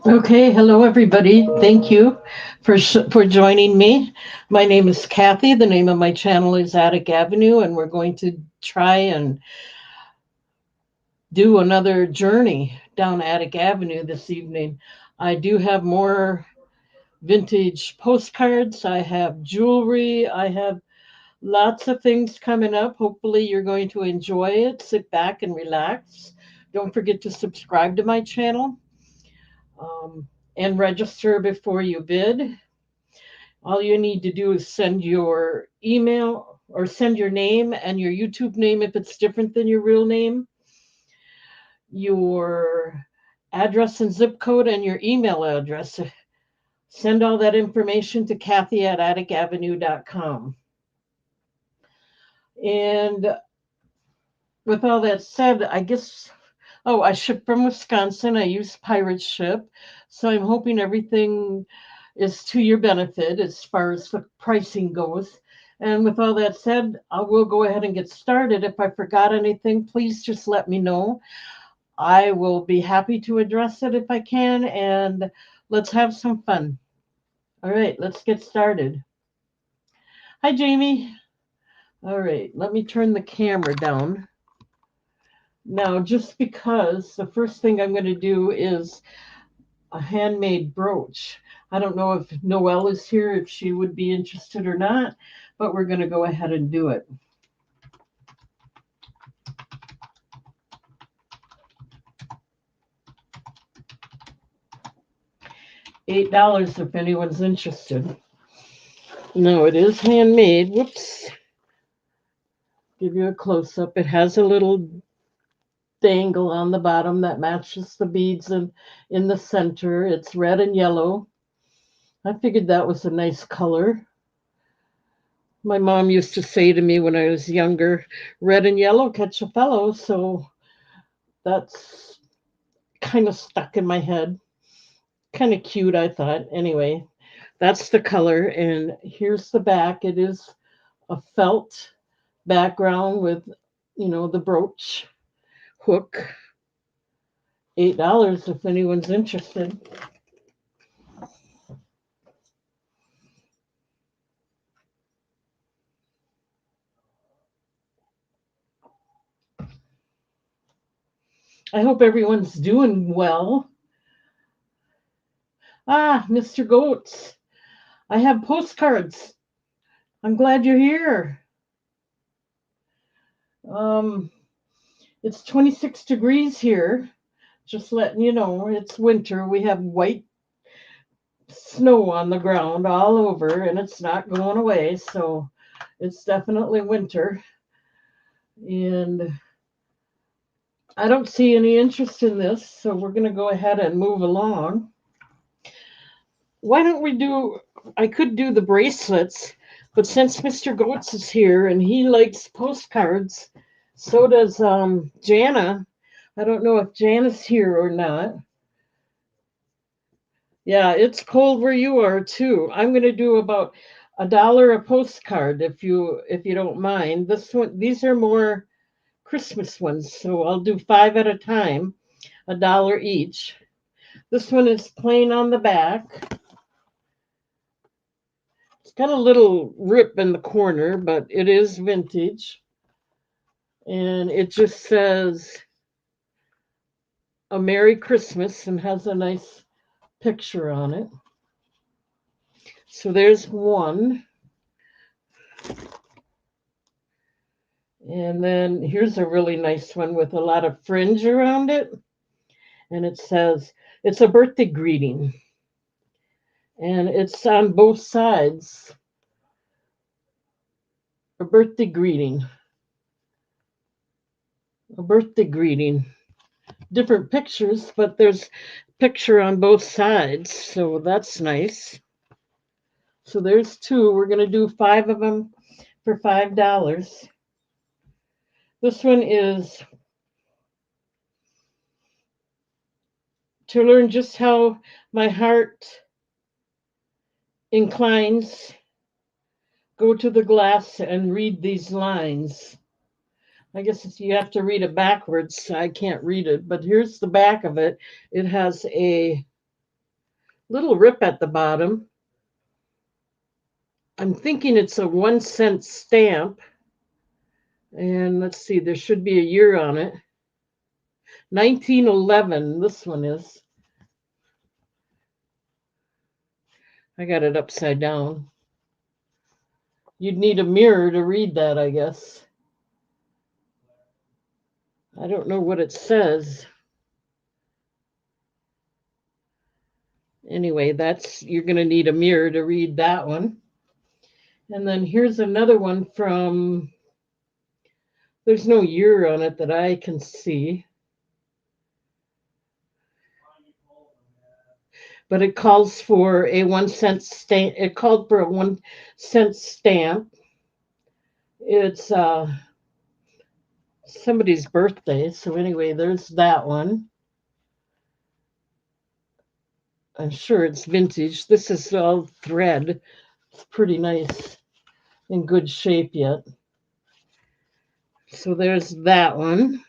Okay, hello everybody. Thank you for joining me. My name is Kathy. The name of my channel is Attic Avenue, and we're going to try and do another journey down Attic Avenue this evening. I do have more vintage postcards. I have jewelry. I have lots of things coming up. Hopefully, you're going to enjoy it. Sit back and relax. Don't forget to subscribe to my channel and register before you bid. All you need to do is send your email or send your name and your YouTube name if it's different than your real name, your address and zip code, and your email address. Send all that information to Kathy at atticavenue.com. And with all that said, I guess, oh, I ship from Wisconsin. I use Pirate Ship. So I'm hoping everything is to your benefit as far as the pricing goes. And with all that said, I will go ahead and get started. If I forgot anything, please just let me know. I will be happy to address it if I can. And let's have some fun. All right, let's get started. Hi, Jamie. All right, let me turn the camera down. Now, just because the first thing I'm going to do is a handmade brooch. I don't know if Noelle is here, if she would be interested or not, but we're going to go ahead and do it. $8 if anyone's interested. No, it is handmade. Whoops. Give you a close up. It has a little dangle on the bottom that matches the beads in the center. It's red and yellow. I figured that was a nice color. My mom used to say to me when I was younger, red and yellow catch a fellow. So that's kind of stuck in my head. Kind of cute, I thought. Anyway, that's the color. And here's the back. It is a felt background with, the brooch hook. $8 if anyone's interested. I hope everyone's doing well. Ah, Mr. Goats, I have postcards. I'm glad you're here. Um, it's 26 degrees here. Just letting you know, it's winter. We have white snow on the ground all over, and it's not going away. So it's definitely winter. And I don't see any interest in this. So we're going to go ahead and move along. Why don't we do? I could do the bracelets, but since Mr. Goats is here and he likes postcards, so does Jana. I don't know if Jana's here or not. Yeah, it's cold where you are too. I'm going to do about $1 a postcard if you don't mind. These are more Christmas ones, so I'll do 5 at a time, $1 each. This one is plain on the back. It's got a little rip in the corner, but it is vintage. And it just says a Merry Christmas and has a nice picture on it. So there's one. And then here's a really nice one with a lot of fringe around it. And it says, it's a birthday greeting. And it's on both sides. A birthday greeting. A birthday greeting. Different pictures, but there's picture on both sides. So that's nice. So there's two. We're going to do 5 of them for $5. This one is to learn just how my heart inclines. Go to the glass and read these lines. I guess you have to read it backwards. I can't read it, but here's the back of it. It has a Little rip at the bottom. I'm thinking it's a 1 cent stamp. And let's see, there should be a year on it. 1911, this one is. I got it upside down. You'd need a mirror to read that, I guess. I don't know what it says. Anyway, you're going to need a mirror to read that one. And then here's another one from, there's no year on it that I can see. But it calls for a 1 cent stamp. It called for a 1 cent stamp. It's somebody's birthday. So anyway, there's that one. I'm sure it's vintage. This is all thread. It's pretty nice, in good shape yet. So there's that one.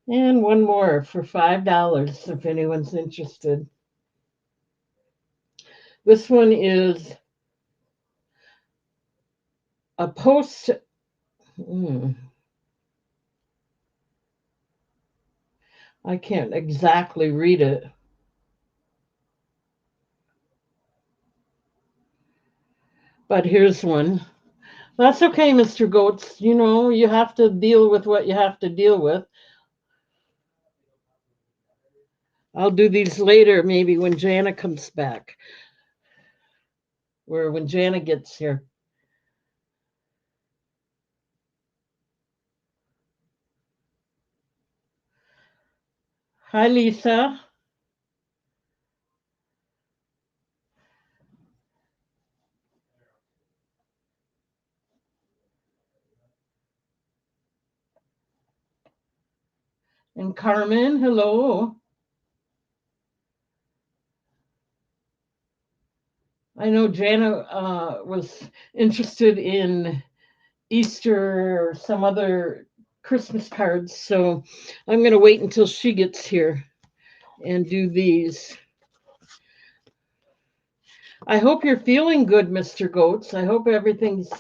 And one more for $5 if anyone's interested. This one is a post. I can't exactly read it. But here's one. That's okay, Mr. Goats. You know, you have to deal with what you have to deal with. I'll do these later, maybe when Jana comes back. Or when Jana gets here. Hi, Lisa. And Carmen, hello. I know Jana was interested in Easter or some other Christmas cards, so I'm going to wait until she gets here and do these. I hope you're feeling good, Mr. Goats. I hope everything's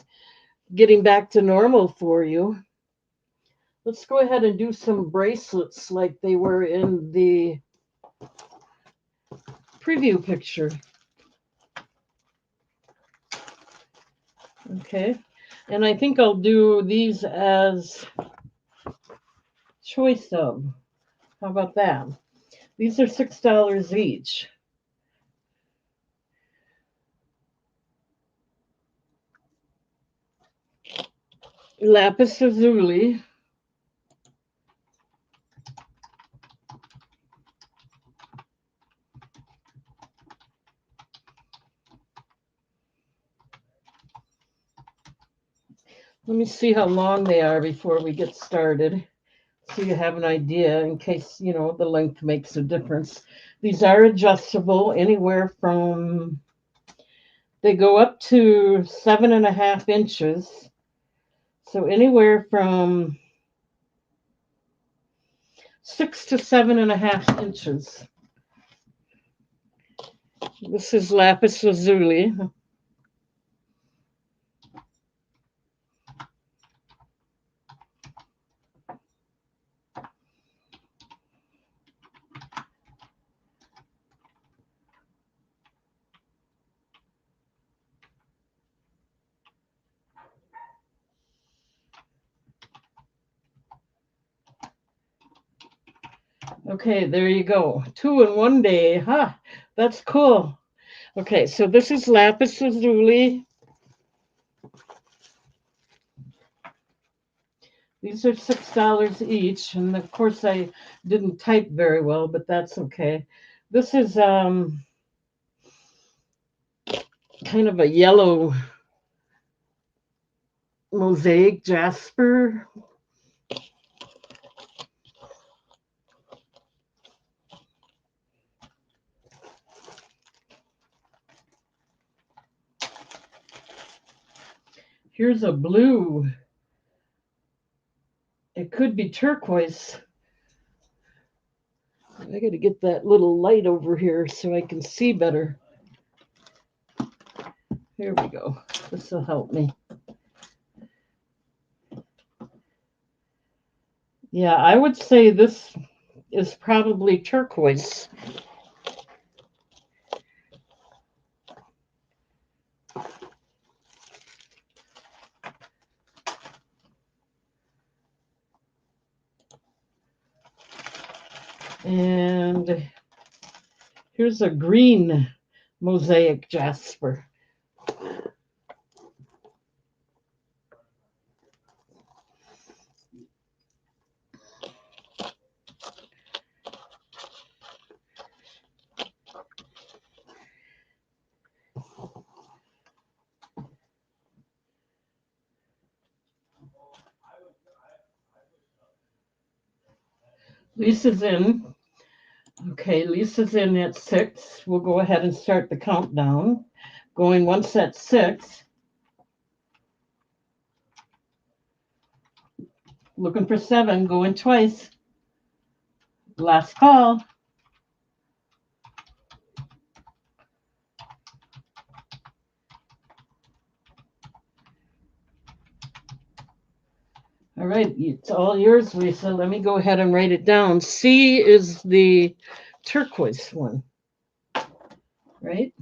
getting back to normal for you. Let's go ahead and do some bracelets like they were in the preview picture. Okay. And I think I'll do these as choice of. How about that? These are $6 each. Lapis lazuli. Let me see how long they are before we get started, so you have an idea in case, you know, the length makes a difference. These are adjustable anywhere from, they go up to 7.5 inches. So anywhere from 6 to 7.5 inches. This is lapis lazuli. Okay, there you go. 2 in 1 day. Huh, that's cool. Okay, so this is lapis lazuli. These are $6 each, and of course I didn't type very well, but that's okay. This is kind of a yellow mosaic jasper. Here's a blue It could be turquoise. I got to get that little light over here so I can see better. Here we go. This will help me. Yeah, I would say this is probably turquoise. And here's a green mosaic jasper. Lisa's in. Okay, Lisa's in at 6. We'll go ahead and start the countdown. Going once at 6. Looking for 7. Going twice. Last call. All right, it's all yours, Lisa. Let me go ahead and write it down. C is the turquoise one, right?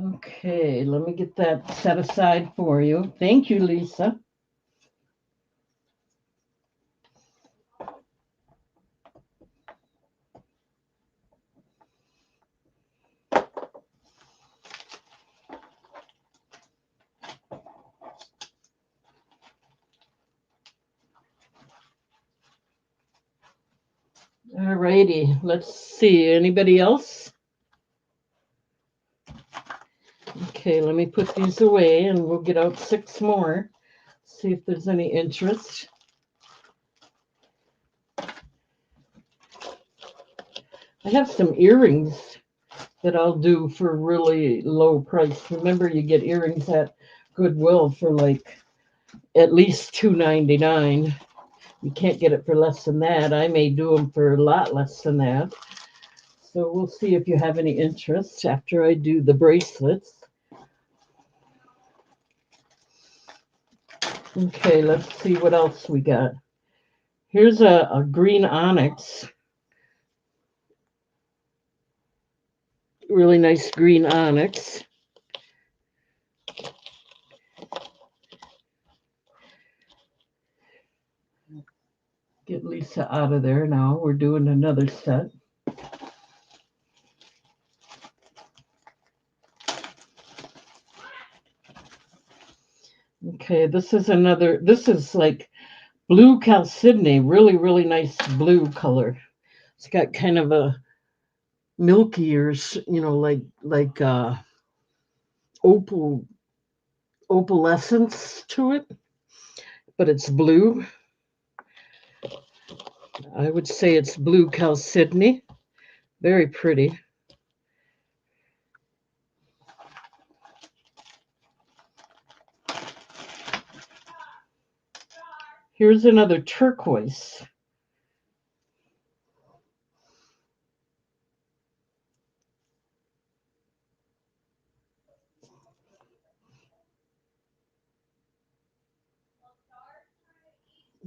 Okay, let me get that set aside for you. Thank you, Lisa. All righty, let's see. Anybody else? Okay, let me put these away and we'll get out 6 more. See if there's any interest. I have some earrings that I'll do for really low price. Remember, you get earrings at Goodwill for like at least $2.99. You can't get it for less than that. I may do them for a lot less than that. So we'll see if you have any interest after I do the bracelets. Okay, let's see what else we got. Here's a green onyx. Really nice green onyx. Get Lisa out of there now. We're doing another set. Okay, this is like blue chalcedony, really, really nice blue color. It's got kind of a milky or, like opal opalescence to it, but it's blue. I would say it's blue chalcedony. Very pretty. Here's another turquoise.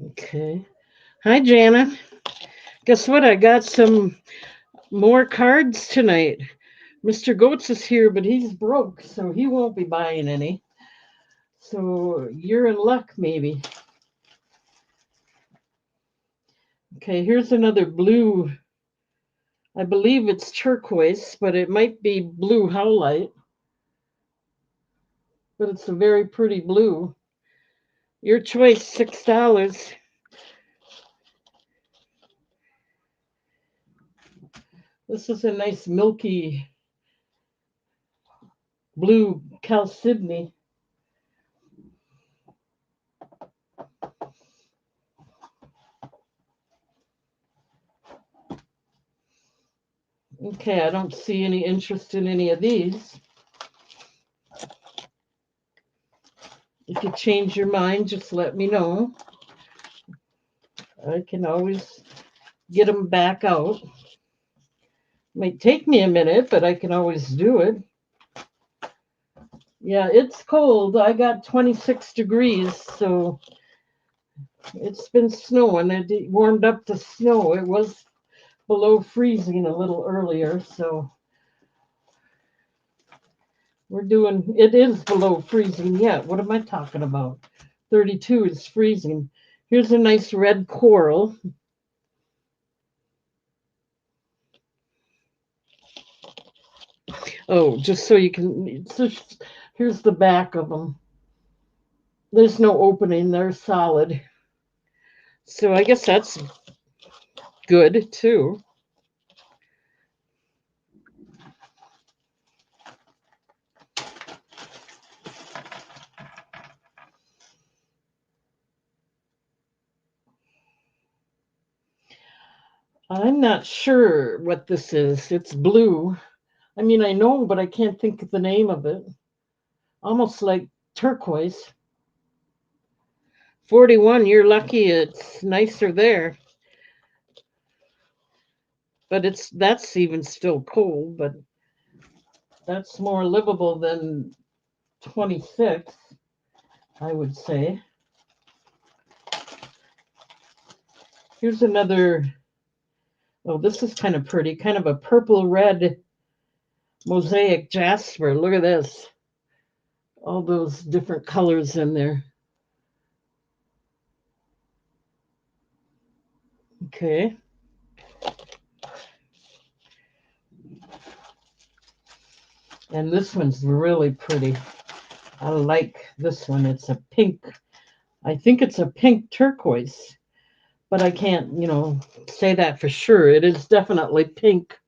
Okay. Hi, Jana. Guess what? I got some more cards tonight. Mr. Goetz is here, but he's broke, so he won't be buying any. So you're in luck, maybe. Okay, here's another blue. I believe it's turquoise, but it might be blue howlite. But it's a very pretty blue. Your choice, $6. This is a nice milky blue chalcedony. Okay, I don't see any interest in any of these. If you change your mind, just let me know. I can always get them back out. Might take me a minute, but I can always do it. Yeah, it's cold. I got 26 degrees, so it's been snowing. It warmed up to snow. It was below freezing a little earlier, so it is below freezing yet. What am I talking about? 32 is freezing. Here's a nice red coral. Oh, just so you can, here's the back of them. There's no opening, they're solid. So I guess that's good too. I'm not sure what this is. It's blue. I mean, I know, but I can't think of the name of it. Almost like turquoise. 41, you're lucky it's nicer there. But that's even still cold, but that's more livable than 26, I would say. Here's another. Oh, this is kind of pretty, kind of a purple red mosaic jasper. Look at this. All those different colors in there. Okay. And this one's really pretty. I like this one. It's a pink. I think it's a pink turquoise, but I can't, say that for sure. It is definitely pink.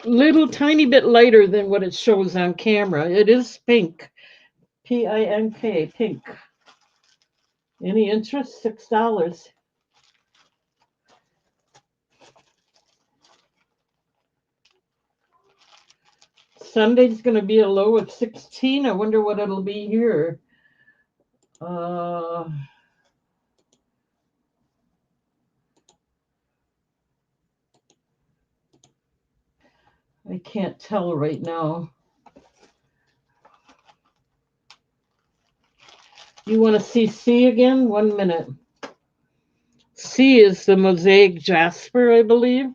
Little tiny bit lighter than what it shows on camera. It is pink. Pink, pink. Any interest? $6. Sunday's going to be a low of 16. I wonder what it'll be here. I can't tell right now. You want to see C again? 1 minute. C is the mosaic jasper, I believe.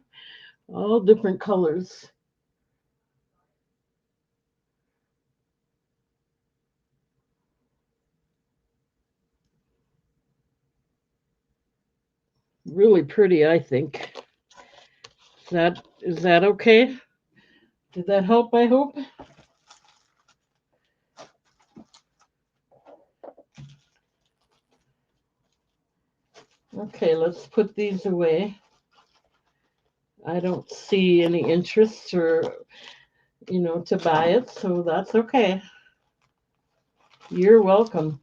All different colors. Really pretty, I think. Is that okay? Did that help, I hope? Okay, let's put these away. I don't see any interest or, to buy it, so that's okay. You're welcome.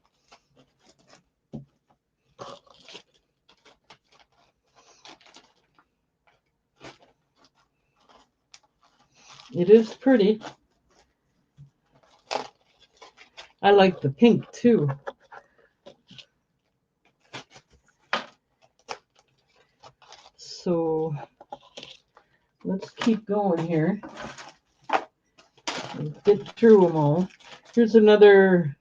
It is pretty. I like the pink too. So let's keep going here. Get through them all. Here's another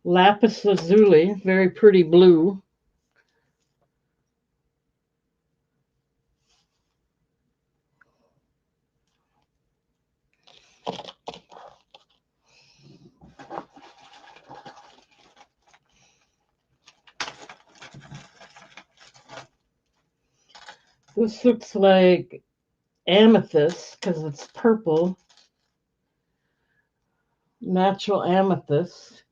lapis lazuli, very pretty blue. This looks like amethyst because it's purple. Natural amethyst.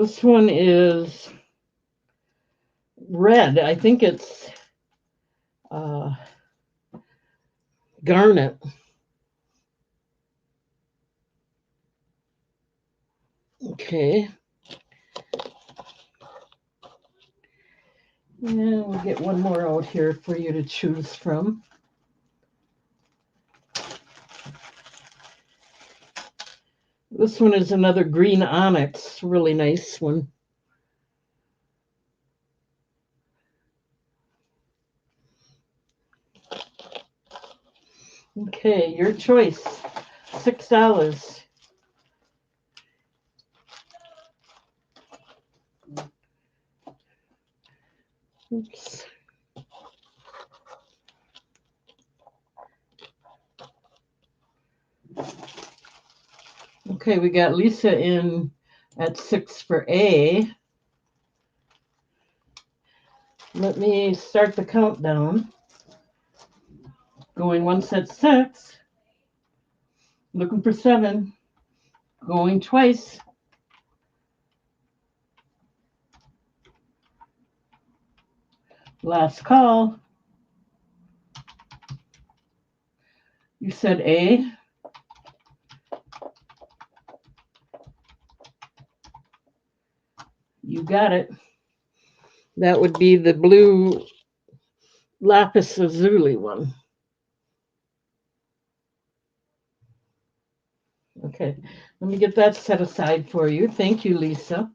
This one is red. I think it's uh, garnet. Okay. And we'll get one more out here for you to choose from. This one is another green onyx, really nice one. Okay, your choice. $6. Oops. Okay, we got Lisa in at 6 for A. Let me start the countdown. Going once at 6. Looking for 7. Going twice. Last call. You said A. You got it. That would be the blue lapis lazuli one. Okay, let me get that set aside for you. Thank you, Lisa.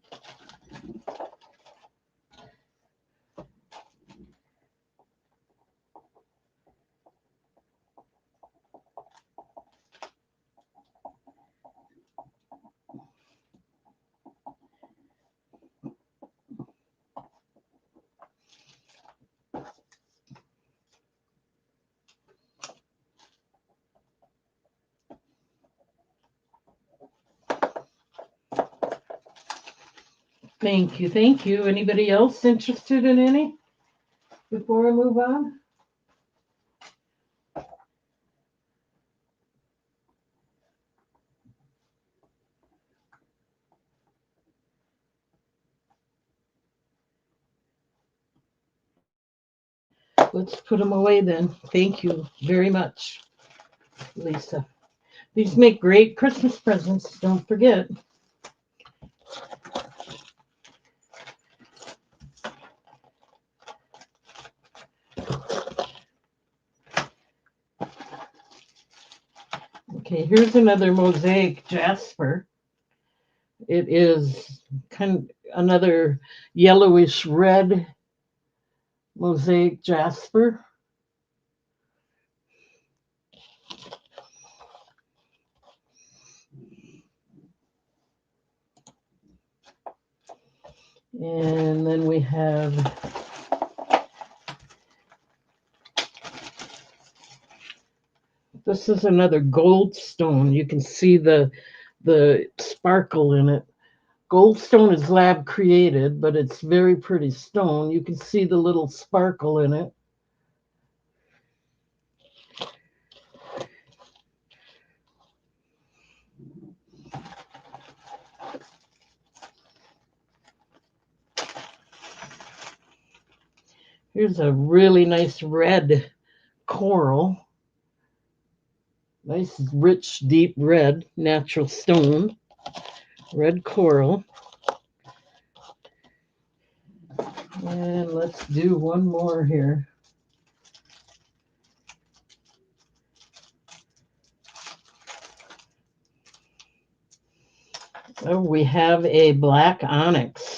Thank you, thank you. Anybody else interested in any before I move on? Let's put them away then. Thank you very much, Lisa. These make great Christmas presents, don't forget. Okay, here's another mosaic jasper. It is kind of another yellowish red mosaic jasper. And then we have this is another goldstone. You can see the sparkle in it. Goldstone is lab created, but it's very pretty stone. You can see the little sparkle in it. Here's a really nice red coral. Nice, rich, deep red, natural stone. Red coral. And let's do one more here. Oh, we have a black onyx.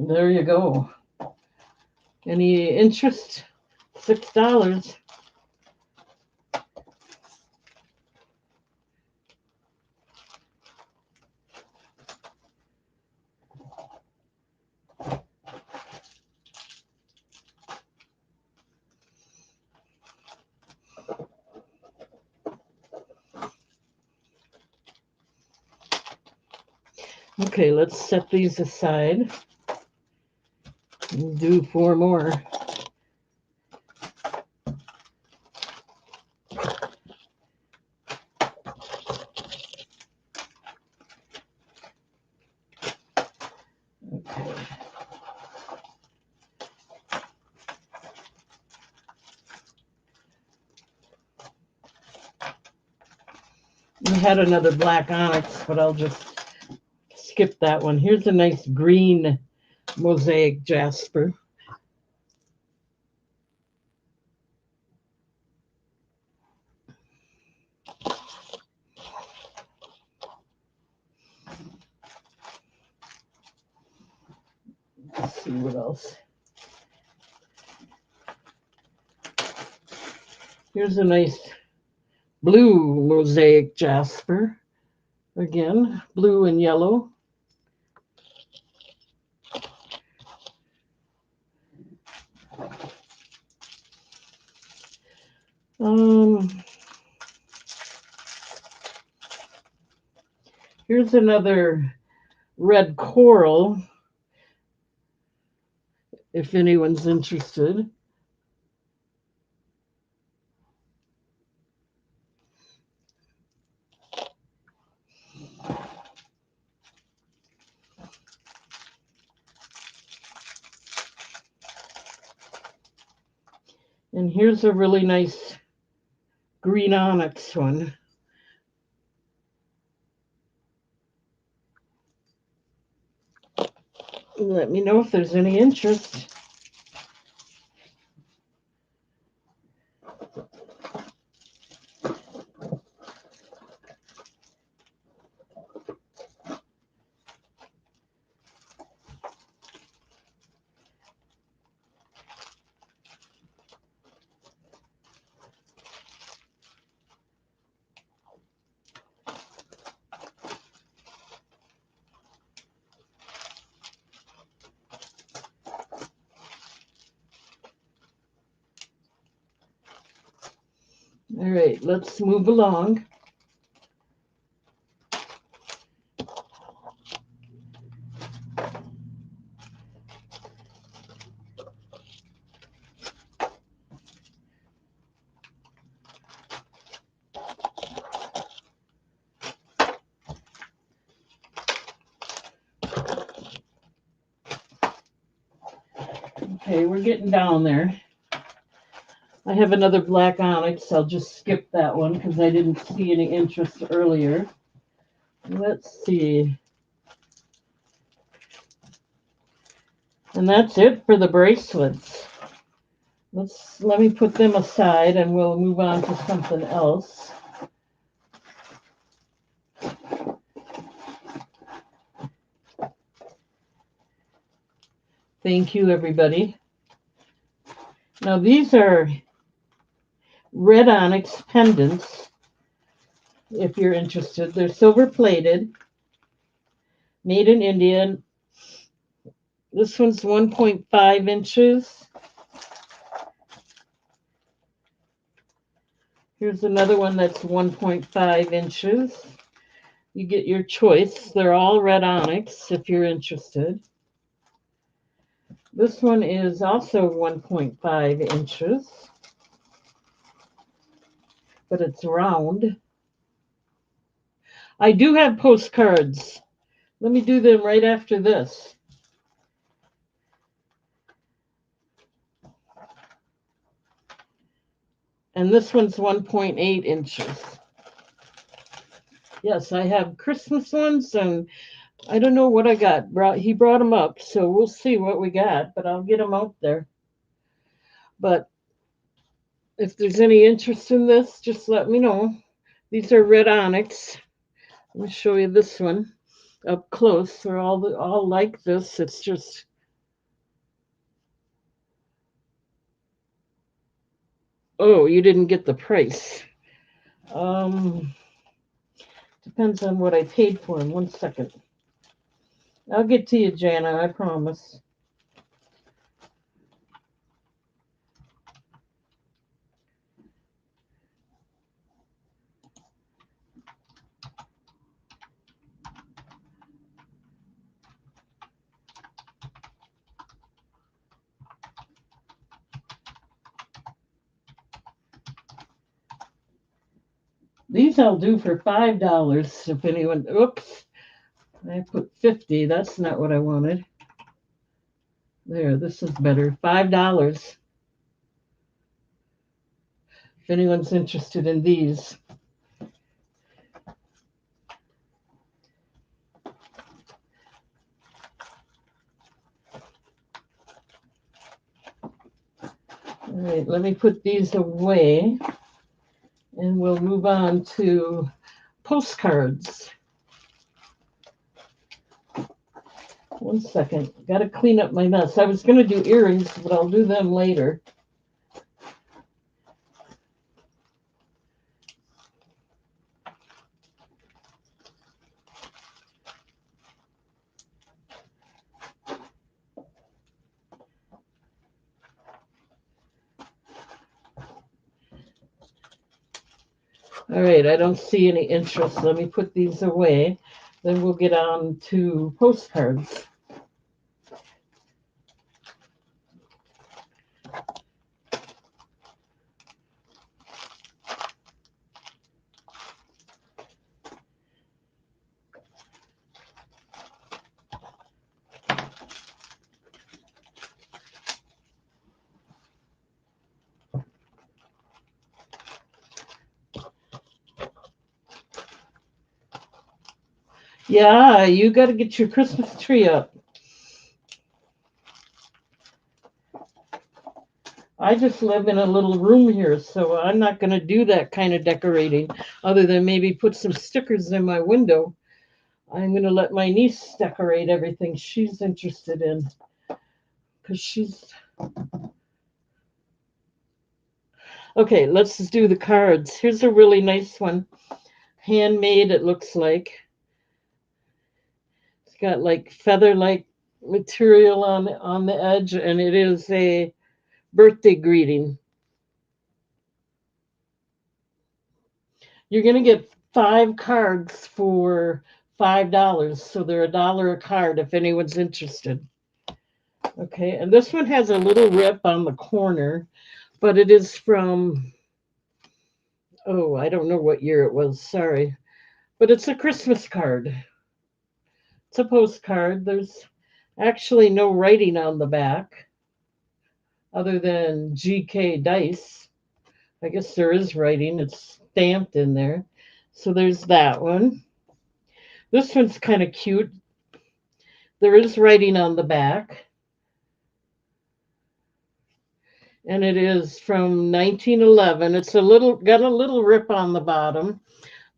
There you go. Any interest? $6. Okay, let's set these aside. We'll do 4 more. We had another black onyx, but I'll just skip that one. Here's a nice green mosaic jasper. Let's see what else. Here's a nice blue mosaic jasper. Again, blue and yellow. Here's another red coral, if anyone's interested. And here's a really nice green onyx one. Let me know if there's any interest. All right, let's move along. Okay, we're getting down there. I have another black onyx. I'll just skip that one because I didn't see any interest earlier. Let's see. And that's it for the bracelets. Let me put them aside and we'll move on to something else. Thank you, everybody. Now these are red onyx pendants, if you're interested. They're silver plated, made in India. This one's 1.5 inches. Here's another one that's 1.5 inches. You get your choice. They're all red onyx if you're interested. This one is also 1.5 inches, but it's round. I do have postcards. Let me do them right after this. And this one's 1.8 inches. Yes, I have Christmas ones, and I don't know what I got. He brought them up, so we'll see what we got, but I'll get them out there. But if there's any interest in this, just let me know. These are red onyx. Let me show you this one up close. They're all like this. It's just oh, you didn't get the price. Depends on what I paid for them. 1 second. I'll get to you, Jana, I promise. These I'll do for $5 if anyone. Oops, I put 50. That's not what I wanted. There, this is better. $5. If anyone's interested in these. All right, let me put these away and we'll move on to postcards. One second, got to clean up my mess. I was going to do earrings, but I'll do them later. All right, I don't see any interest. Let me put these away. Then we'll get on to postcards. Yeah, you got to get your Christmas tree up. I just live in a little room here, so I'm not going to do that kind of decorating other than maybe put some stickers in my window. I'm going to let my niece decorate everything she's interested in because she's. Okay, let's do the cards. Here's a really nice one. Handmade, it looks like. It's got like feather-like material on the edge, and it is a birthday greeting. You're going to get 5 cards for $5, so they're $1 a card if anyone's interested. Okay, and this one has a little rip on the corner, but it is from, oh, I don't know what year it was, sorry. But it's a Christmas card. It's a postcard. There's actually no writing on the back other than GK Dice. I guess there is writing. It's stamped in there. So there's that one. This one's kind of cute. There is writing on the back. And it is from 1911. It's got a little rip on the bottom,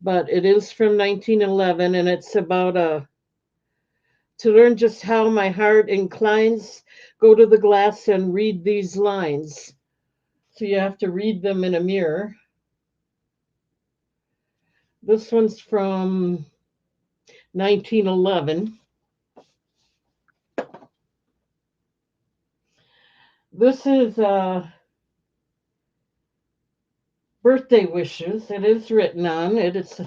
but it is from 1911, and it's about to learn just how my heart inclines, go to the glass and read these lines. So you have to read them in a mirror. This one's from 1911. This is birthday wishes. It is written on it.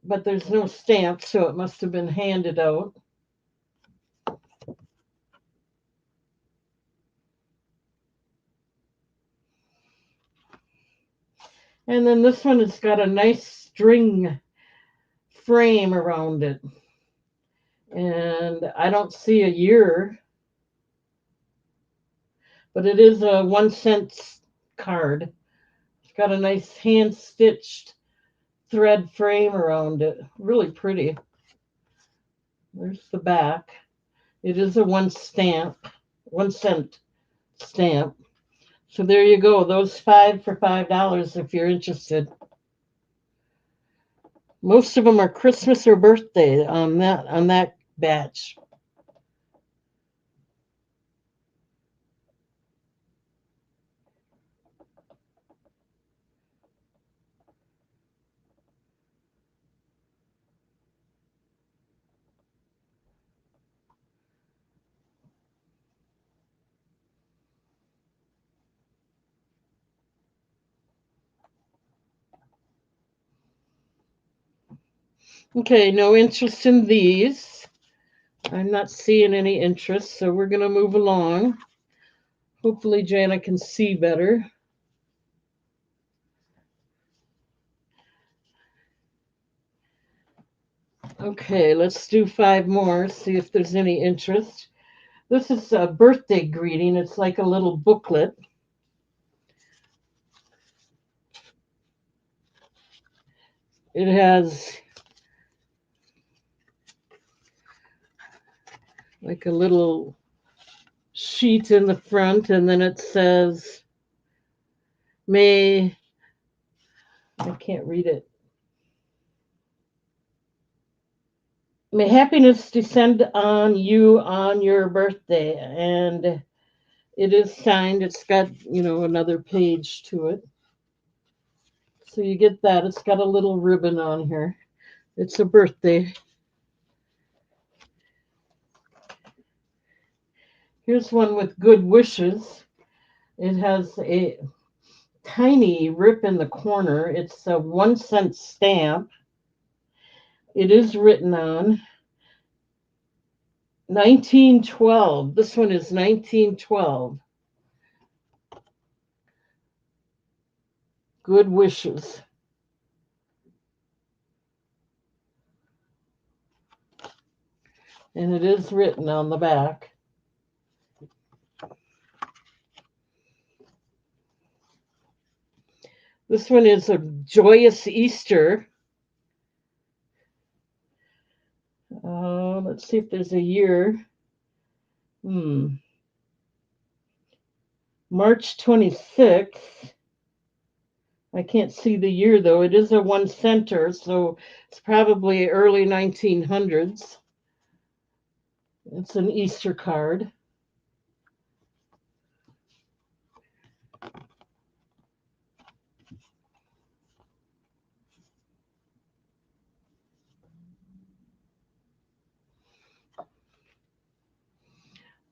But there's no stamp, so it must have been handed out. And then this one has got a nice string frame around it. And I don't see a year, but it is a 1-cent card. It's got a nice hand stitched thread frame around it. Really pretty. There's the back. It is a 1-cent stamp. So there you go. Those 5 for $5 if you're interested. Most of them are Christmas or birthday on that batch. Okay, no interest in these. I'm not seeing any interest, so we're going to move along. Hopefully, Jana can see better. Okay, let's do 5 more, see if there's any interest. This is a birthday greeting. It's like a little booklet. It has like a little sheet in the front, and then it says May, I can't read it. May happiness descend on you on your birthday. And it is signed. It's got, another page to it. So you get that. It's got a little ribbon on here. It's a birthday. Here's one with good wishes. It has a tiny rip in the corner. It's a 1 cent stamp. It is written on 1912. This one is 1912. Good wishes. And it is written on the back. This one is a joyous Easter. Let's see if there's a year. March 26th. I can't see the year though. It is a 1 center, so it's probably early 1900s. It's an Easter card.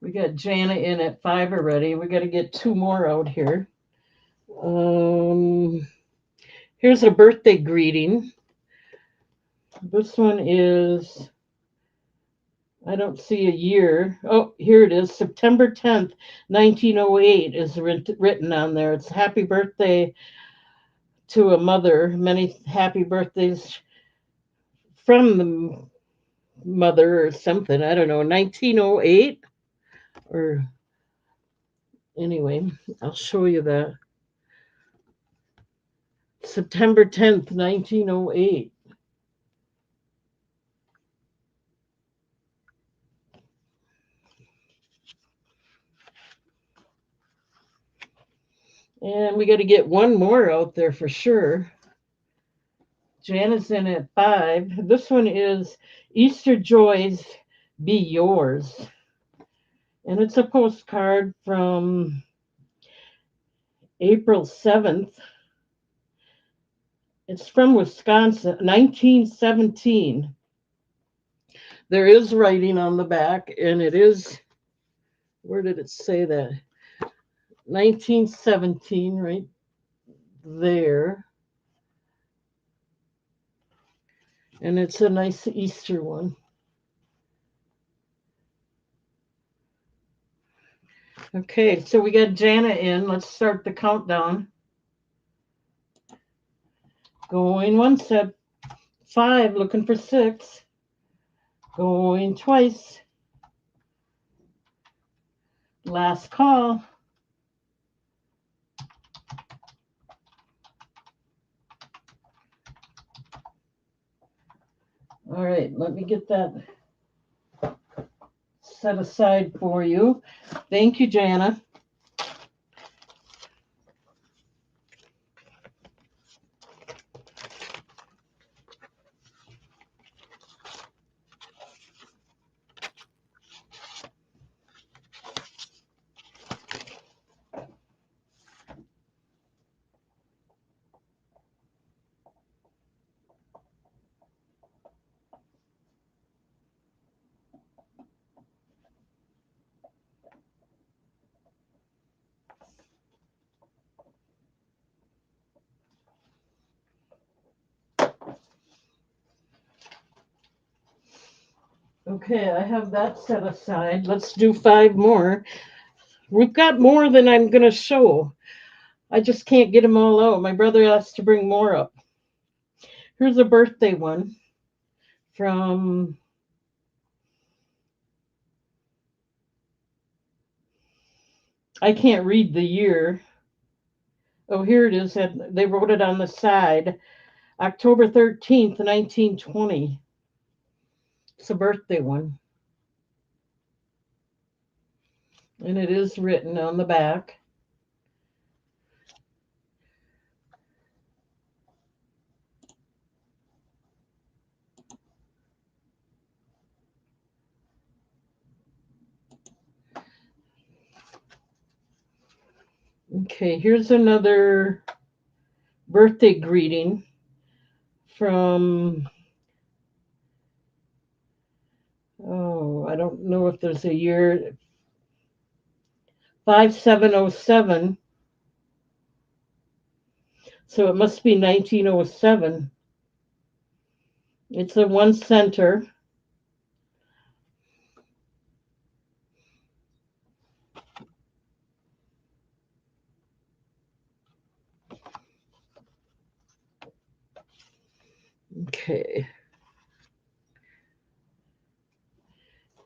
We got Jana in at 5 already. We got to get 2 more out here. Here's a birthday greeting. This one is, I don't see a year. Oh, here it is. September 10th, 1908 is written on there. It's happy birthday to a mother. Many happy birthdays from the mother or something. I don't know. 1908 or anyway, I'll show you that. September 10th, 1908. And we got to get one more out there for sure. Jana's in at 5. This one is Easter Joys Be Yours. And it's a postcard from April 7th. It's from Wisconsin, 1917. There is writing on the back, and it is, where did it say that? 1917, right there. And it's a nice Easter one. Okay, so we got Jana in. Let's start the countdown. Going 1 step, 5, looking for 6. Going twice. Last call. All right, let me get that set aside for you. Thank you, Jana. Okay, I have that set aside. Let's do 5 more. We've got more than I'm going to show. I just can't get them all out. My brother has to bring more up. Here's a birthday one from, I can't read the year. Oh, here it is. They wrote it on the side. October 13th, 1920. It's a birthday one. And it is written on the back. Okay, here's another birthday greeting from, oh, I don't know if there's a year, 5707. So it must be 1907. It's a 1 center. Okay.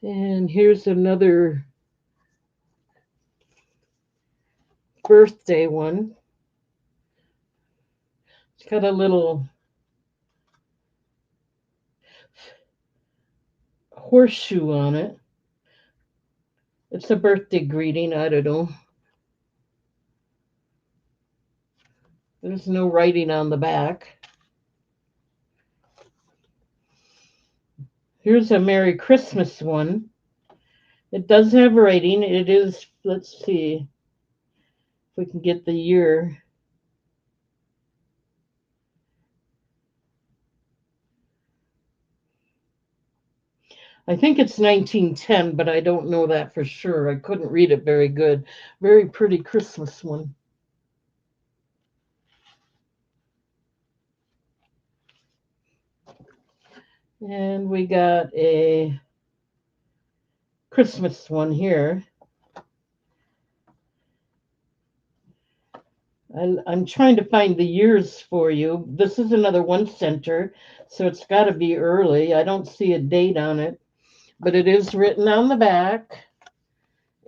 And here's another birthday one. It's got a little horseshoe on it. It's a birthday greeting. I don't know. There's no writing on the back. Here's a Merry Christmas one. It does have writing. It is, let's see if we can get the year. I think it's 1910, but I don't know that for sure. I couldn't read it very good. Very pretty Christmas one. And we got a Christmas one here. I'm trying to find the years for you. This is another 1 center, so it's got to be early. I don't see a date on it, but it is written on the back,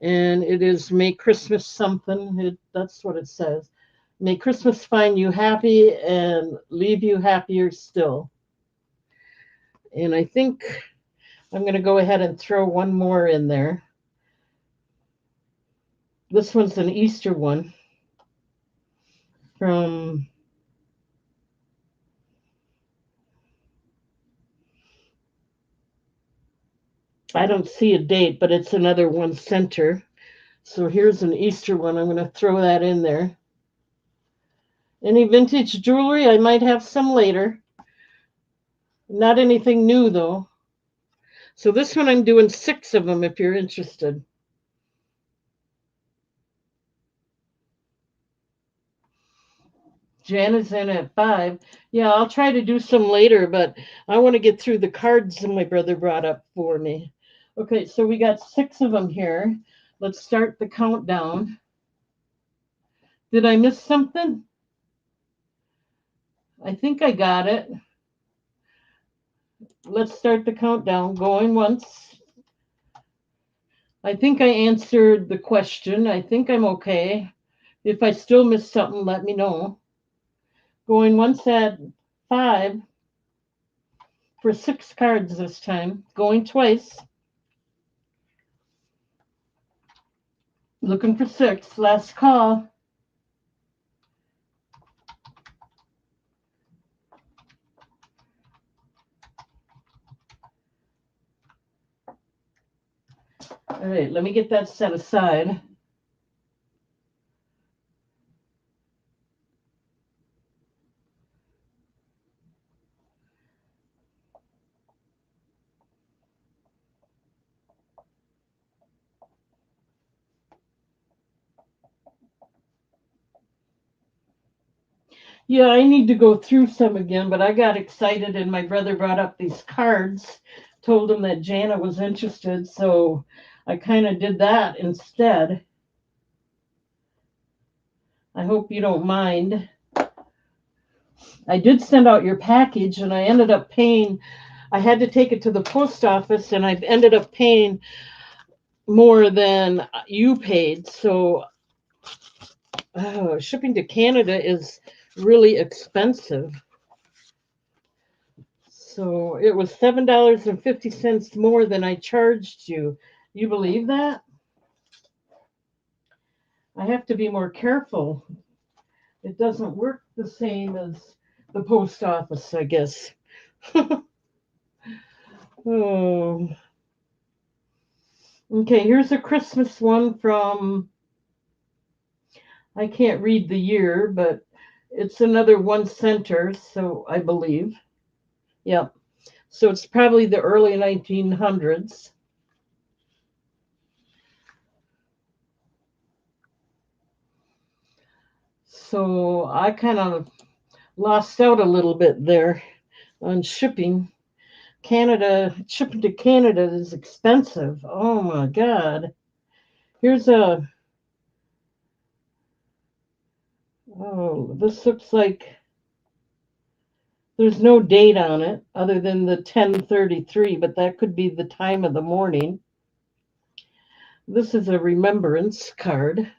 and it is May Christmas something. That's what it says. May Christmas find you happy and leave you happier still. And I think I'm going to go ahead and throw one more in there. This one's an Easter one from, I don't see a date, but it's another 1 center. So here's an Easter one. I'm going to throw that in there. Any vintage jewelry? I might have some later. Not anything new, though. So this one, I'm doing 6 of them if you're interested. Jan is in at 5. Yeah, I'll try to do some later, but I want to get through the cards that my brother brought up for me. Okay, so we got 6 of them here. Let's start the countdown. Did I miss something? I think I got it. Let's start the countdown. Going once. I think I answered the question. I think I'm okay. If I still miss something, let me know. Going once at 5 for 6 cards this time. Going twice. Looking for 6. Last call. All right, let me get that set aside. Yeah, I need to go through some again, but I got excited and my brother brought up these cards, told him that Jana was interested, so I kind of did that instead. I hope you don't mind. I did send out your package and I ended up paying, I had to take it to the post office and I ended up paying more than you paid. So shipping to Canada is really expensive. So it was $7.50 more than I charged you. You believe that? I have to be more careful. It doesn't work the same as the post office, I guess. Oh. Okay, here's a Christmas one from, I can't read the year, but it's another 1 center, so I believe. Yep. So it's probably the early 1900s. So I kind of lost out a little bit there on shipping. Shipping to Canada is expensive. Oh my God. Here's a, oh, this looks like there's no date on it other than the 10:33, but that could be the time of the morning. This is a remembrance card.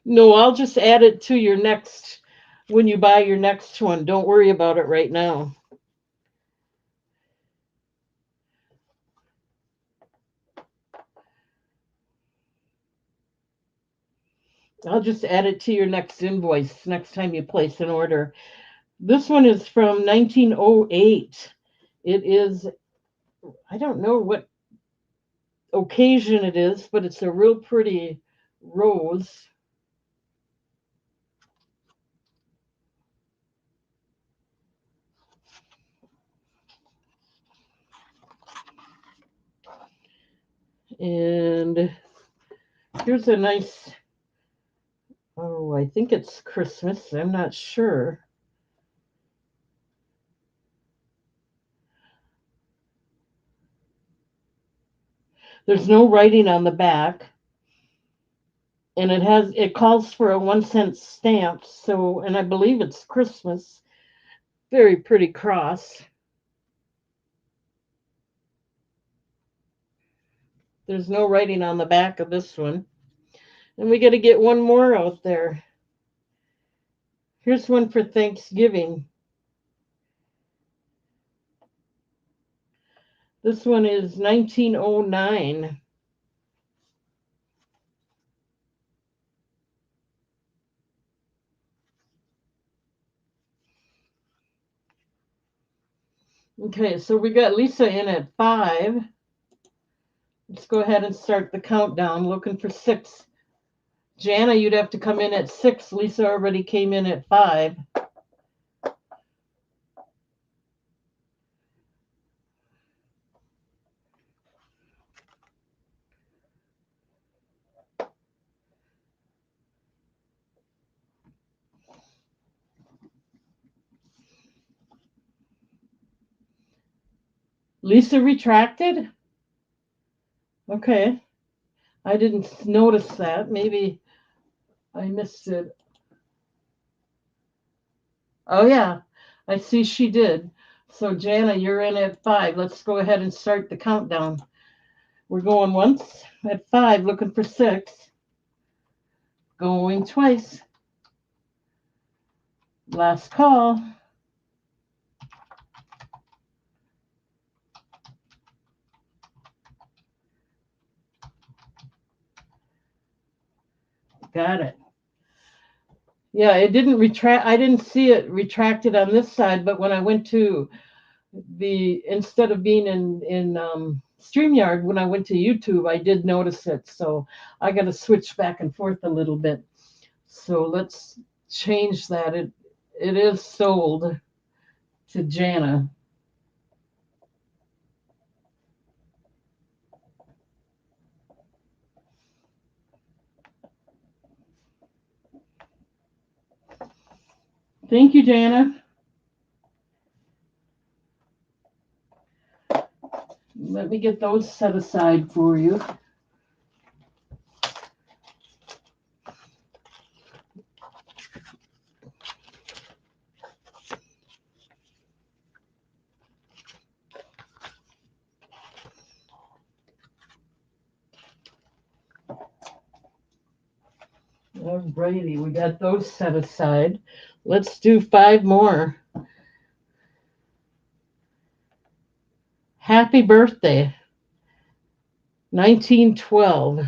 No, I'll just add it to your next, when you buy your next one. Don't worry about it right now. I'll just add it to your next invoice next time you place an order. This one is from 1908. It is, I don't know what occasion it is, but it's a real pretty rose. And here's a nice, oh, I think it's Christmas. I'm not sure. There's no writing on the back. And it calls for a 1 cent stamp. So, and I believe it's Christmas. Very pretty cross. There's no writing on the back of this one. And we got to get one more out there. Here's one for Thanksgiving. This one is 1909. Okay, so we got Lisa in at 5. Let's go ahead and start the countdown. Looking for 6. Jana, you'd have to come in at 6. Lisa already came in at 5. Lisa retracted? Okay. I didn't notice that. Maybe I missed it. Oh, yeah. I see she did. So, Jana, you're in at 5. Let's go ahead and start the countdown. We're going once at 5, looking for 6. Going twice. Last call. Got it. Yeah, it didn't retract. I didn't see it retracted on this side, but when I went to instead of being in StreamYard, when I went to YouTube, I did notice it. So I got to switch back and forth a little bit. So let's change that. It is sold to Jana. Thank you, Jana. Let me get those set aside for you. Alrighty, we got those set aside. Let's do 5 more. Happy birthday, 1912.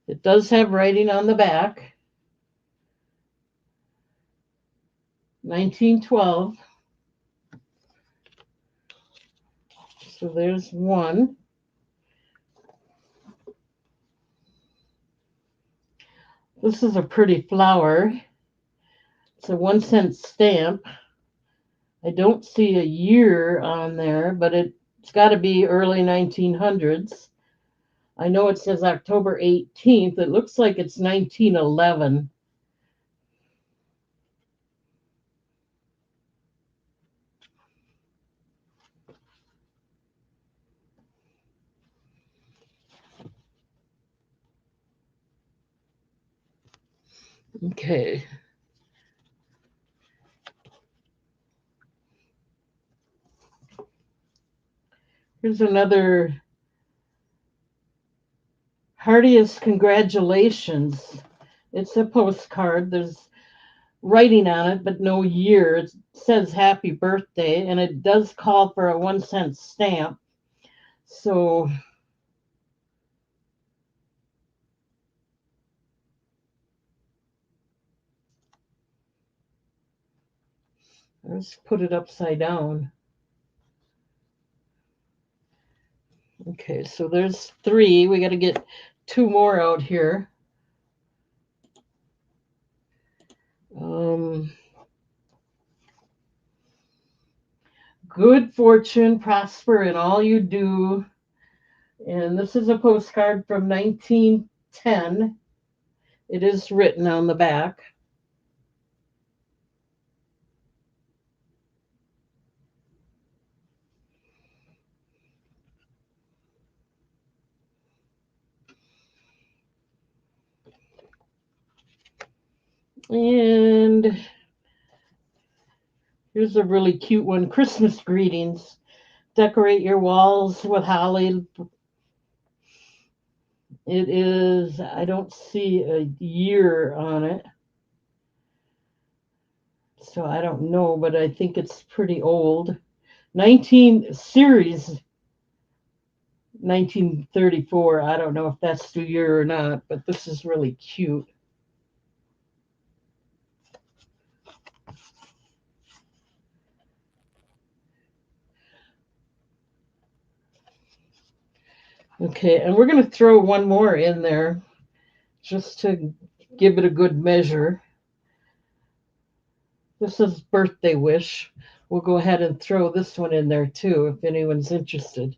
It does have writing on the back. 1912. So there's one. This is a pretty flower. It's a 1 cent stamp. I don't see a year on there, but it's got to be early 1900s. I know it says October 18th. It looks like it's 1911. Okay. Here's another heartiest congratulations. It's a postcard. There's writing on it, but no year. It says happy birthday, and it does call for a 1 cent stamp. So let's put it upside down. Okay, so there's three. We got to get two more out here. Um, Good fortune, prosper in all you do. And this is a postcard from 1910. It is written on the back. And here's a really cute one. Christmas greetings. Decorate your walls with holly. It is, I don't see a year on it. So I don't know, but I think it's pretty old. 19 series 1934. I don't know if that's the year or not, but this is really cute. Okay, and we're going to throw one more in there just to give it a good measure. This is birthday wish. We'll go ahead and throw this one in there too if anyone's interested.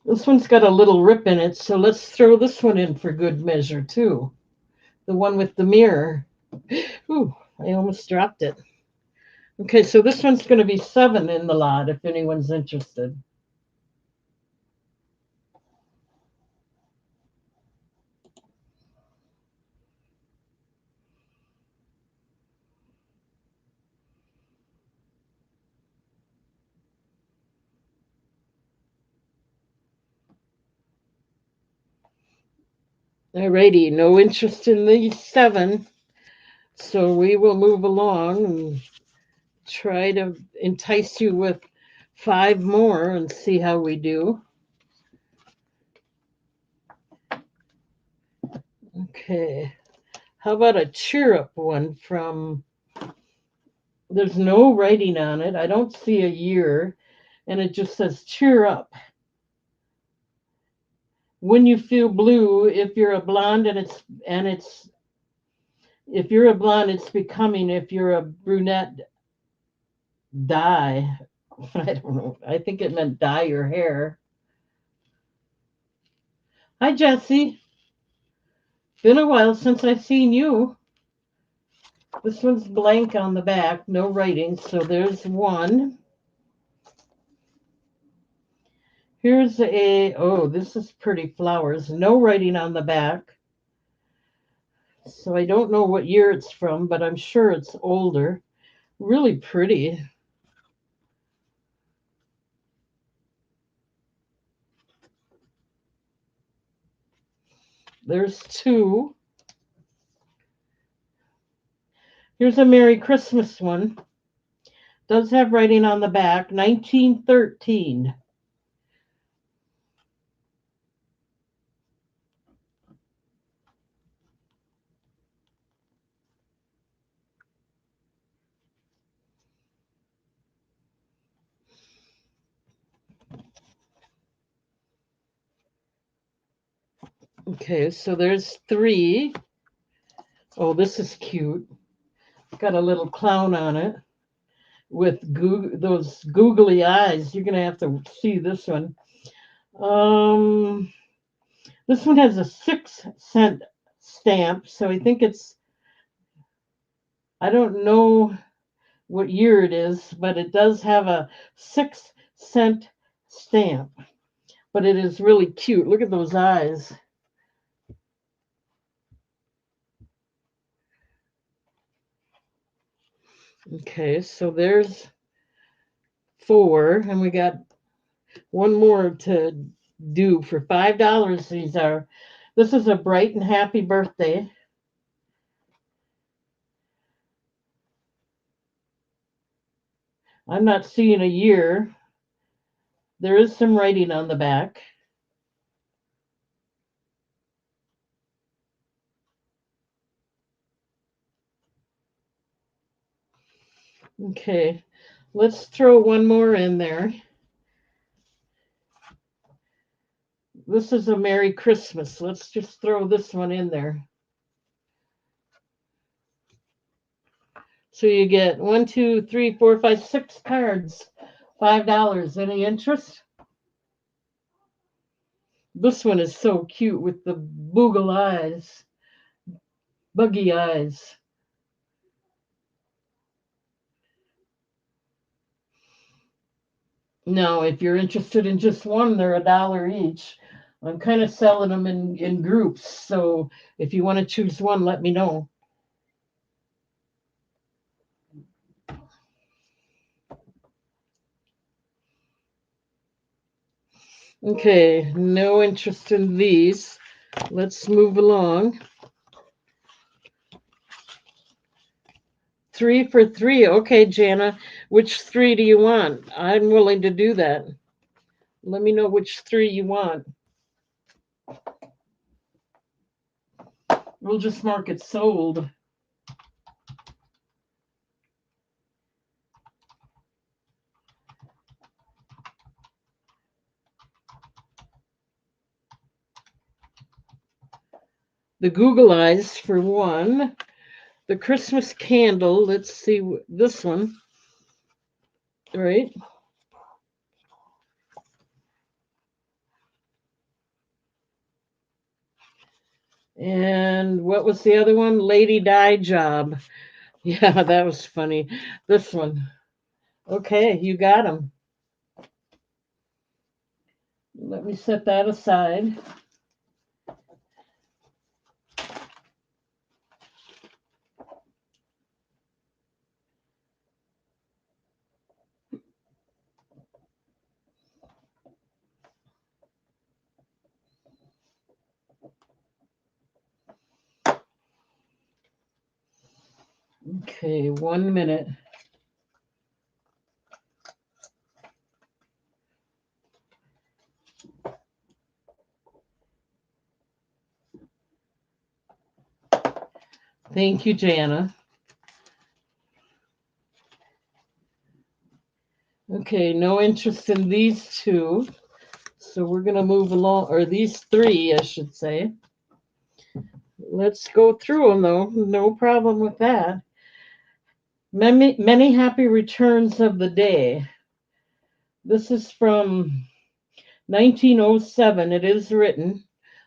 This one's got a little rip in it, so let's throw this one in for good measure too. The one with the mirror. Ooh, I almost dropped it. Okay, so this one's going to be 7 in the lot if anyone's interested. Alrighty, no interest in the 7. So we will move along and try to entice you with 5 more and see how we do. Okay. How about a cheer up one from, there's no writing on it. I don't see a year, and it just says cheer up. When you feel blue, if you're a blonde and it's if you're a blonde, it's becoming. If you're a brunette, dye. I don't know. I think it meant dye your hair. Hi, Jesse. Been a while since I've seen you. This one's blank on the back, no writing. So there's one. Here's oh, this is pretty flowers. No writing on the back. So I don't know what year it's from, but I'm sure it's older. Really pretty. There's two. Here's a Merry Christmas one. Does have writing on the back, 1913. Okay, so there's 3. Oh, this is cute. Got a little clown on it with those googly eyes. You're gonna have to see this one. Um, this one has a 6-cent stamp, so I think it's. I don't know what year it is, but it does have a 6-cent stamp. But it is really cute. Look at those eyes. Okay, so there's 4, and we got one more to do for $5. These are. This is a bright and happy birthday. I'm not seeing a year. There is some writing on the back. Okay, let's throw one more in there. This is a Merry Christmas. Let's just throw this one in there. So you get 1, 2, 3, 4, 5, 6 cards. $5. Any interest? This one is so cute with the boogle eyes, buggy eyes. Now, if you're interested in just one, they're $1 each. I'm kind of selling them in groups. So if you want to choose one, let me know. Okay, no interest in these. Let's move along. 3 for 3. Okay, Jana, which 3 do you want? I'm willing to do that. Let me know which 3 you want. We'll just mark it sold. The Google Eyes for 1. The Christmas candle. Let's see this one. All right. And what was the other one? Lady Di Job. Yeah, that was funny. This one. Okay, you got them. Let me set that aside. Okay, 1 minute. Thank you, Jana. Okay, no interest in these 2. So we're going to move along, or these 3, I should say. Let's go through them, though. No problem with that. Many happy returns of the day. This is from 1907. It is written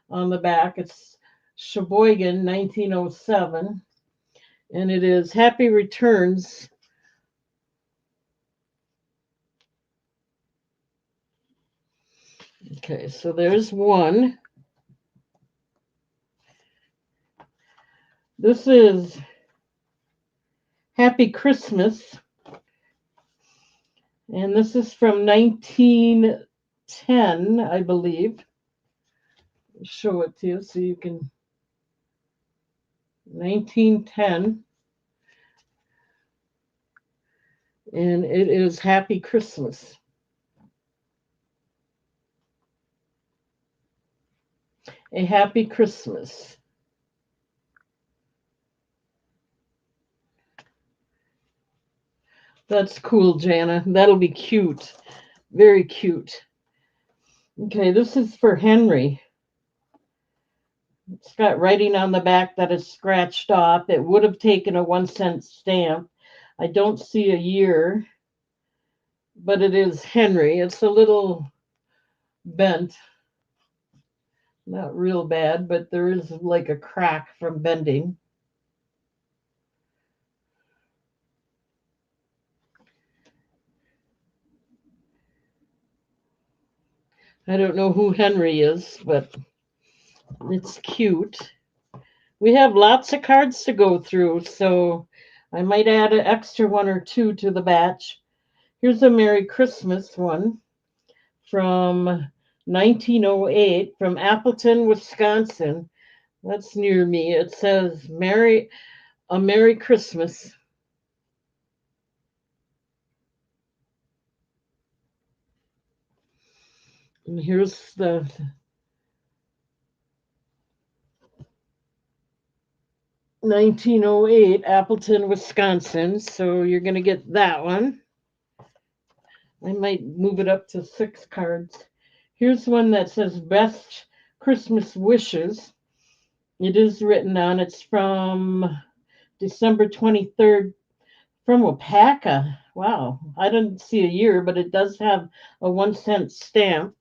on the back. It's Sheboygan, 1907. And it is happy returns. Okay, so there's 1. This is Happy Christmas. And this is from 1910, I believe. I'll show it to you so you can. 1910. And it is Happy Christmas. A Happy Christmas. That's cool, Jana. That'll be cute. Very cute. Okay, this is for Henry. It's got writing on the back that is scratched off. It would have taken a 1 cent stamp. I don't see a year, but it is Henry. It's a little bent. Not real bad, but there is like a crack from bending. I don't know who Henry is, but it's cute. We have lots of cards to go through, so I might add an extra one or two to the batch. Here's a Merry Christmas one from 1908 from Appleton, Wisconsin. That's near me. It says a Merry Christmas. And here's the 1908 Appleton, Wisconsin. So you're going to get that one. I might move it up to 6 cards. Here's one that says Best Christmas Wishes. It is written on. It's from December 23rd from Wapaka. Wow. I didn't see a year, but it does have a 1 cent stamp.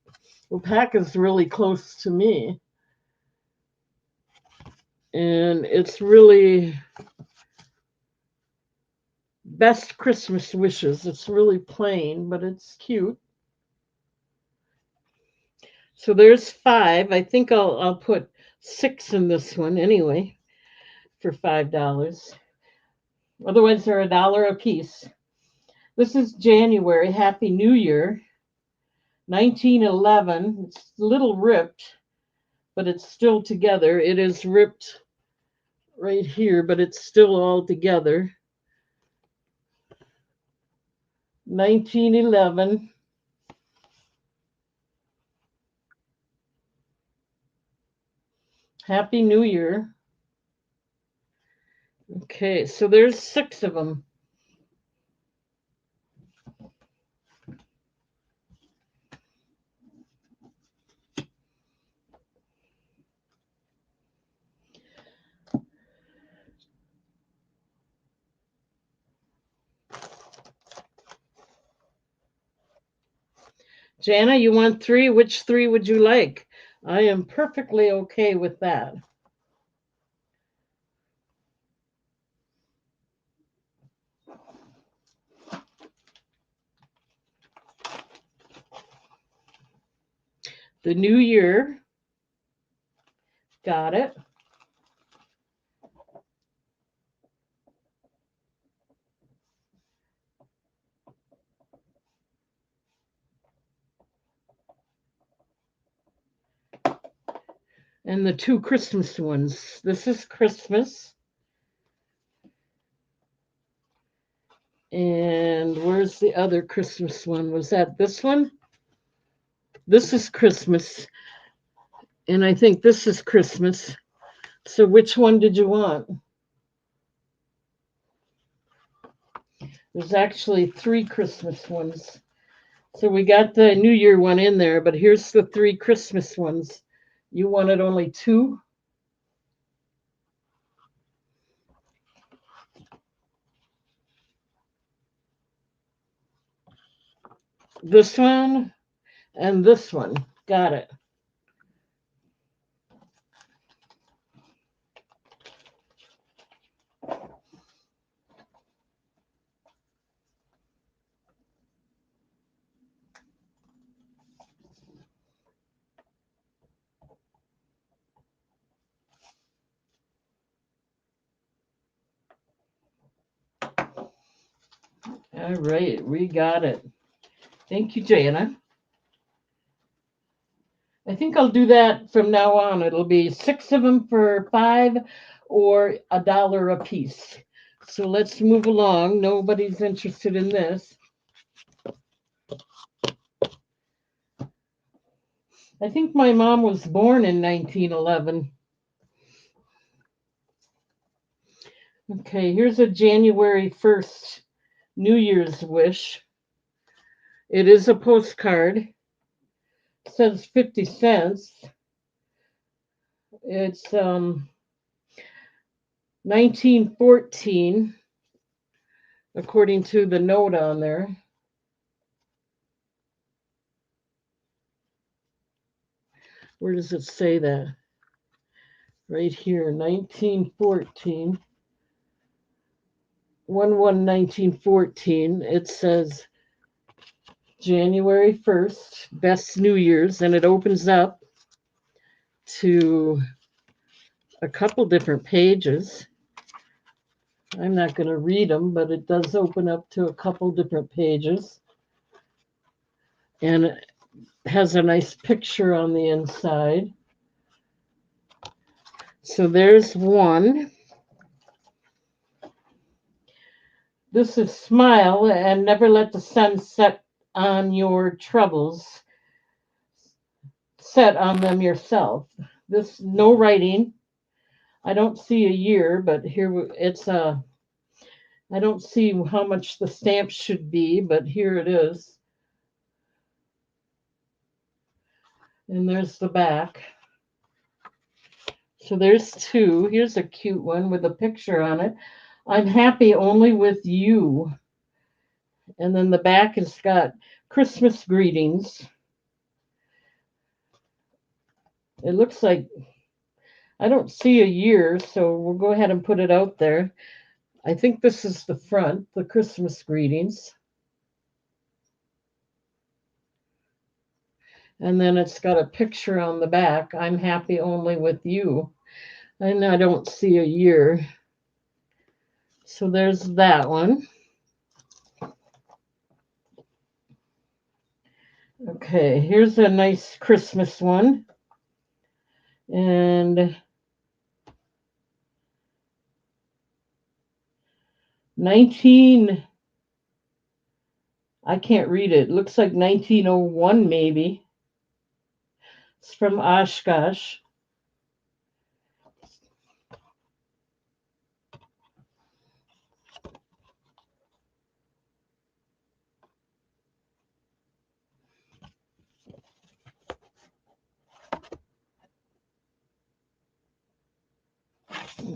Wapaka's really close to me. And it's really Best Christmas Wishes. It's really plain, but it's cute. So there's 5. I think I'll put 6 in this one anyway for $5. Otherwise, they're $1 a piece. This is January. Happy New Year. 1911. It's a little ripped, but it's still together. It is ripped right here, but it's still all together. 1911. Happy New Year. Okay, so there's 6 of them. Jana, you want 3? Which 3 would you like? I am perfectly okay with that. The New Year. Got it. And the 2 Christmas ones. This is Christmas. And where's the other Christmas one? Was that this one? This is Christmas. And I think this is Christmas. So which one did you want? There's actually 3 Christmas ones. So we got the New Year one in there, but here's the 3 Christmas ones. You wanted only 2? This one and this one. Got it. All right, we got it. Thank you, Jana. I think I'll do that from now on. It'll be 6 of them for $5 or $1 a piece. So let's move along. Nobody's interested in this. I think my mom was born in 1911. Okay, here's a January 1st New Year's wish. It is a postcard. It says 50 cents. It's 1914, according to the note on there. Where does it say that? Right here, 1914. 1/1/1914. It says January 1st, best New Year's, and it opens up to a couple different pages. I'm not going to read them, but it does open up to a couple different pages. And it has a nice picture on the inside. So there's one. This is smile and never let the sun set on your troubles. Set on them yourself. This no writing. I don't see a year, but here it's a. I don't see how much the stamp should be, but here it is. And there's the back. So there's two. Here's a cute one with a picture on it. I'm happy only with you. And then the back has got Christmas greetings. It looks like I don't see a year, so we'll go ahead and put it out there. I think this is the front, the Christmas greetings. And then it's got a picture on the back. I'm happy only with you. And I don't see a year. So there's that one. Okay, here's a nice Christmas one. And 19, I can't read it. It looks like 1901 maybe. It's from Oshkosh.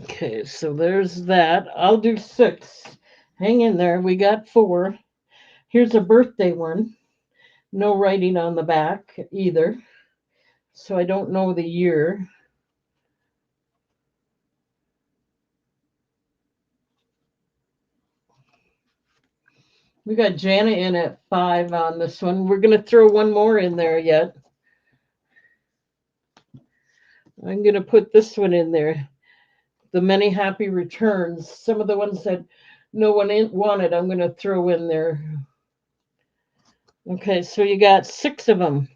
Okay, so there's that. I'll do 6. Hang in there. We got 4. Here's a birthday one. No writing on the back either. So I don't know the year. We got Janet in at 5 on this one. We're going to throw one more in there yet. I'm going to put this one in there. The many happy returns. Some of the ones that no one wanted, I'm going to throw in there. Okay, so you got 6 of them.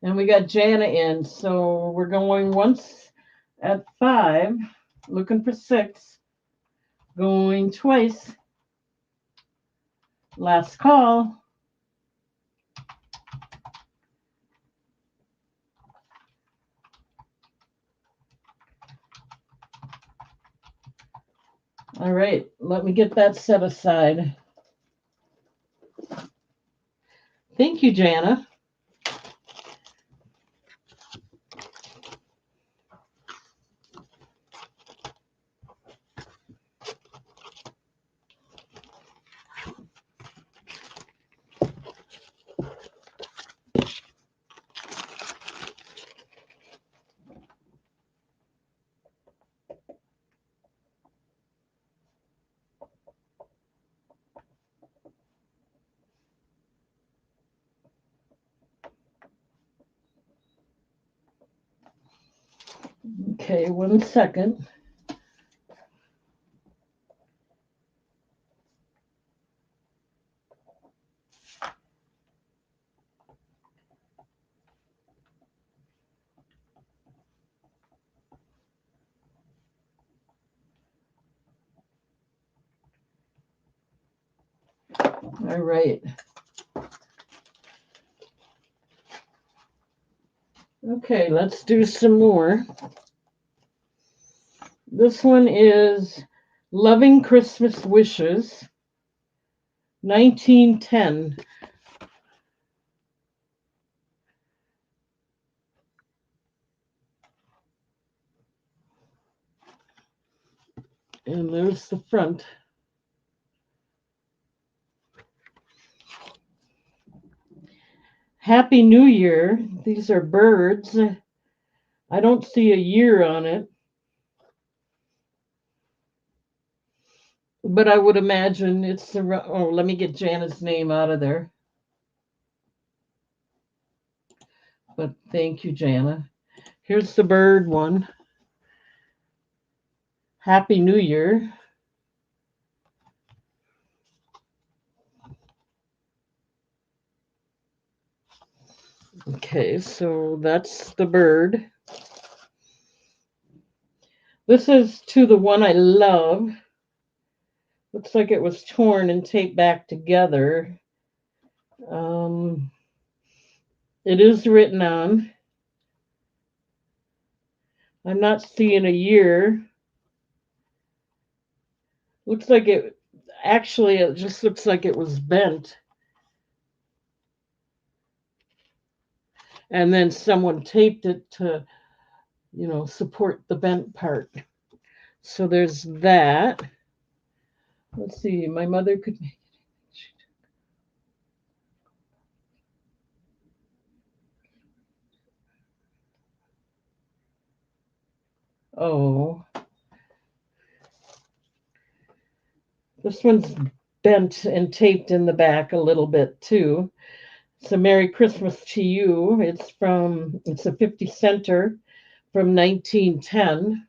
And we got Jana in. So we're going once at 5, looking for 6. Going twice. Last call. All right, let me get that set aside. Thank you, Jana. Okay, 1 second. All right. Okay, let's do some more. This one is Loving Christmas Wishes, 1910. And there's the front. Happy New Year. These are birds. I don't see a year on it, but I would imagine it's the. Oh, let me get Jana's name out of there. But thank you, Jana. Here's the bird one. Happy New Year. Okay, so that's the bird. This is to the one I love. Looks like it was torn and taped back together. Um, it is written on. I'm not seeing a year. Looks like it, actually, it just looks like it was bent. And then someone taped it to, support the bent part. So there's that. Let's see, my mother could make it. Oh, this one's bent and taped in the back a little bit too. So Merry Christmas to You. It's a 50 center from 1910.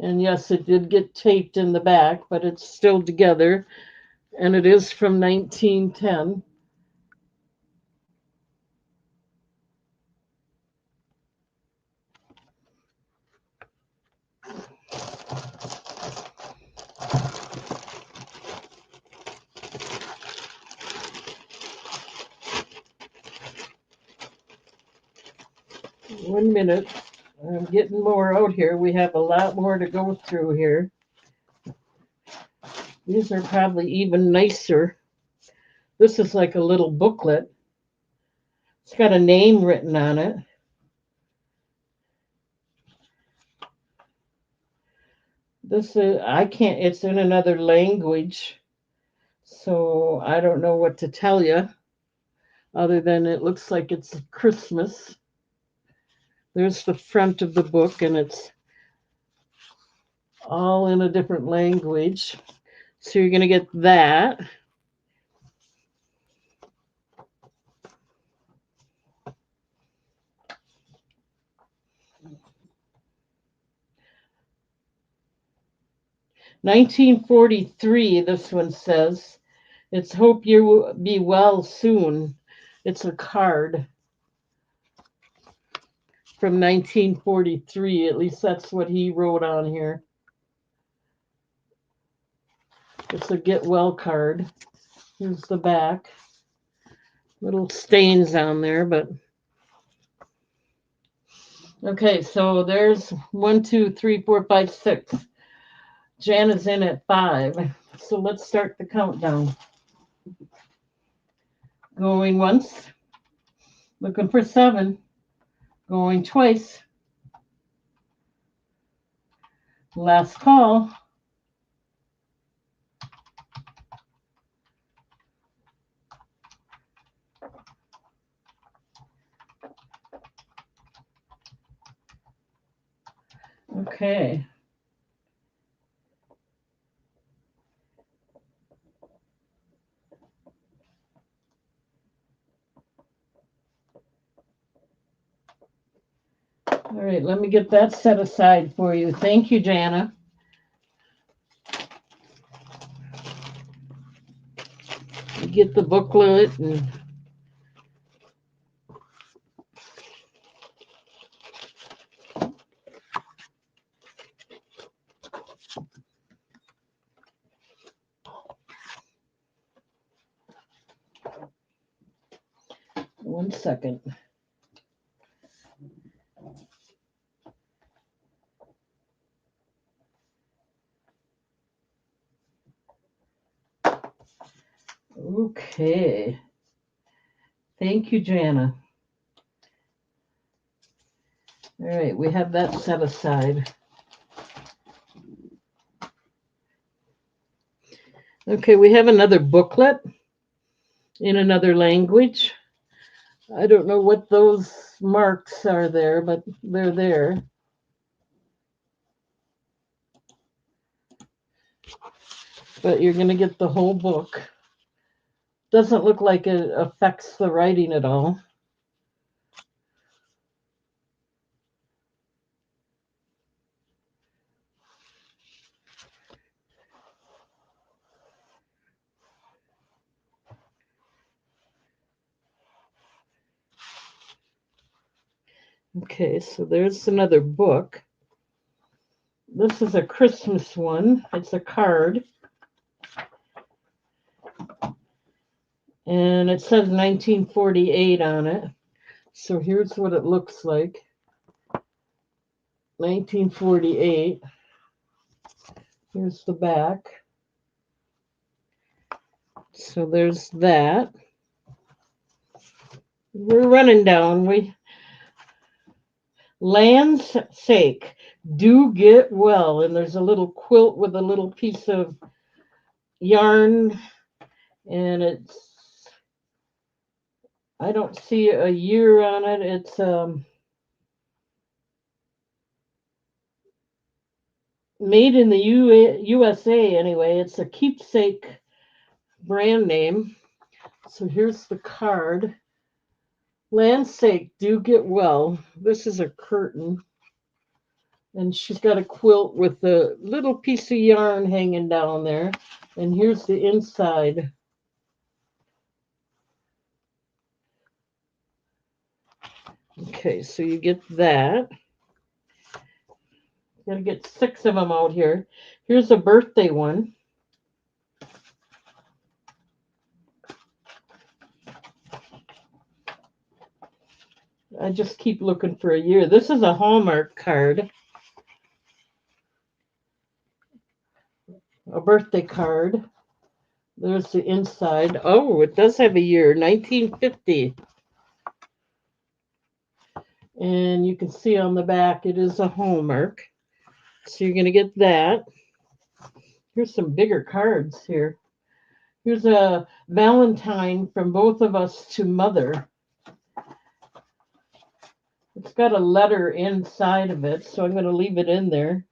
And yes, it did get taped in the back, but it's still together. And it is from 1910. One minute. I'm getting more out here. We have a lot more to go through here. These are probably even nicer. This is like a little booklet. It's got a name written on it. This is, I can't, it's in another language. So I don't know what to tell you other than it looks like it's Christmas. There's the front of the book, and it's all in a different language. So you're going to get that. "1943," this one says. It's "Hope you be well soon." It's a card from 1943. At least that's what he wrote on here. It's a get well card. Here's the back. Little stains on there, but okay, so there's 1, 2, 3, 4, 5, 6. Jan is in at 5. So let's start the countdown. Going once, looking for 7, going twice. Last call. Okay. All right, let me get that set aside for you. Thank you, Jana. Get the booklet and 1 second. Okay. Thank you, Jana. All right, we have that set aside. Okay, we have another booklet in another language. I don't know what those marks are there, but they're there. But you're going to get the whole book. Doesn't look like it affects the writing at all. Okay, so there's another book. This is a Christmas one. It's a card. And it says 1948 on it. So here's what it looks like. 1948. Here's the back. So there's that. We're running down. Land's sake, do get well. And there's a little quilt with a little piece of yarn. And I don't see a year on it. It's made in the USA anyway. It's a keepsake brand name. So here's the card. Land's sake, do get well. This is a curtain. And she's got a quilt with a little piece of yarn hanging down there. And here's the inside. Okay, so you get that. Gotta get 6 of them out here. Here's a birthday one. I just keep looking for a year. This is a Hallmark card. A birthday card. There's the inside. Oh, it does have a year, 1950. And you can see on the back it is a Hallmark. So you're going to get that. Here's some bigger cards here. Here's a Valentine from both of us to Mother. It's got a letter inside of it, so I'm going to leave it in there.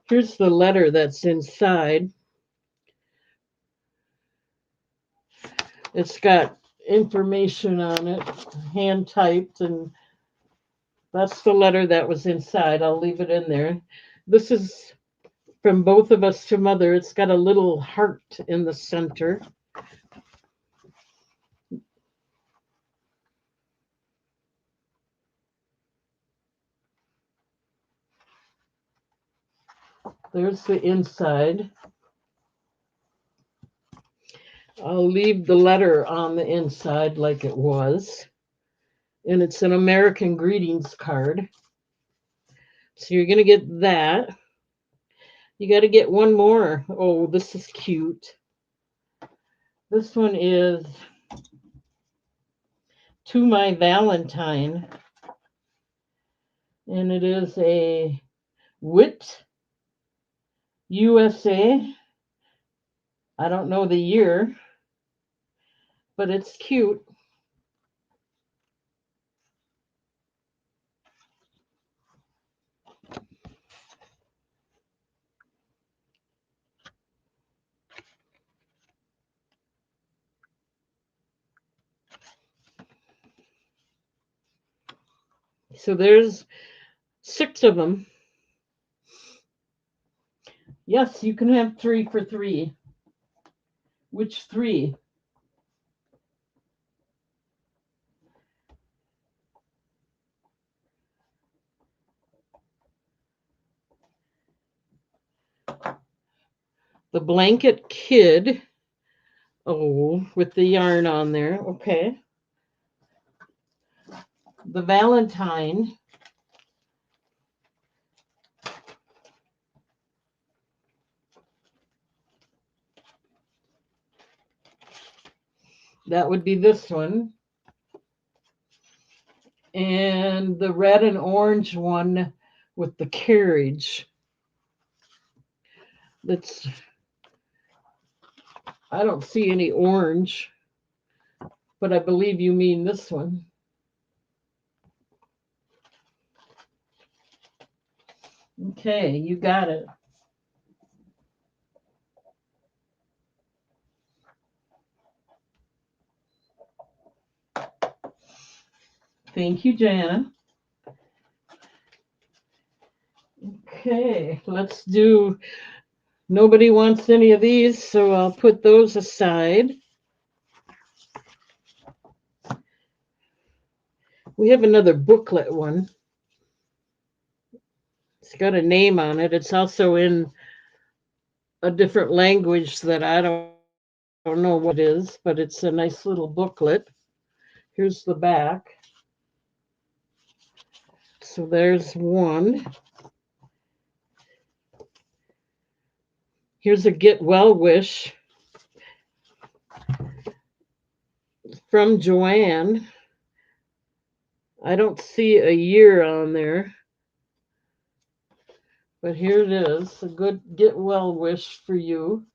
Here's the letter that's inside. It's got information on it, hand typed, and that's the letter that was inside. I'll leave it in there. This is from both of us to Mother. It's got a little heart in the center. There's the inside. I'll leave the letter on the inside like it was. And it's an American greetings card. So you're going to get that. You got to get one more. Oh, this is cute. This one is To My Valentine. And it is a WIT USA. I don't know the year, but it's cute. So there's 6 of them. Yes, you can have 3 for 3. Which 3? The Blanket Kid. Oh, with the yarn on there. Okay. the Valentine. That would be this one. And the red and orange one with the carriage. That's, I don't see any orange, but I believe you mean this one. Okay, you got it. Thank you, Jana. Okay, let's do, nobody wants any of these, so I'll put those aside. We have another booklet one. It's got a name on it. It's also in a different language that I don't know what it is, but it's a nice little booklet. Here's the back. So there's one. Here's a get well wish from Joanne. I don't see a year on there, but here it is. A good get well wish for you.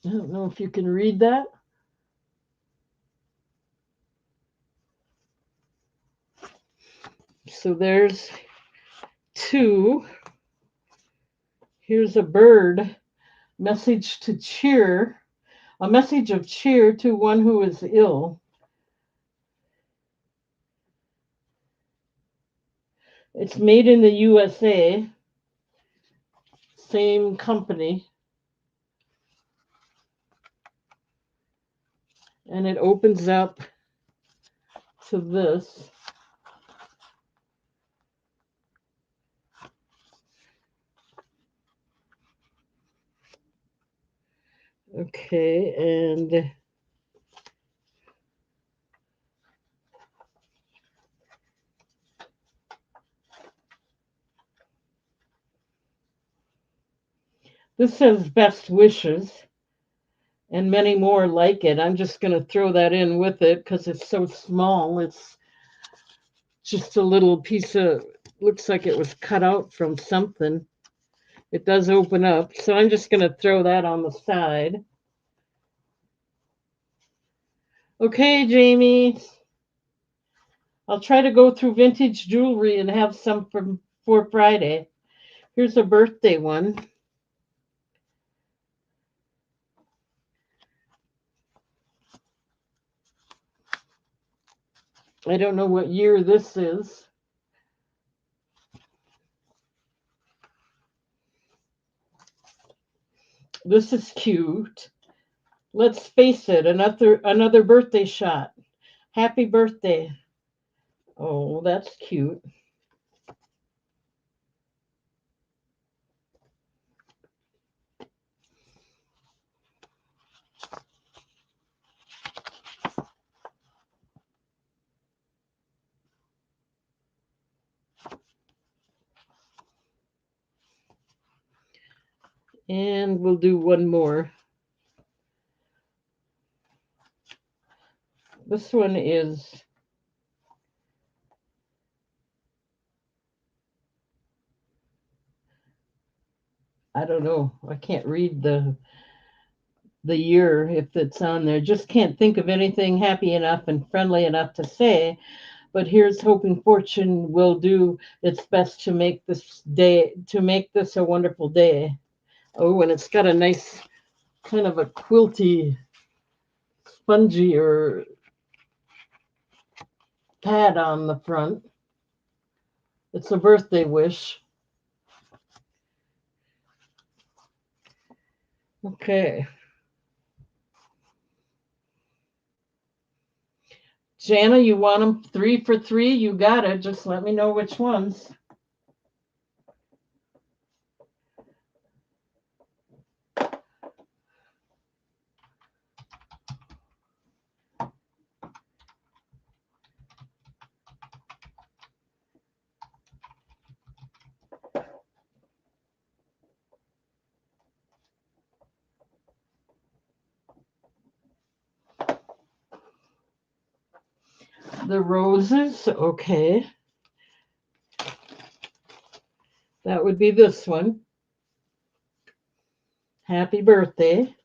I don't know if you can read that. So there's two. Here's a bird. Message to cheer. A message of cheer to one who is ill. It's made in the USA. Same company. And it opens up to this. Okay, and this says best wishes and many more like it. I'm just going to throw that in with it because it's so small. It's just a little piece of, looks like it was cut out from something. It does open up, so I'm just going to throw that on the side. Okay, Jamie. I'll try to go through vintage jewelry and have some for Friday. Here's a birthday one. I don't know what year this is. This is cute. Let's face it, another birthday shot. Happy birthday. Oh, that's cute. And we'll do one more. This one is, I don't know. I can't read the year if it's on there. Just can't think of anything happy enough and friendly enough to say. But here's hoping fortune will do its best to make this a wonderful day. Oh, and it's got a nice kind of a quilty, spongy or pad on the front. It's a birthday wish. Okay. Jana, you want them 3 for 3? You got it. Just let me know which ones. The roses, okay. That would be this one. Happy birthday.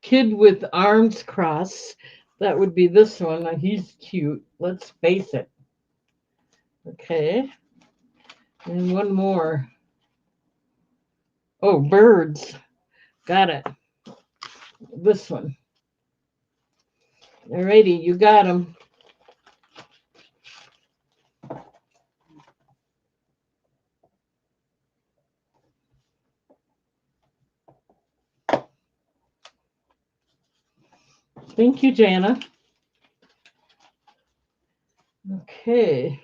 Kid with arms crossed. That would be this one. He's cute. Let's face it. Okay. And one more. Oh, birds. Got it. This one. Alrighty, you got them. Thank you, Jana. Okay.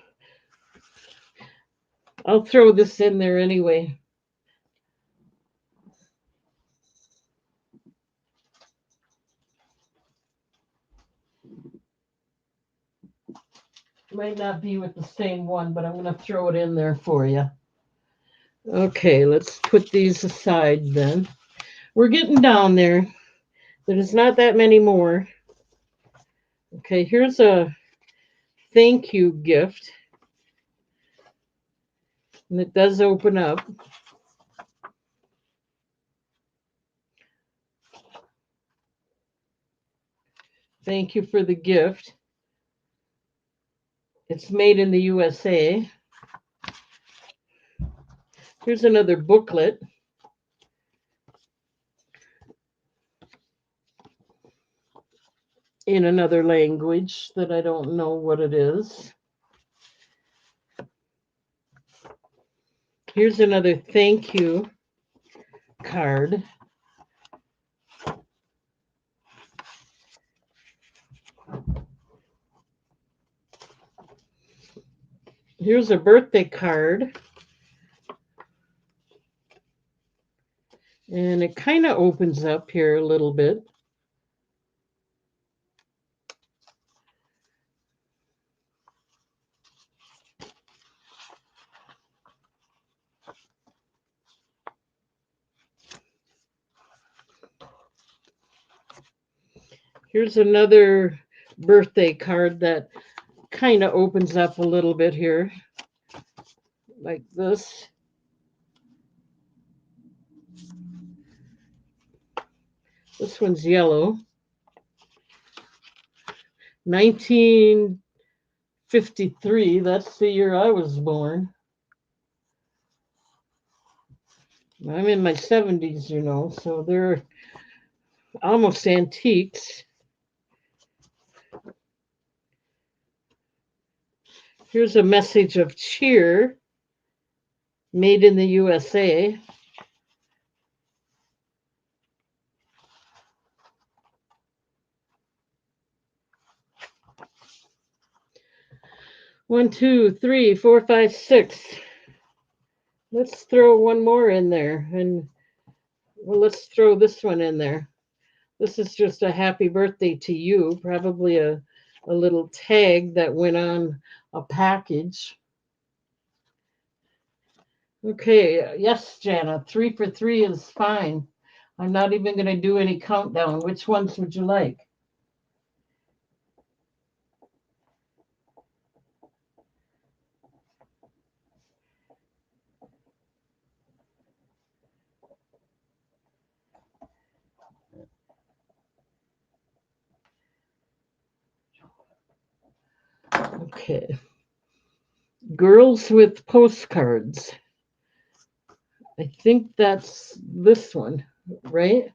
I'll throw this in there anyway. Might not be with the same one, but I'm going to throw it in there for you. Okay, let's put these aside then. We're getting down there. There's not that many more. Okay, here's a thank you gift. And it does open up. Thank you for the gift. It's made in the USA. Here's another booklet. In another language that I don't know what it is. Here's another thank you card. Here's a birthday card. And it kind of opens up here a little bit. Here's another birthday card that kind of opens up a little bit here, like this. This one's yellow. 1953, that's the year I was born. I'm in my 70s, you know, so they're almost antiques. Here's a message of cheer, made in the USA. One, two, three, four, five, six. Let's throw one more in there. And well, let's throw this one in there. This is just a happy birthday to you, probably a little tag that went on a package. Okay, yes, Jana, 3 for 3 is fine. I'm not even going to do any countdown. Which ones would you like? Okay. Girls with postcards. I think that's this one, right?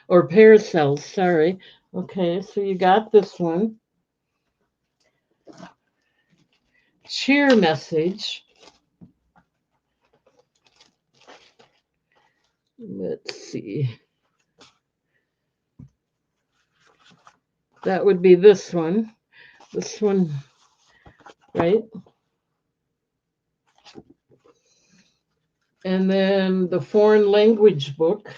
Or paracels, sorry. Okay, so you got this one. Cheer message. Let's see. That would be this one. This one, right? And then the foreign language book.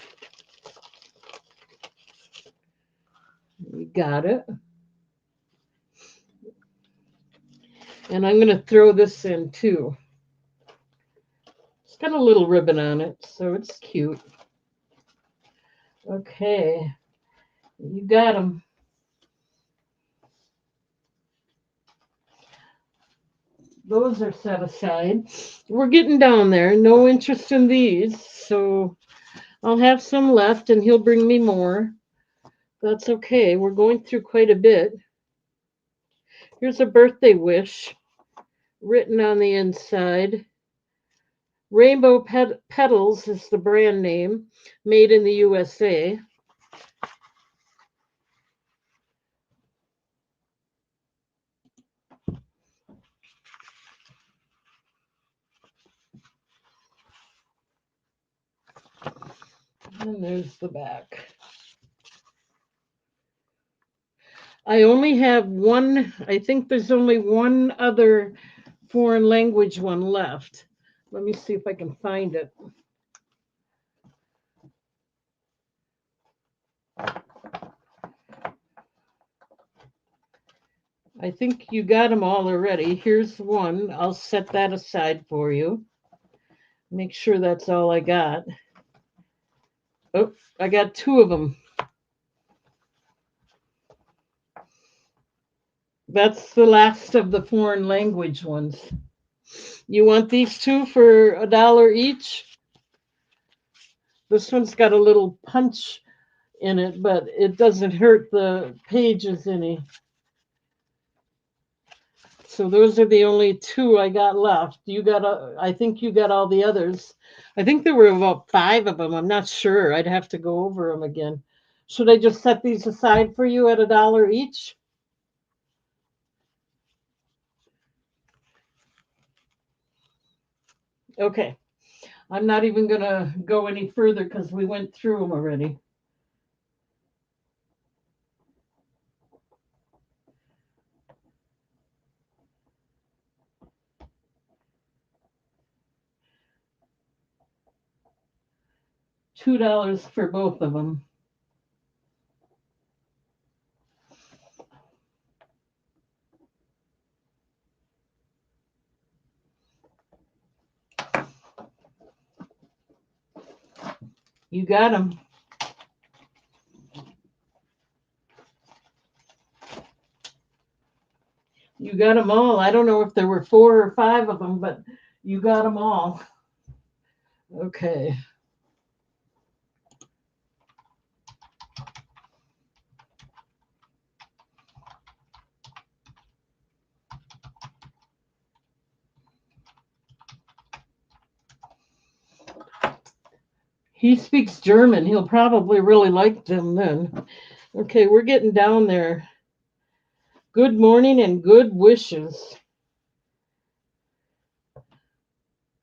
We got it. And I'm going to throw this in too. It's got a little ribbon on it, so it's cute. Okay, you got them. Those are set aside. We're getting down there. No interest in these. So I'll have some left and he'll bring me more. That's okay. We're going through quite a bit. Here's a birthday wish written on the inside. Rainbow Petals is the brand name, made in the USA. And there's the back. I only have one, I think there's only one other foreign language one left. Let me see if I can find it. I think you got them all already. Here's one. I'll set that aside for you. Make sure that's all I got. Oh, I got two of them. That's the last of the foreign language ones. You want these two for $1 each? This one's got a little punch in it, but it doesn't hurt the pages any. So those are the only two I got left. You got, I think you got all the others. I think there were about 5 of them. I'm not sure. I'd have to go over them again. Should I just set these aside for you at $1 each? Okay. I'm not even going to go any further because we went through them already. $2 for both of them. You got them. You got them all. I don't know if there were 4 or 5 of them, but you got them all. Okay. He speaks German. He'll probably really like them then. Okay, we're getting down there. Good morning and good wishes.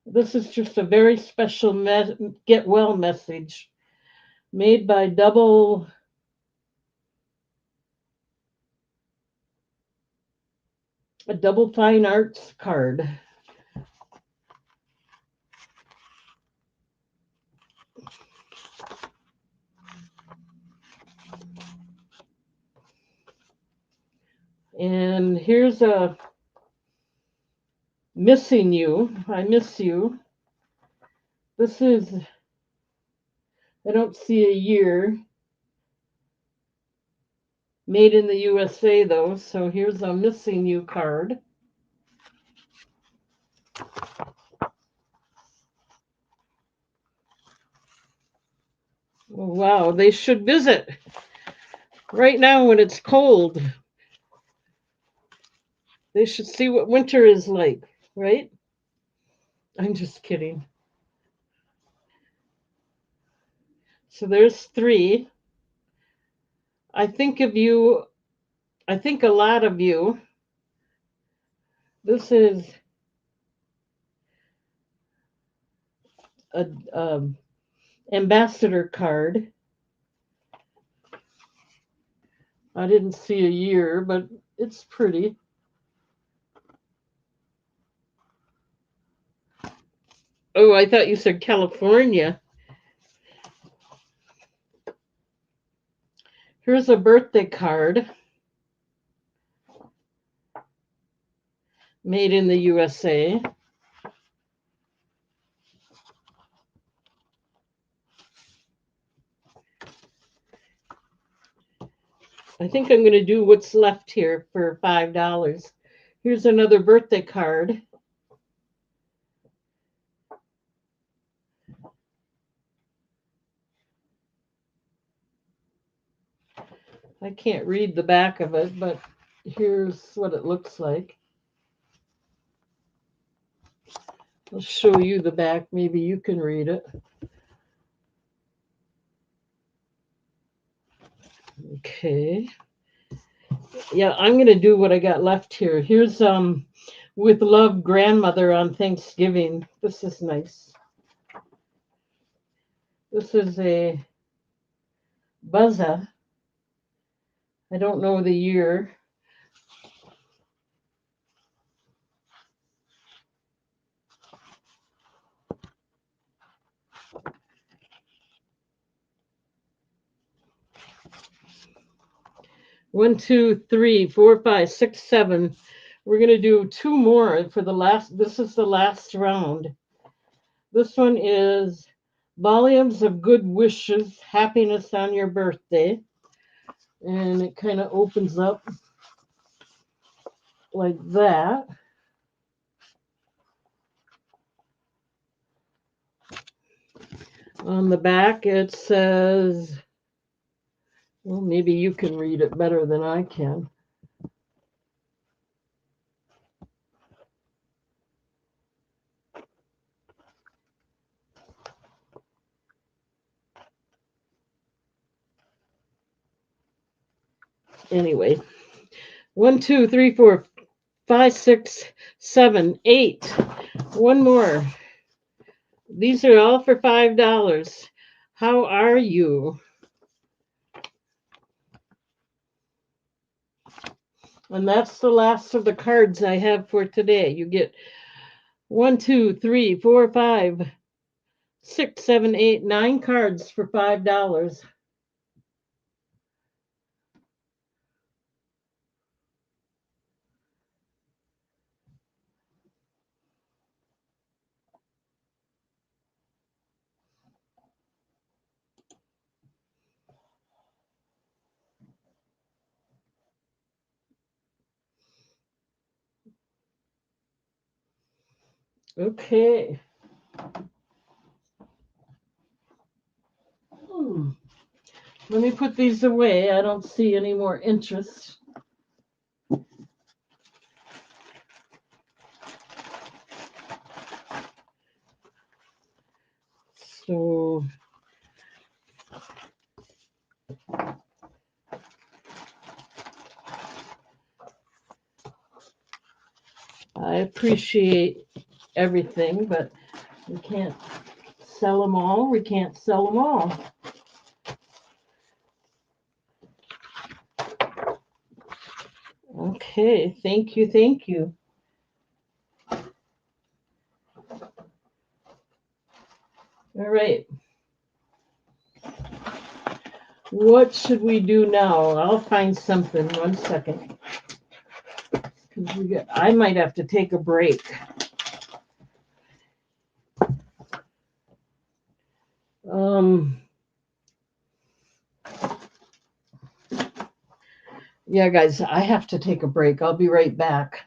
This is just a very special get well message made by a double fine arts card. And here's a missing you. I miss you. This is, I don't see a year. Made in the USA though. So here's a missing you card. Wow, they should visit right now when it's cold. They should see what winter is like, right? I'm just kidding. So there's 3. I think a lot of you, this is a ambassador card. I didn't see a year, but it's pretty. Oh, I thought you said California. Here's a birthday card made in the USA. I think I'm going to do what's left here for $5. Here's another birthday card I can't read the back of it, but here's what it looks like. I'll show you the back. Maybe you can read it. Okay. Yeah, I'm going to do what I got left here. Here's with love, grandmother on Thanksgiving. This is nice. This is a buzza. I don't know the year. One, two, three, four, five, six, seven. We're going to do two more for the last. This is the last round. This one is volumes of good wishes, happiness on your birthday. And it kind of opens up like that. On the back, it says, well, maybe you can read it better than I can. Anyway, one, two, three, four, five, six, seven, eight. One more. These are all for $5. How are you? And that's the last of the cards I have for today. You get one, two, three, four, five, six, seven, eight, nine cards for $5. Okay. Let me put these away. I don't see any more interest. So I appreciate everything, but we can't sell them all. We can't sell them all. Okay, thank you, thank you. All right. What should we do now? I'll find something. 1 second. I might have to take a break. Yeah, guys, I have to take a break. I'll be right back.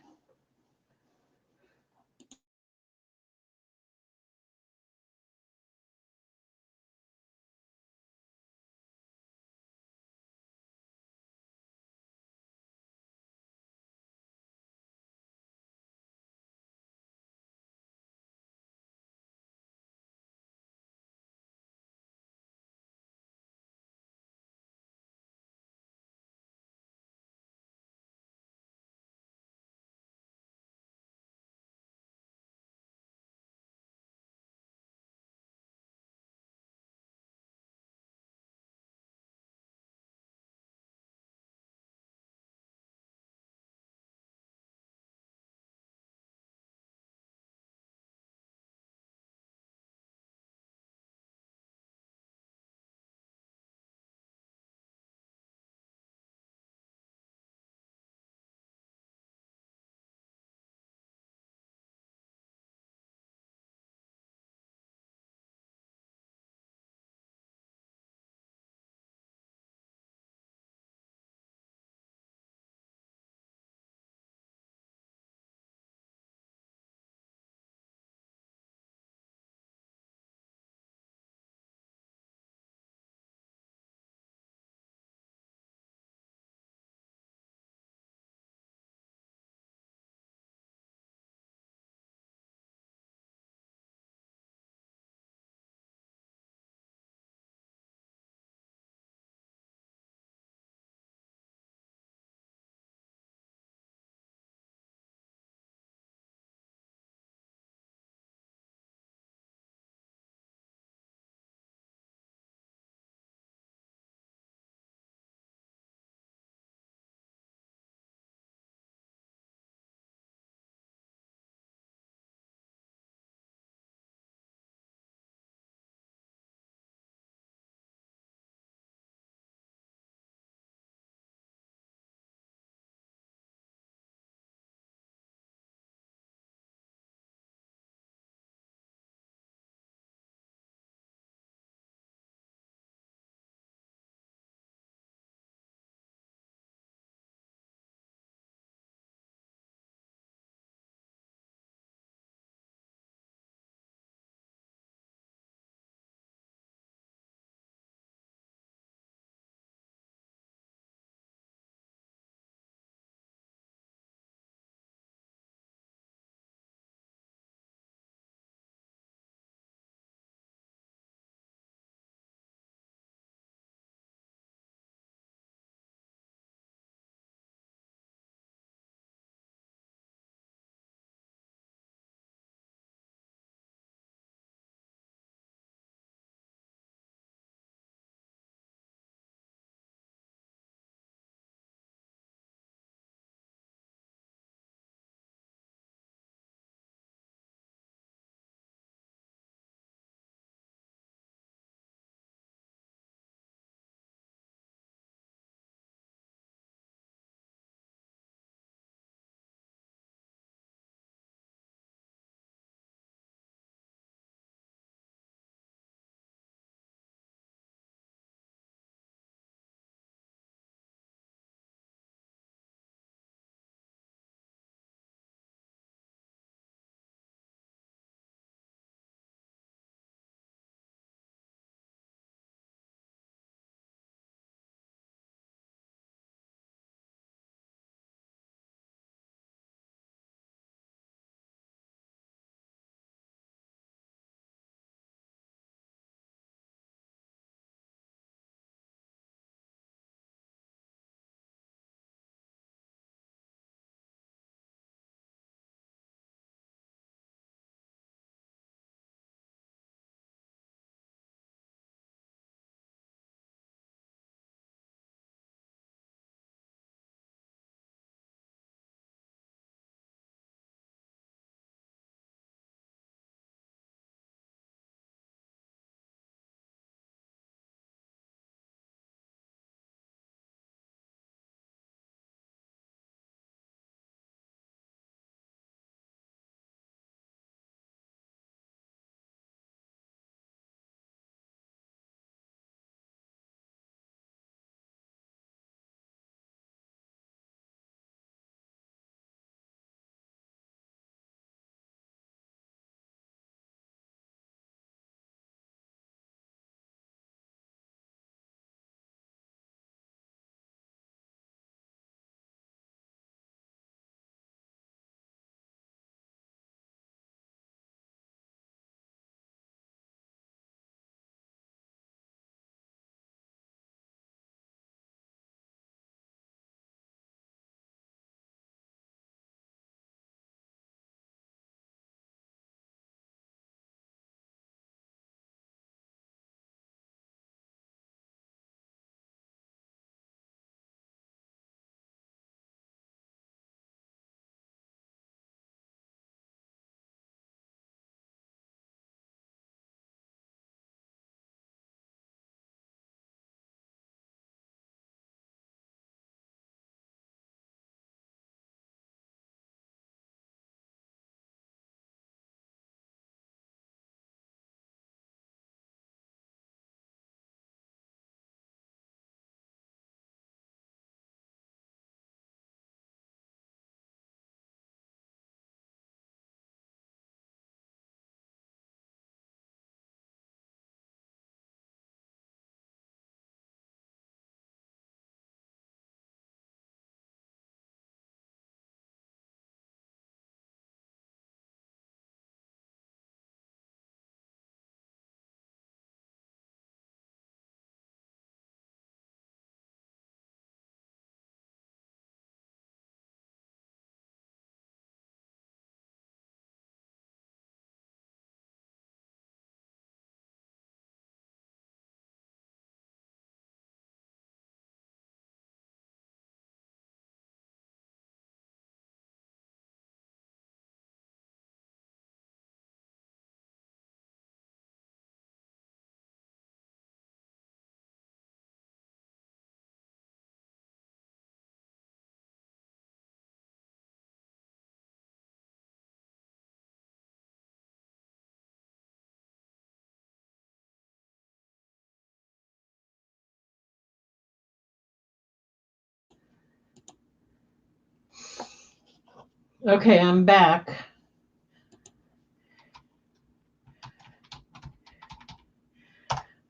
Okay, I'm back.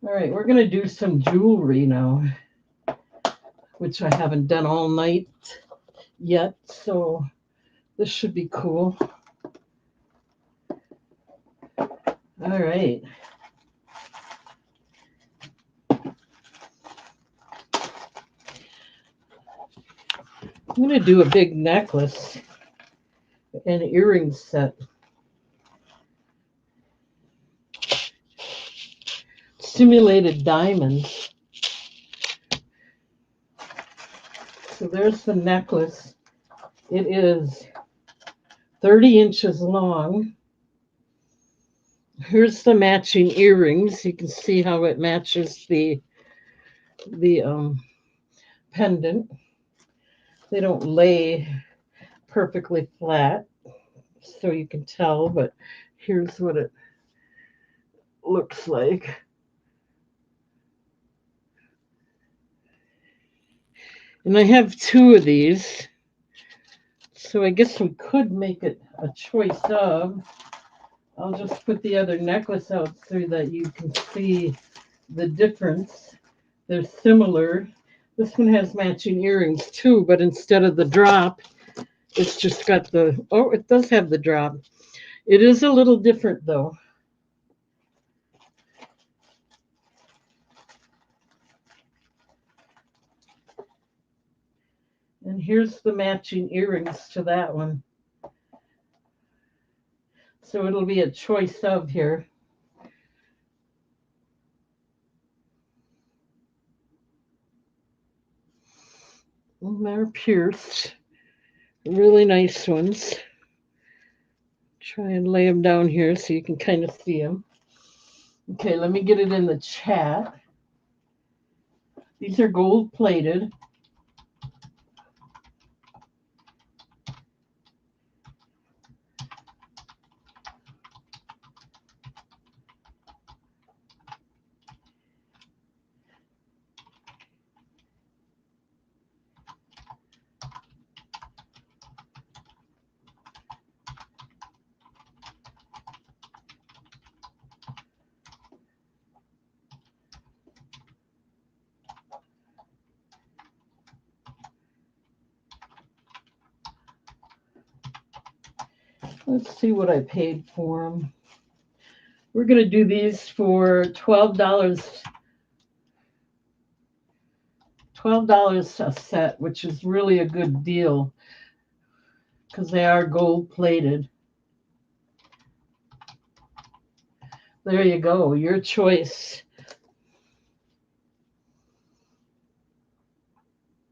All right, we're going to do some jewelry now, which I haven't done all night yet, so this should be cool. All right. I'm going to do a big necklace and earring set. Simulated diamonds. So there's the necklace. It is 30 inches long. Here's the matching earrings. You can see how it matches the pendant. They don't lay perfectly flat, so you can tell, but here's what it looks like. And I have two of these, so I guess we could make it a choice of. I'll just put the other necklace out so that you can see the difference. They're similar. This one has matching earrings too, but instead of the drop, it's just got the, oh, it does have the drop. It is a little different though. And here's the matching earrings to that one. So it'll be a choice of here. And they're pierced. Really nice ones. Try and lay them down here so you can kind of see them. Okay, let me get it in the chat. These are gold plated. Let's see what I paid for them. We're going to do these for $12. $12 a set, which is really a good deal because they are gold plated. There you go, your choice.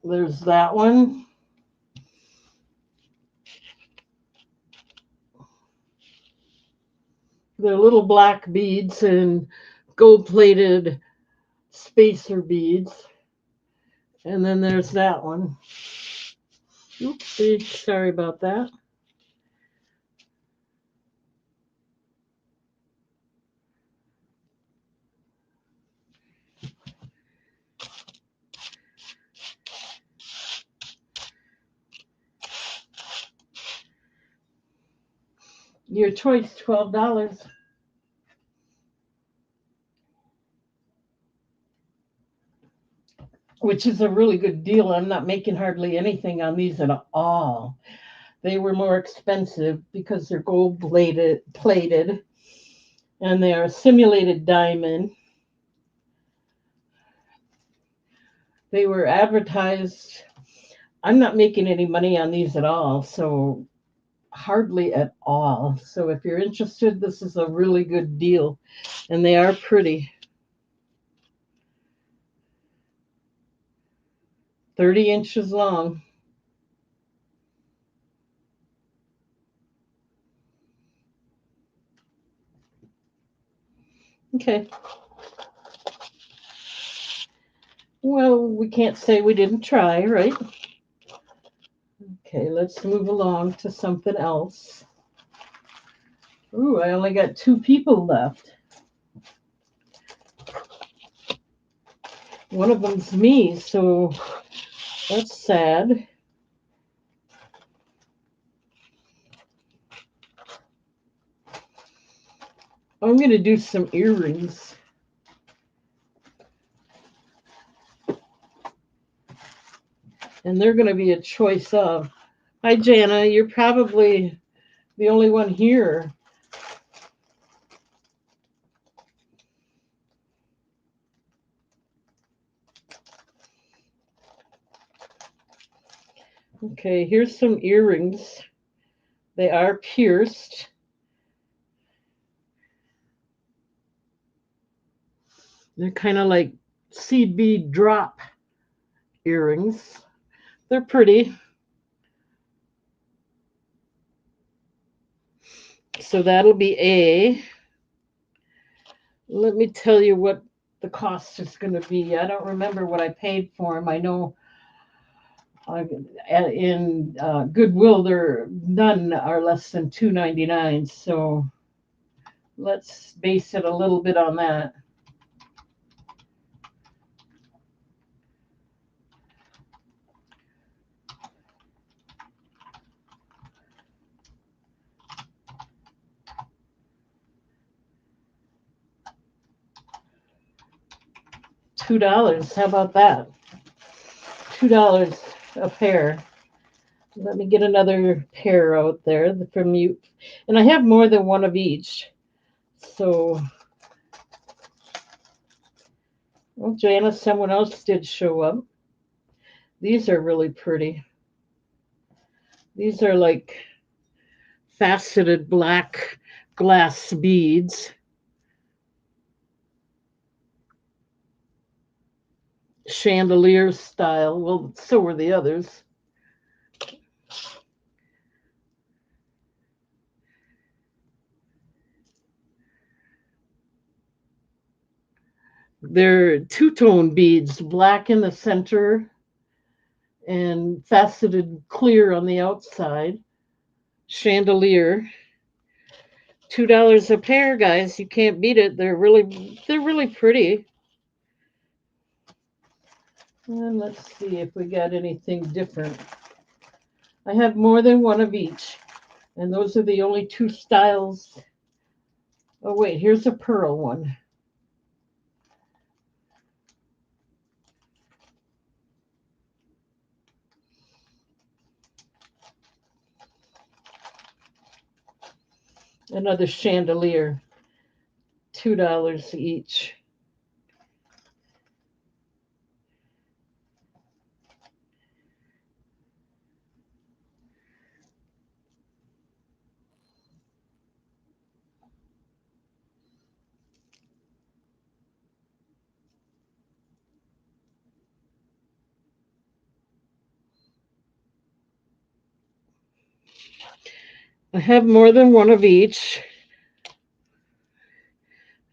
There's that one. They're little black beads and gold plated spacer beads. And then there's that one. Oopsie, sorry about that. Your choice, $12. Which is a really good deal. I'm not making hardly anything on these at all. They were more expensive because they're gold plated and they are simulated diamond. They were advertised. I'm not making any money on these at all, so hardly at all. So if you're interested, this is a really good deal, and they are pretty. 30 inches long. Okay. Well, we can't say we didn't try, right? Okay, let's move along to something else. Ooh, I only got 2 people left. One of them's me, so that's sad. I'm going to do some earrings. And they're going to be a choice of. Hi, Jana. You're probably the only one here. Okay, here's some earrings. They are pierced. They're kind of like seed bead drop earrings. They're pretty. So that'll be A. Let me tell you what the cost is going to be. I don't remember what I paid for them. I know in Goodwill, none are less than $2.99. So let's base it a little bit on that. $2. How about that? $2 a pair. Let me get another pair out there from you. And I have more than one of each. So, well, Janice, someone else did show up. These are really pretty. These are like faceted black glass beads. Chandelier style. Well, so were the others. They're two-tone beads, black in the center and faceted clear on the outside. Chandelier. $2 a pair, guys. You can't beat it. They're really pretty. And let's see if we got anything different. I have more than one of each. And those are the only two styles. Oh, wait, here's a pearl one. Another chandelier. $2 each. I have more than one of each.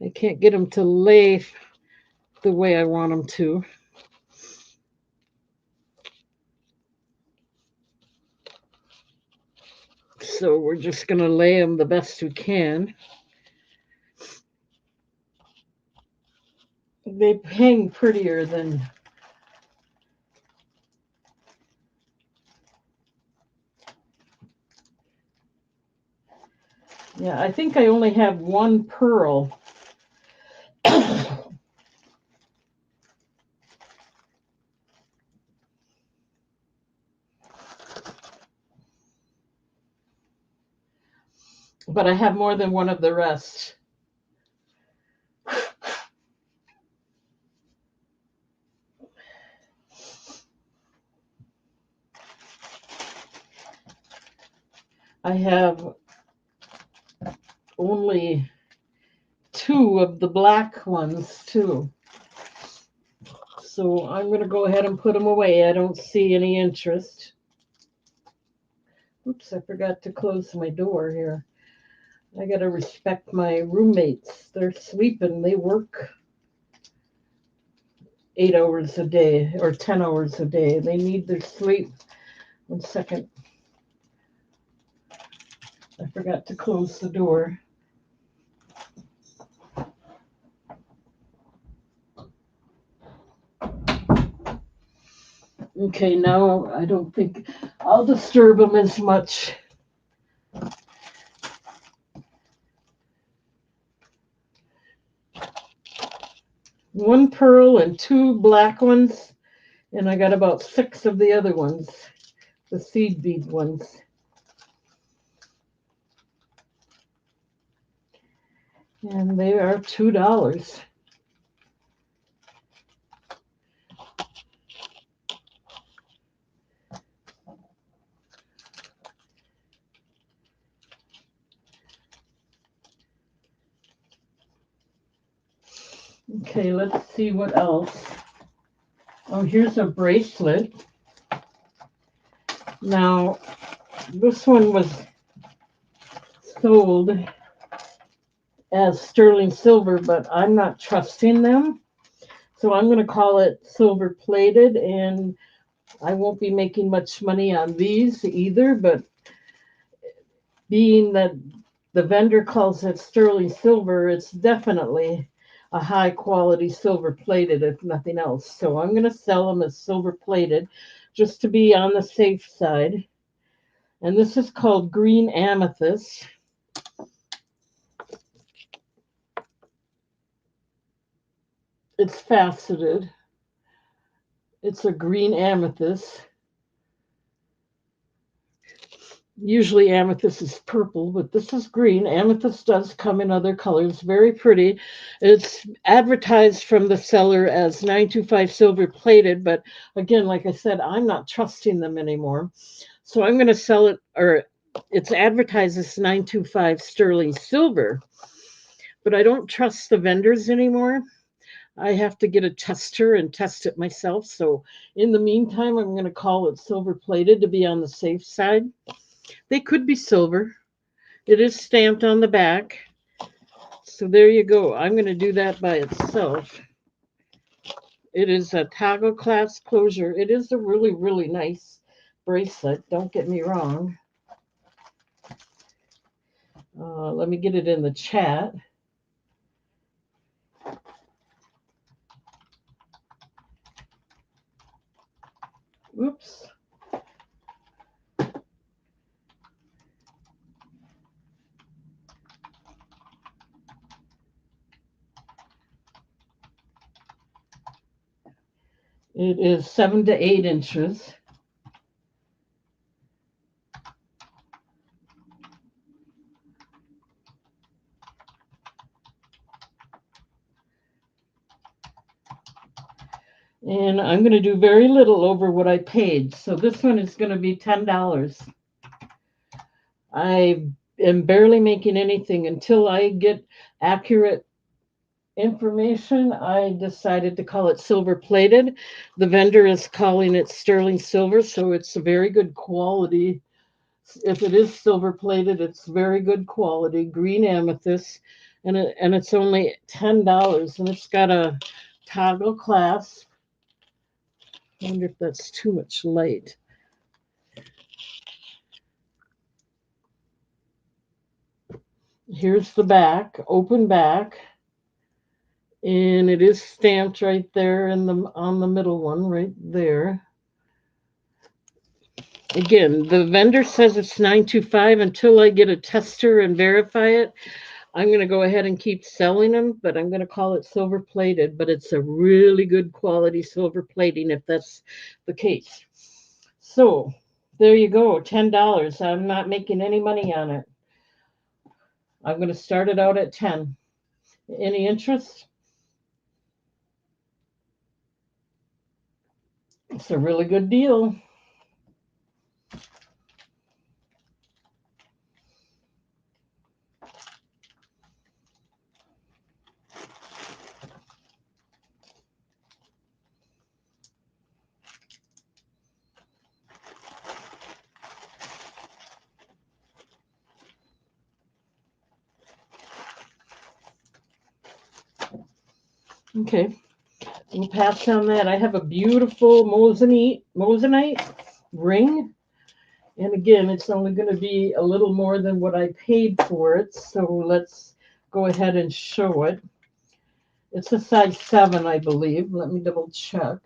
I can't get them to lay the way I want them to. So we're just going to lay them the best we can. They hang prettier than... Yeah, I think I only have one pearl. But I have more than one of the rest. I have only two of the black ones, too. So I'm going to go ahead and put them away. I don't see any interest. Oops, I forgot to close my door here. I got to respect my roommates. They're sleeping. They work 8 hours a day or 10 hours a day. They need their sleep. 1 second. I forgot to close the door. Okay, now I don't think I'll disturb them as much. one pearl and two black ones, and I got about 6 of the other ones, the seed bead ones. And they are $2. Okay, let's see what else. Oh, here's a bracelet. Now, this one was sold as sterling silver, but I'm not trusting them. So I'm going to call it silver plated, and I won't be making much money on these either, but being that the vendor calls it sterling silver, it's definitely a high quality silver plated, if nothing else. So I'm going to sell them as silver plated just to be on the safe side. And this is called green amethyst. It's faceted. It's a green amethyst. Usually amethyst is purple, but this is green. Amethyst does come in other colors. Very pretty. It's advertised from the seller as 925 silver plated, but again, like I said, I'm not trusting them anymore. So I'm going to sell it, or it's advertised as 925 sterling silver, but I don't trust the vendors anymore. I have to get a tester and test it myself. So in the meantime, I'm going to call it silver plated to be on the safe side. They could be silver. It is stamped on the back. So there you go. I'm going to do that by itself. It is a toggle clasp closure. It is a really, really nice bracelet. Don't get me wrong. Let me get it in the chat. Oops. It is 7 to 8 inches. And I'm going to do very little over what I paid. So this one is going to be $10. I am barely making anything until I get accurate information. I decided to call it silver plated. The vendor is calling it sterling silver, so it's a very good quality. If it is silver plated, it's very good quality. Green amethyst, and it's only $10, and it's got a toggle clasp. I wonder if that's too much light. Here's the back, open back, and it is stamped right there in the on the middle one right there. Again, the vendor says it's 925 until I get a tester and verify it. I'm going to go ahead and keep selling them, but I'm going to call it silver plated, but it's a really good quality silver plating if that's the case. So there you go, $10. I'm not making any money on it. I'm going to start it out at 10. Any interest? It's a really good deal. Okay, we'll pass on that. I have a beautiful moissanite ring. And again, it's only going to be a little more than what I paid for it. So let's go ahead and show it. It's a size 7, I believe. Let me double check.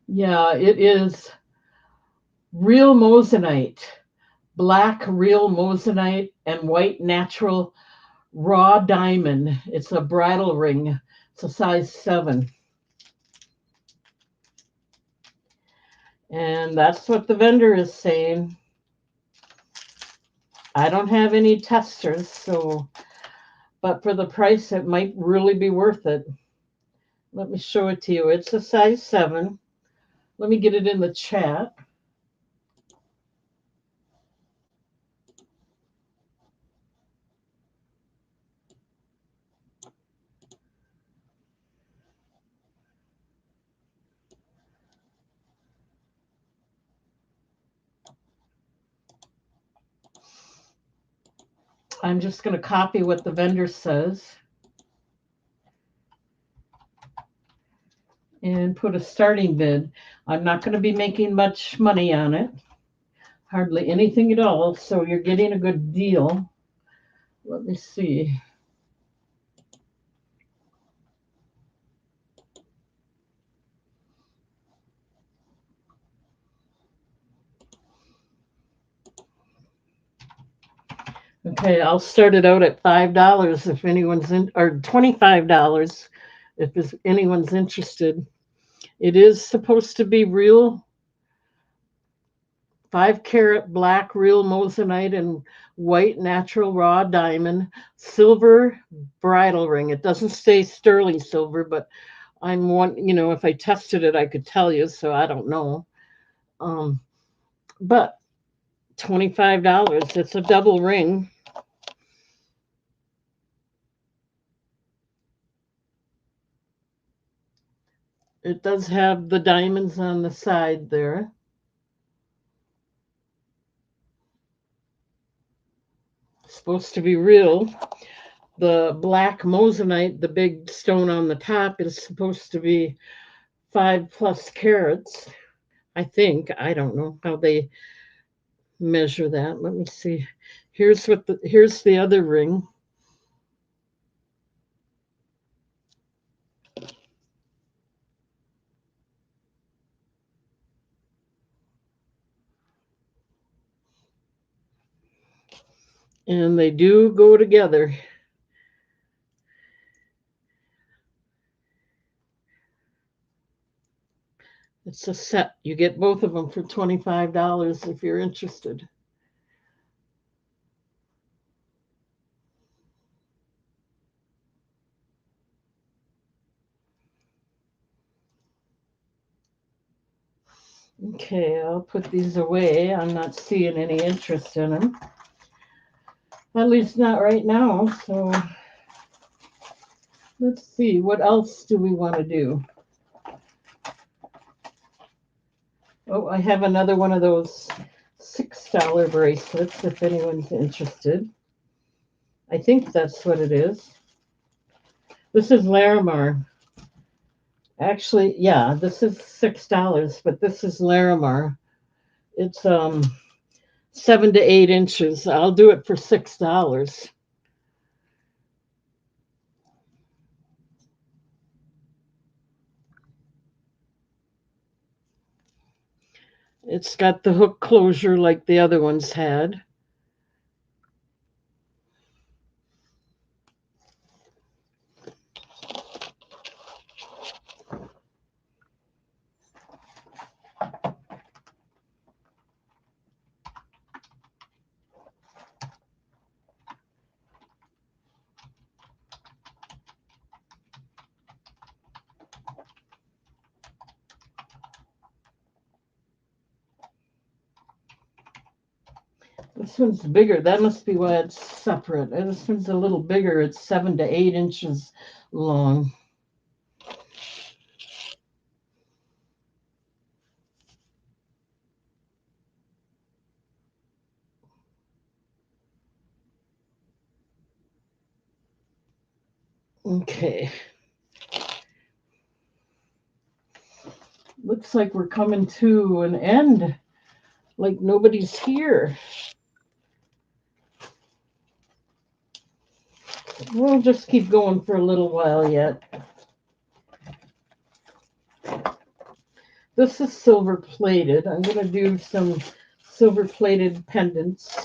Yeah, it is real moissanite. black real moissanite and white natural raw diamond. It's a bridal ring. It's a size 7. And that's what the vendor is saying. I don't have any testers, so, but for the price, it might really be worth it. Let me show it to you. It's a size 7. Let me get it in the chat. I'm just going to copy what the vendor says and put a starting bid. I'm not going to be making much money on it, hardly anything at all, so you're getting a good deal. Let me see. Okay, I'll start it out at $5 if anyone's in, or $25 if anyone's interested. It is supposed to be real 5-carat black real moissanite and white natural raw diamond silver bridal ring. It doesn't say sterling silver, but I'm one, if I tested it, I could tell you, so I don't know. But $25, it's a double ring. It does have the diamonds on the side there. It's supposed to be real. The black moissanite, the big stone on the top, is supposed to be 5+ carats. I think. I don't know how they measure that. Let me see. Here's the other ring. And they do go together. It's a set. You get both of them for $25 if you're interested. Okay, I'll put these away. I'm not seeing any interest in them. At least not right now. So let's see. What else do we want to do? Oh, I have another one of those $6 bracelets if anyone's interested. I think that's what it is. This is Larimar. Actually, yeah, this is $6, but this is Larimar. It's 7 to 8 inches. I'll do it for $6. It's got the hook closure like the other ones had. This one's bigger. That must be why it's separate. And this one's a little bigger. It's 7 to 8 inches long. Okay. Looks like we're coming to an end. Like nobody's here. We'll just keep going for a little while yet. This is silver plated. I'm going to do some silver plated pendants.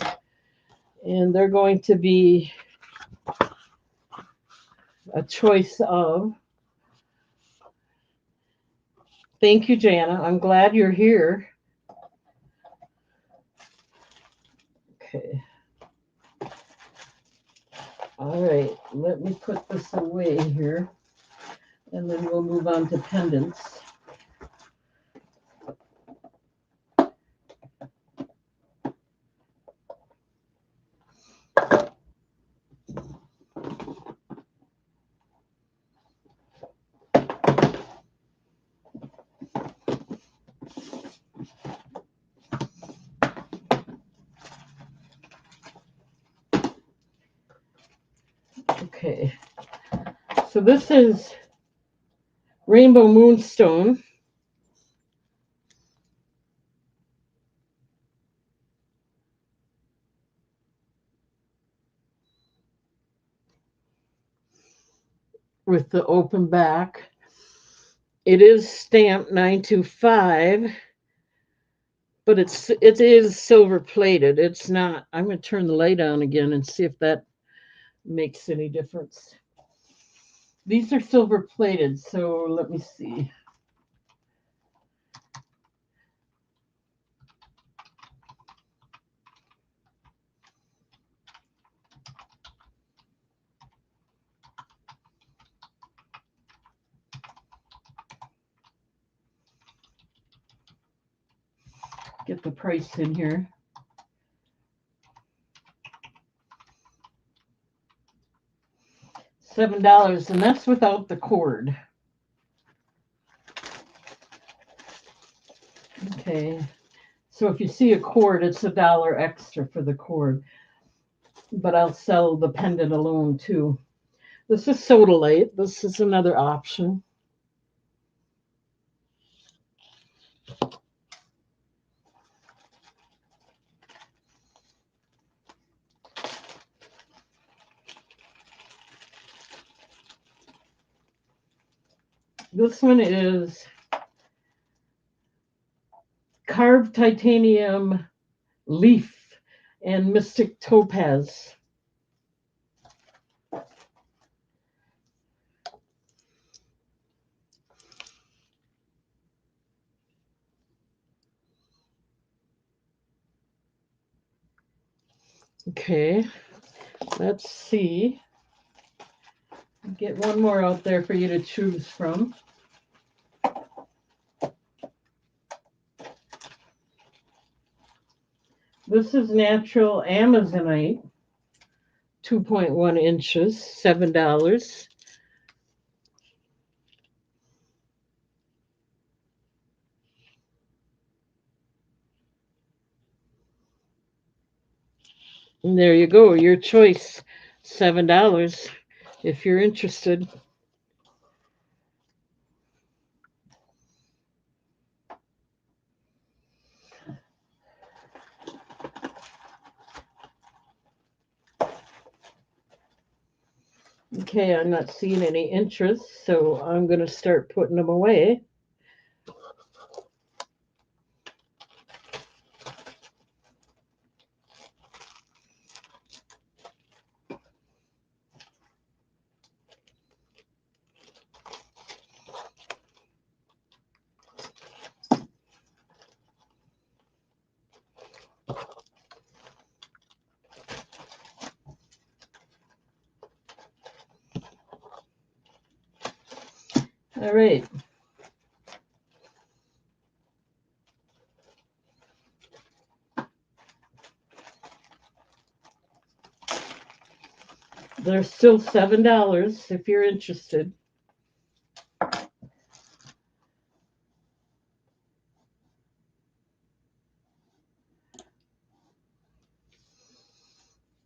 And they're going to be a choice of. Thank you, Jana. I'm glad you're here. Okay. All right, let me put this away here, and then we'll move on to pendants. Okay, so this is Rainbow Moonstone. With the open back. It is stamped 925, but it is silver plated. It's not. I'm going to turn the light on again and see if that makes any difference. These are silver plated, so let me see. Get the price in here. $7, and that's without the cord. Okay, so if you see a cord, it's $1 extra for the cord, but I'll sell the pendant alone too. This is Sodalite. This is another option. This one is carved titanium leaf and mystic topaz. Okay, let's see. Get one more out there for you to choose from. This is natural Amazonite, 2.1 inches, $7. And there you go, your choice, $7 if you're interested. Okay, I'm not seeing any interest, so I'm going to start putting them away. All right. They're still $7 if you're interested.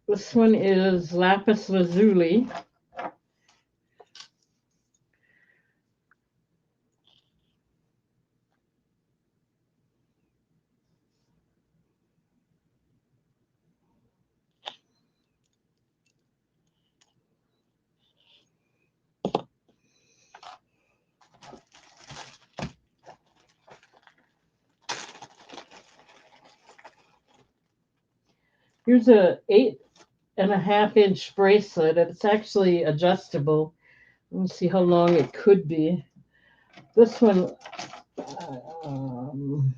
This one is lapis lazuli. Here's a 8.5 inch bracelet. It's actually adjustable. Let me see how long it could be. This one, um,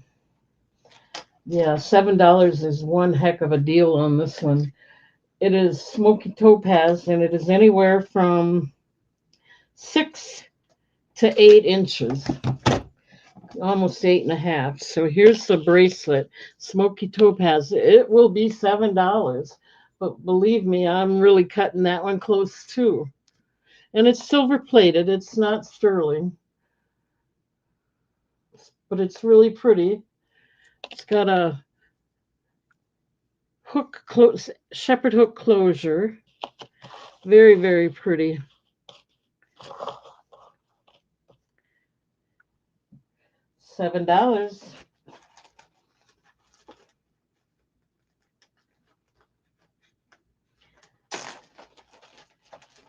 yeah, $7 is one heck of a deal on this one. It is smoky topaz, and it is anywhere from 6 to 8 inches, almost 8.5. So here's the bracelet, smoky topaz. It will be $7, but believe me, I'm really cutting that one close too. And it's silver plated. It's not sterling, but it's really pretty. It's got a shepherd hook closure. Very, very pretty. $7.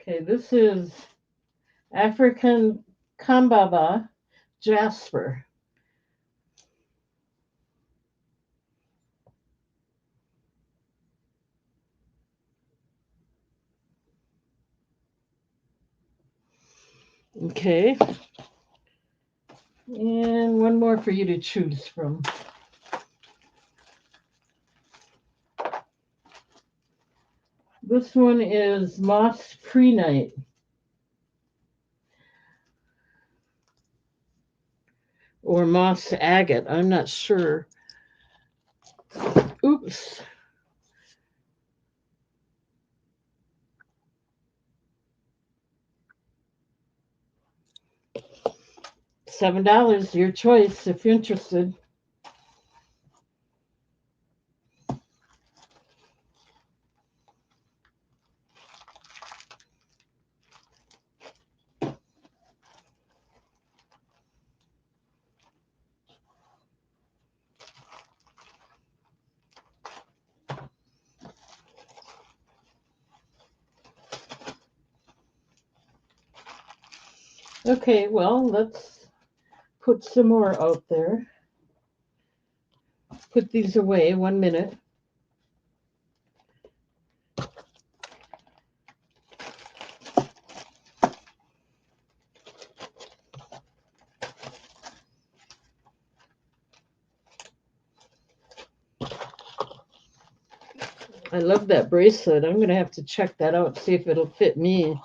Okay, this is African Kambaba Jasper. Okay. And one more for you to choose from. This one is Moss Pre-Night. Or Moss Agate. I'm not sure. Oops. $7, your choice if you're interested. Okay, well, let's put some more out there. Put these away 1 minute. I love that bracelet. I'm going to have to check that out, see if it'll fit me.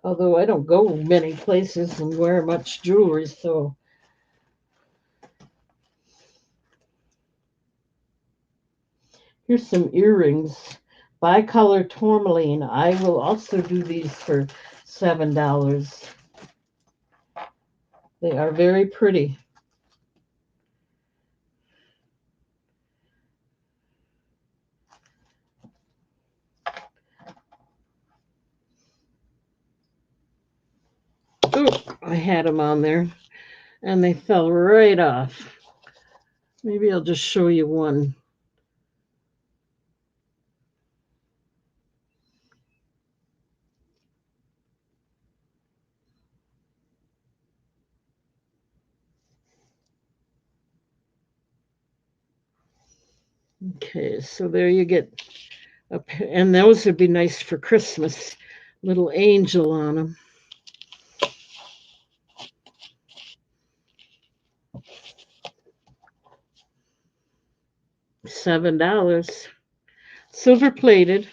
Although I don't go many places and wear much jewelry, so. Here's some earrings. Bicolor tourmaline. I will also do these for $7. They are very pretty. Oh, I had them on there and they fell right off. Maybe I'll just show you one. Okay, so there you get and those would be nice for Christmas. Little angel on them. $7. Silver plated.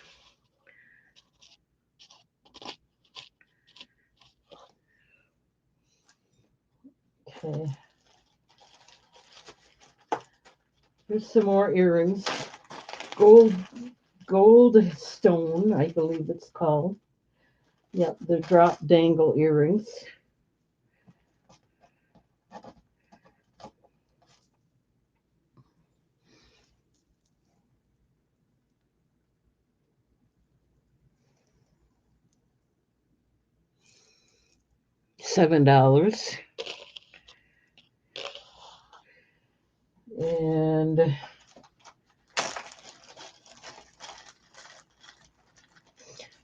Okay. Here's some more earrings. Gold stone, I believe it's called. Yep, the drop dangle earrings. $7. And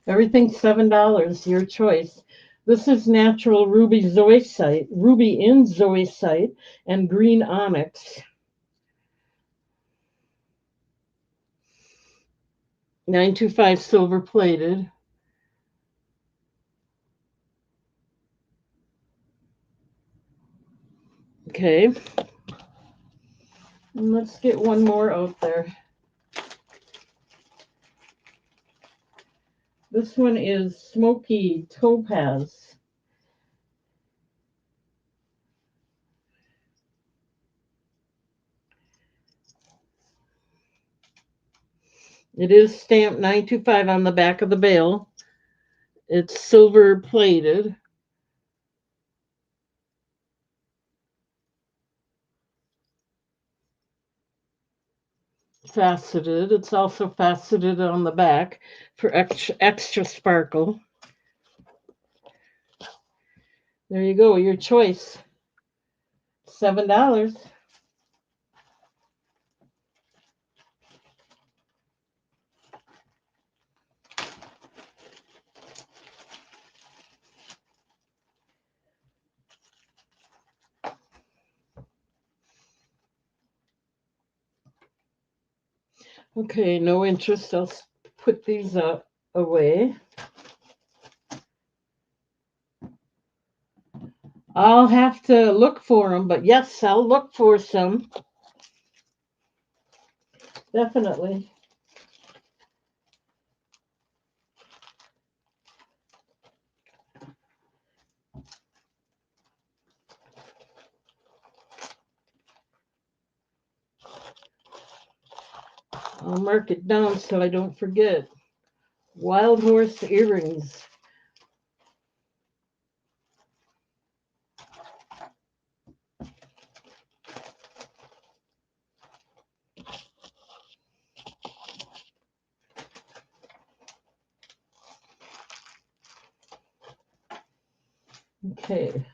everything's $7, your choice. This is natural ruby zoisite, ruby in zoisite, and green onyx. 925 silver plated. Okay. And let's get one more out there. This one is Smoky Topaz. It is stamped 925 on the back of the bail. It's silver plated. Faceted. It's also faceted on the back for extra sparkle. There you go, your choice. $7. Okay, no interest. I'll put these away. I'll have to look for them, but yes, I'll look for some. Definitely. I'll mark it down so I don't forget. Wild horse earrings. Okay.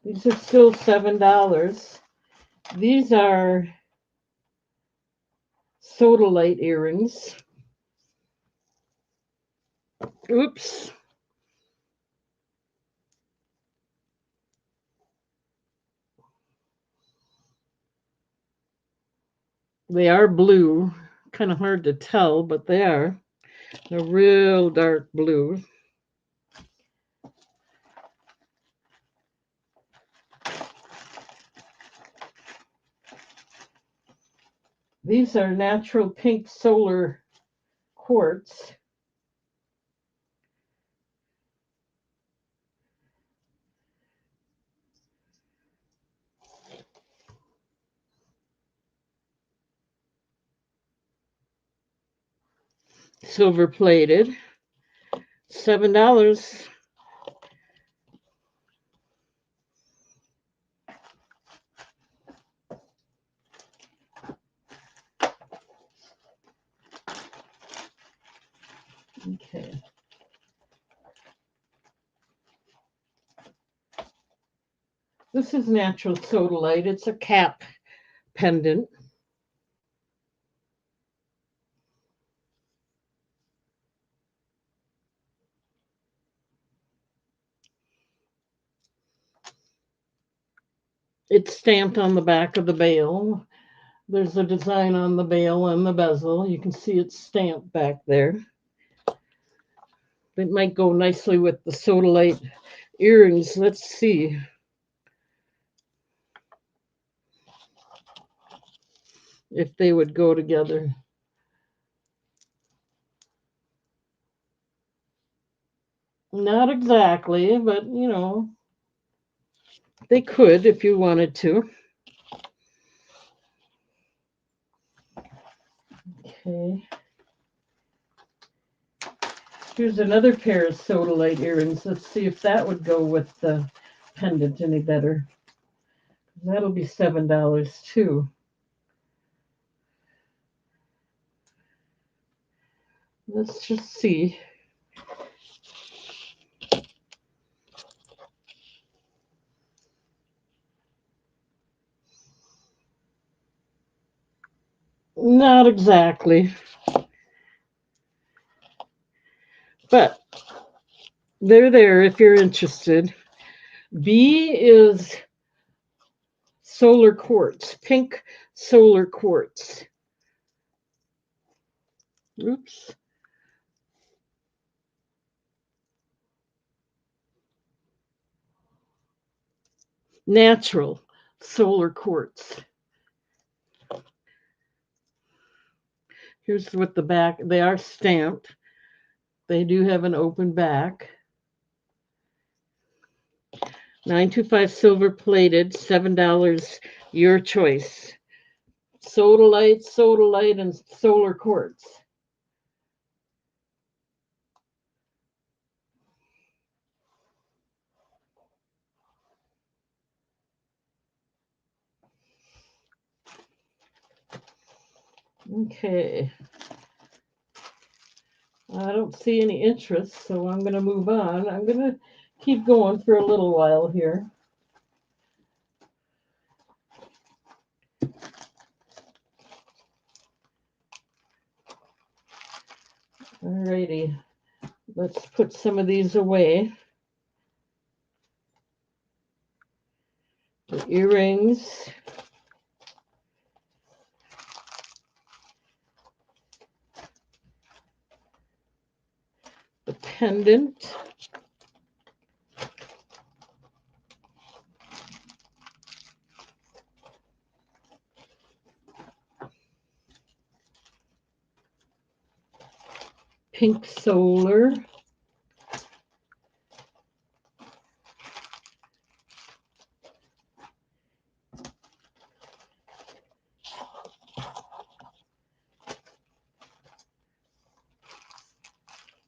These are still $7. These are sodalite earrings. Oops. They are blue. Kind of hard to tell, but they are. They're real dark blue. These are natural pink solar quartz. Silver plated. $7. Okay. This is natural sodalite. It's a cap pendant. It's stamped on the back of the bail. There's a design on the bail and the bezel. You can see it's stamped back there. It might go nicely with the sodalite earrings. Let's see. If they would go together. Not exactly, but they could if you wanted to. Okay. Here's another pair of sodalite earrings. Let's see if that would go with the pendant any better. That'll be $7 too. Let's just see. Not exactly. But they're there if you're interested. B is solar quartz, pink solar quartz. Oops. Natural solar quartz. Here's what the back, they are stamped. They do have an open back. 925 silver plated, $7, your choice. Sodalite, and solar quartz. Okay. I don't see any interest, so I'm going to move on. I'm going to keep going for a little while here. Alrighty. Let's put some of these away. The earrings. The pendant. Pink solar.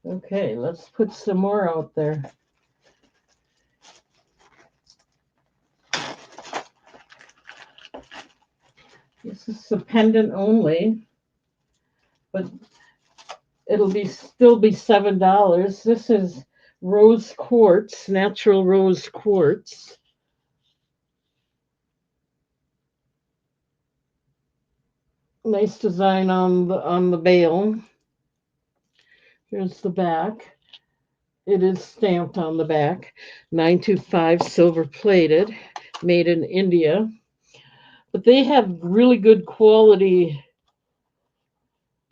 Okay, let's put some more out there. This is the pendant only, but it'll still be $7. This is rose quartz, natural rose quartz. Nice design on the bail. Here's the back. It is stamped on the back. 925 silver plated, made in India. But they have really good quality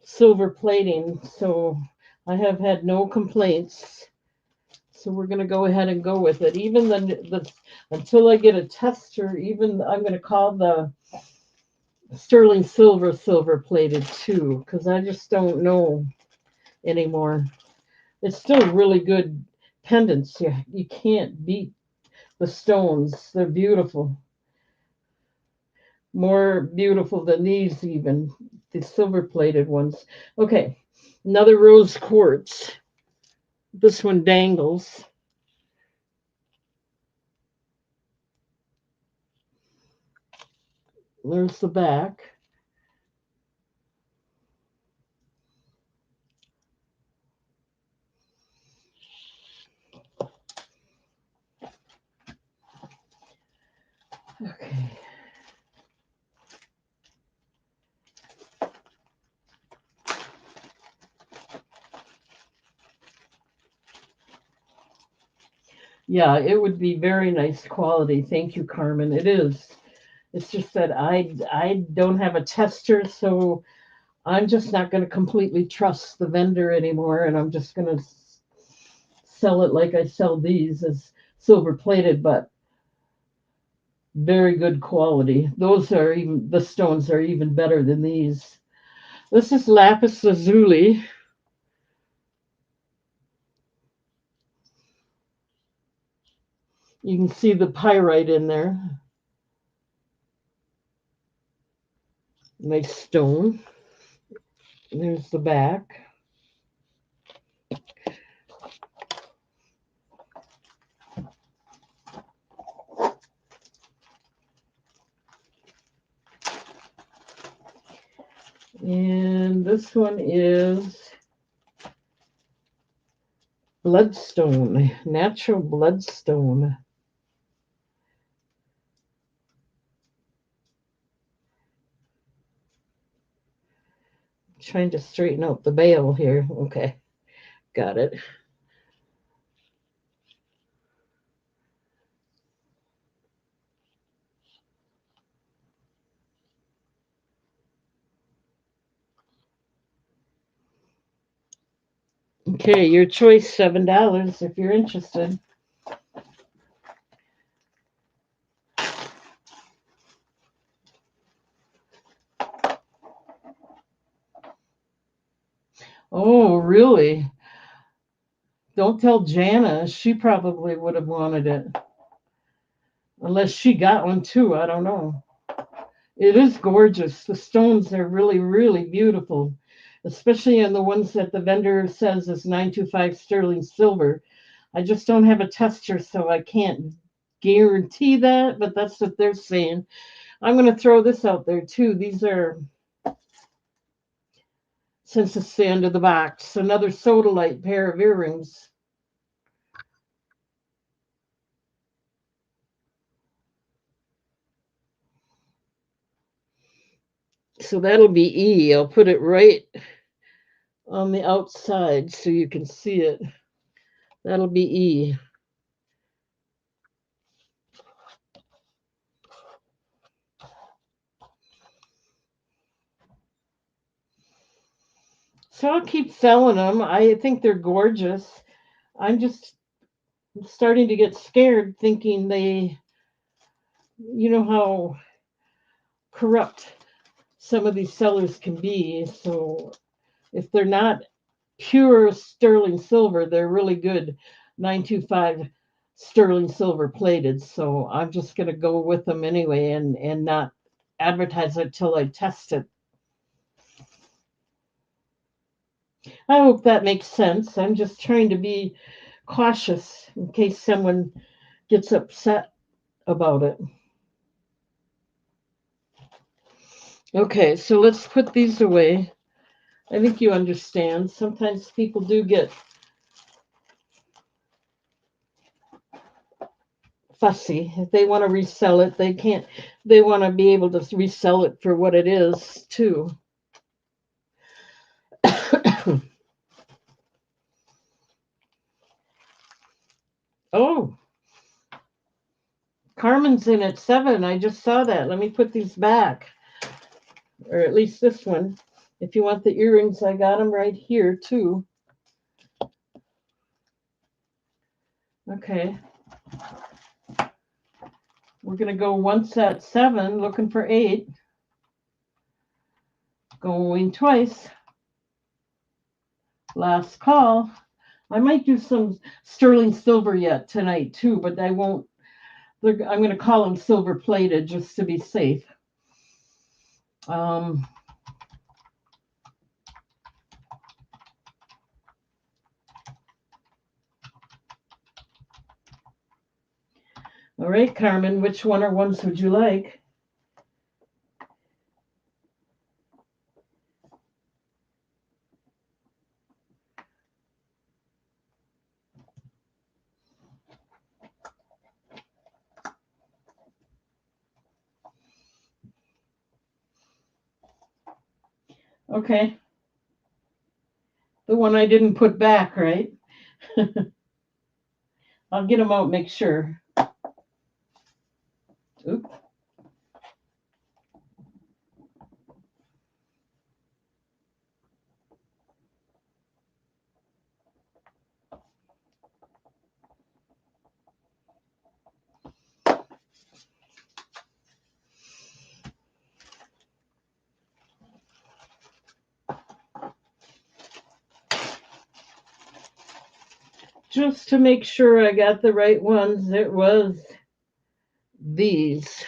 silver plating, so I have had no complaints. So we're going to go ahead and go with it. Even the until I get a tester, even I'm going to call the sterling silver plated too, because I just don't know anymore. It's still really good pendants. You can't beat the stones. They're beautiful. More beautiful than these, even the silver plated ones. Okay, another rose quartz. This one dangles. There's the back. Okay. Yeah, it would be very nice quality. Thank you, Carmen. It is. It's just that I don't have a tester, so I'm just not going to completely trust the vendor anymore, and I'm just going to sell it like I sell these as silver plated, but very good quality. Those are even the stones are even better than these. This is lapis lazuli. You can see the pyrite in there. Nice stone. There's the back. And this one is bloodstone, natural bloodstone. Trying to straighten out the bail here. Okay, got it. Okay, your choice, $7 if you're interested. Oh, really? Don't tell Jana. She probably would have wanted it. Unless she got one too. I don't know. It is gorgeous. The stones are really, really beautiful, especially in the ones that the vendor says is 925 sterling silver. I just don't have a tester, so I can't guarantee that, but that's what they're saying. I'm going to throw this out there too. These are, since it's the end of the box, another Sodalite pair of earrings. So that'll be E. I'll put it right on the outside so you can see it. That'll be E. So I'll keep selling them. I think they're gorgeous. I'm just starting to get scared thinking you know how corrupt some of these sellers can be. So if they're not pure sterling silver, they're really good 925 sterling silver plated. So I'm just going to go with them anyway and not advertise it till I test it. I hope that makes sense. I'm just trying to be cautious in case someone gets upset about it. Okay, so let's put these away. I think you understand. Sometimes people do get fussy. If they want to resell it, they can't. They want to be able to resell it for what it is, too. Oh, Carmen's in at 7. I just saw that. Let me put these back, or at least this one. If you want the earrings, I got them right here, too. Okay. We're going to go once at 7, looking for 8. Going twice. Last call. I might do some sterling silver yet tonight too, but I won't. I'm going to call them silver plated just to be safe. Um, all right, Carmen, which one or ones would you like? Okay. The one I didn't put back, right? I'll get them out, make sure. Oop. Just to make sure I got the right ones, it was these.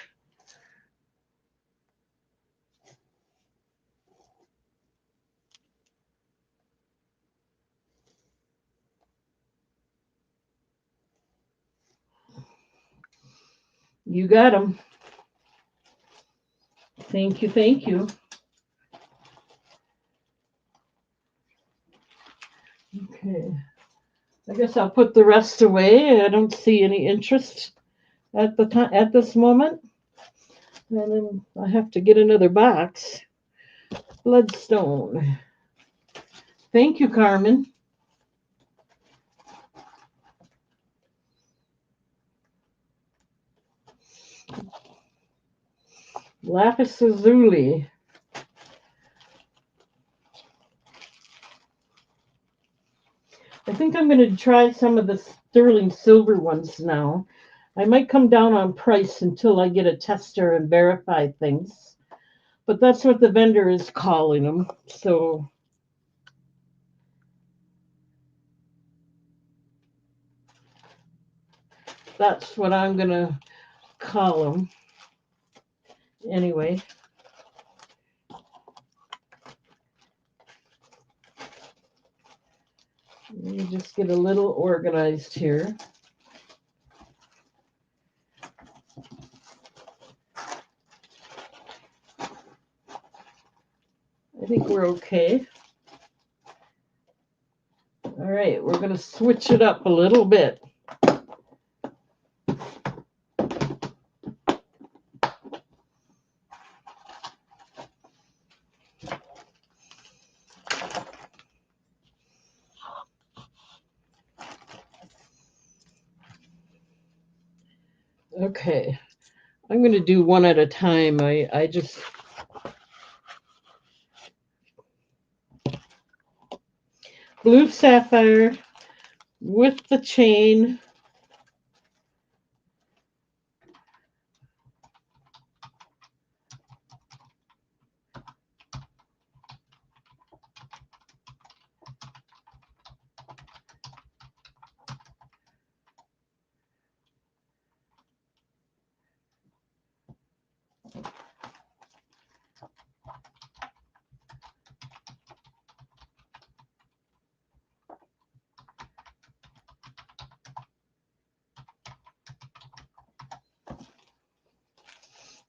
You got them. Thank you, thank you. Okay. I guess I'll put the rest away. I don't see any interest at the time at this moment. And then I have to get another box. Bloodstone. Thank you, Carmen. Lapis lazuli. I'm going to try some of the sterling silver ones now. I might come down on price until I get a tester and verify things, but that's what the vendor is calling them. So that's what I'm going to call them. Anyway, let me just get a little organized here. I think we're okay. All right, we're going to switch it up a little bit. Okay, I'm going to do one at a time. I just blue sapphire with the chain.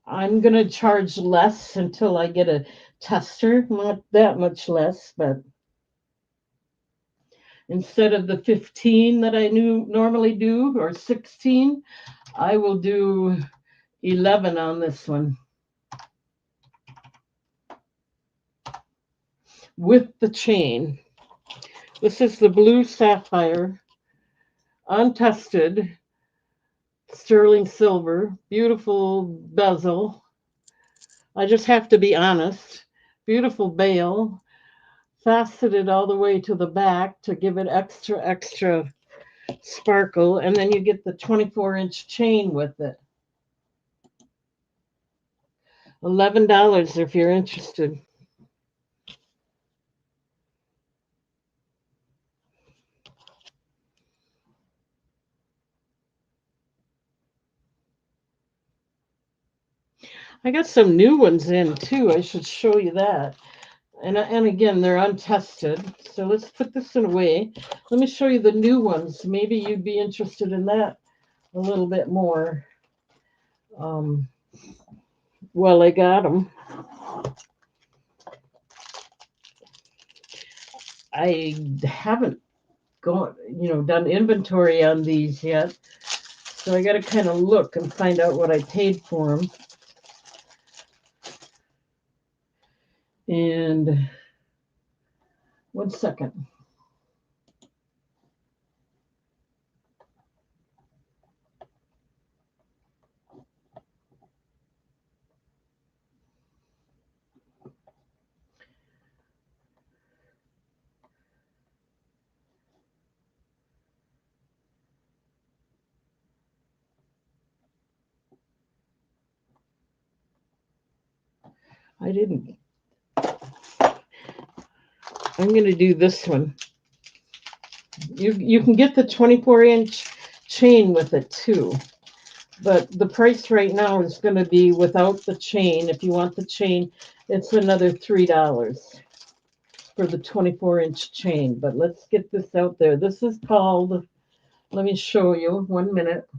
I'm going to charge less until I get a tester, not that much less, but instead of the 15 that I normally do or 16, I will do 11 on this one with the chain. This is the blue sapphire, untested, sterling silver, beautiful bezel. I just have to be honest. Beautiful bail, faceted all the way to the back to give it extra sparkle, and then you get the 24-inch chain with it. $11 if you're interested. I got some new ones in too. I should show you that. And again, they're untested. So let's put this away. Let me show you the new ones. Maybe you'd be interested in that a little bit more. Well, I got them. I haven't done inventory on these yet. So I got to kind of look and find out what I paid for them. And 1 second. I didn't. I'm going to do this one. You can get the 24-inch chain with it too. But the price right now is going to be without the chain. If you want the chain, it's another $3 for the 24-inch chain. But let's get this out there. This is called, let me show you, 1 minute.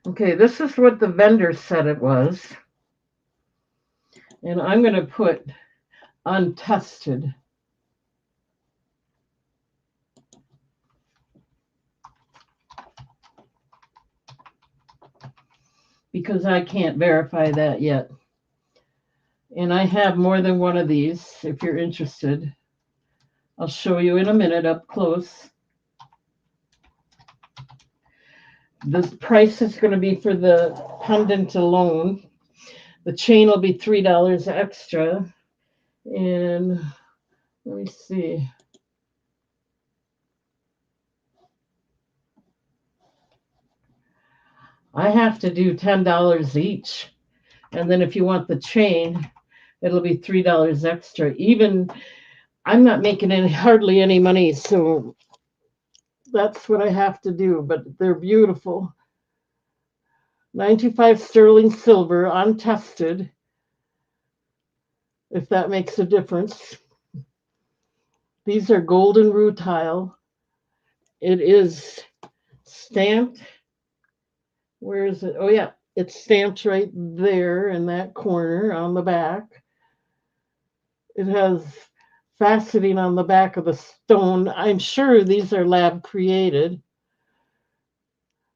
Okay, this is what the vendor said it was. And I'm going to put untested. because I can't verify that yet. And I have more than one of these if you're interested. I'll show you in a minute up close. The price is going to be for the pendant alone. The chain will be $3 extra. And let me see. I have to do $10 each. And then if you want the chain, it'll be $3 extra. Even I'm not making hardly any money, so that's what I have to do. But they're beautiful. 925 sterling silver, untested, if that makes a difference. These are golden rutile. It is stamped. Where is it? Oh, yeah. It's stamped right there in that corner on the back. It has faceting on the back of the stone. I'm sure these are lab created.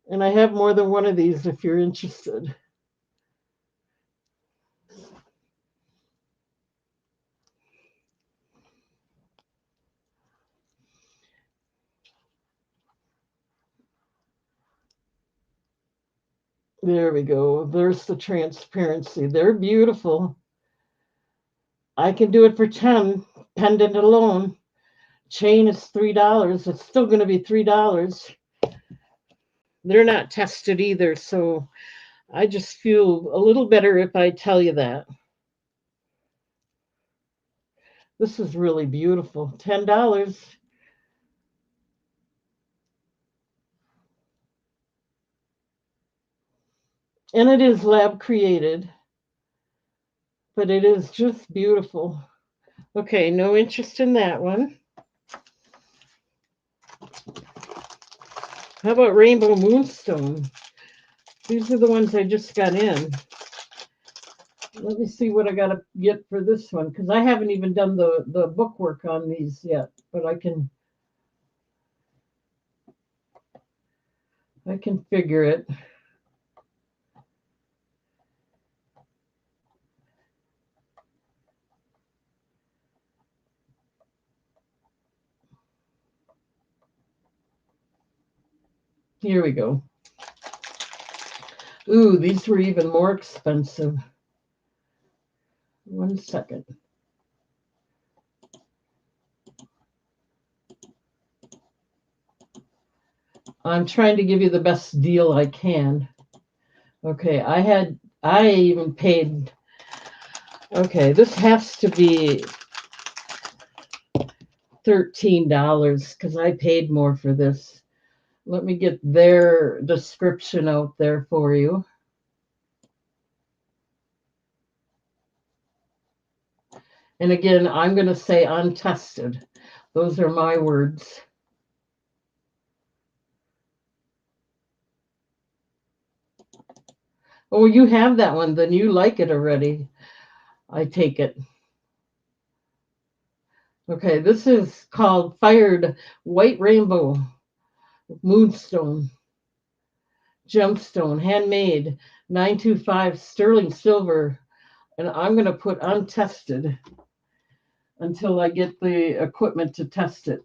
And I have more than one of these if you're interested. There we go. There's the transparency. They're beautiful. I can do it for 10, pendant alone. Chain is $3. It's still going to be $3. They're not tested either, so I just feel a little better if I tell you that. This is really beautiful. $10. And it is lab created, but it is just beautiful. Okay, no interest in that one. How about Rainbow Moonstone? These are the ones I just got in. Let me see what I got to get for this one, because I haven't even done the bookwork on these yet, but I can figure it. Here we go. Ooh, these were even more expensive. 1 second. I'm trying to give you the best deal I can. Okay, I even paid, okay, this has to be $13 because I paid more for this. Let me get their description out there for you. And again, I'm going to say untested. Those are my words. Oh, you have that one. Then you like it already. I take it. Okay, this is called Fired White Rainbow Moonstone Gemstone, handmade, 925 sterling silver. And I'm going to put untested until I get the equipment to test it.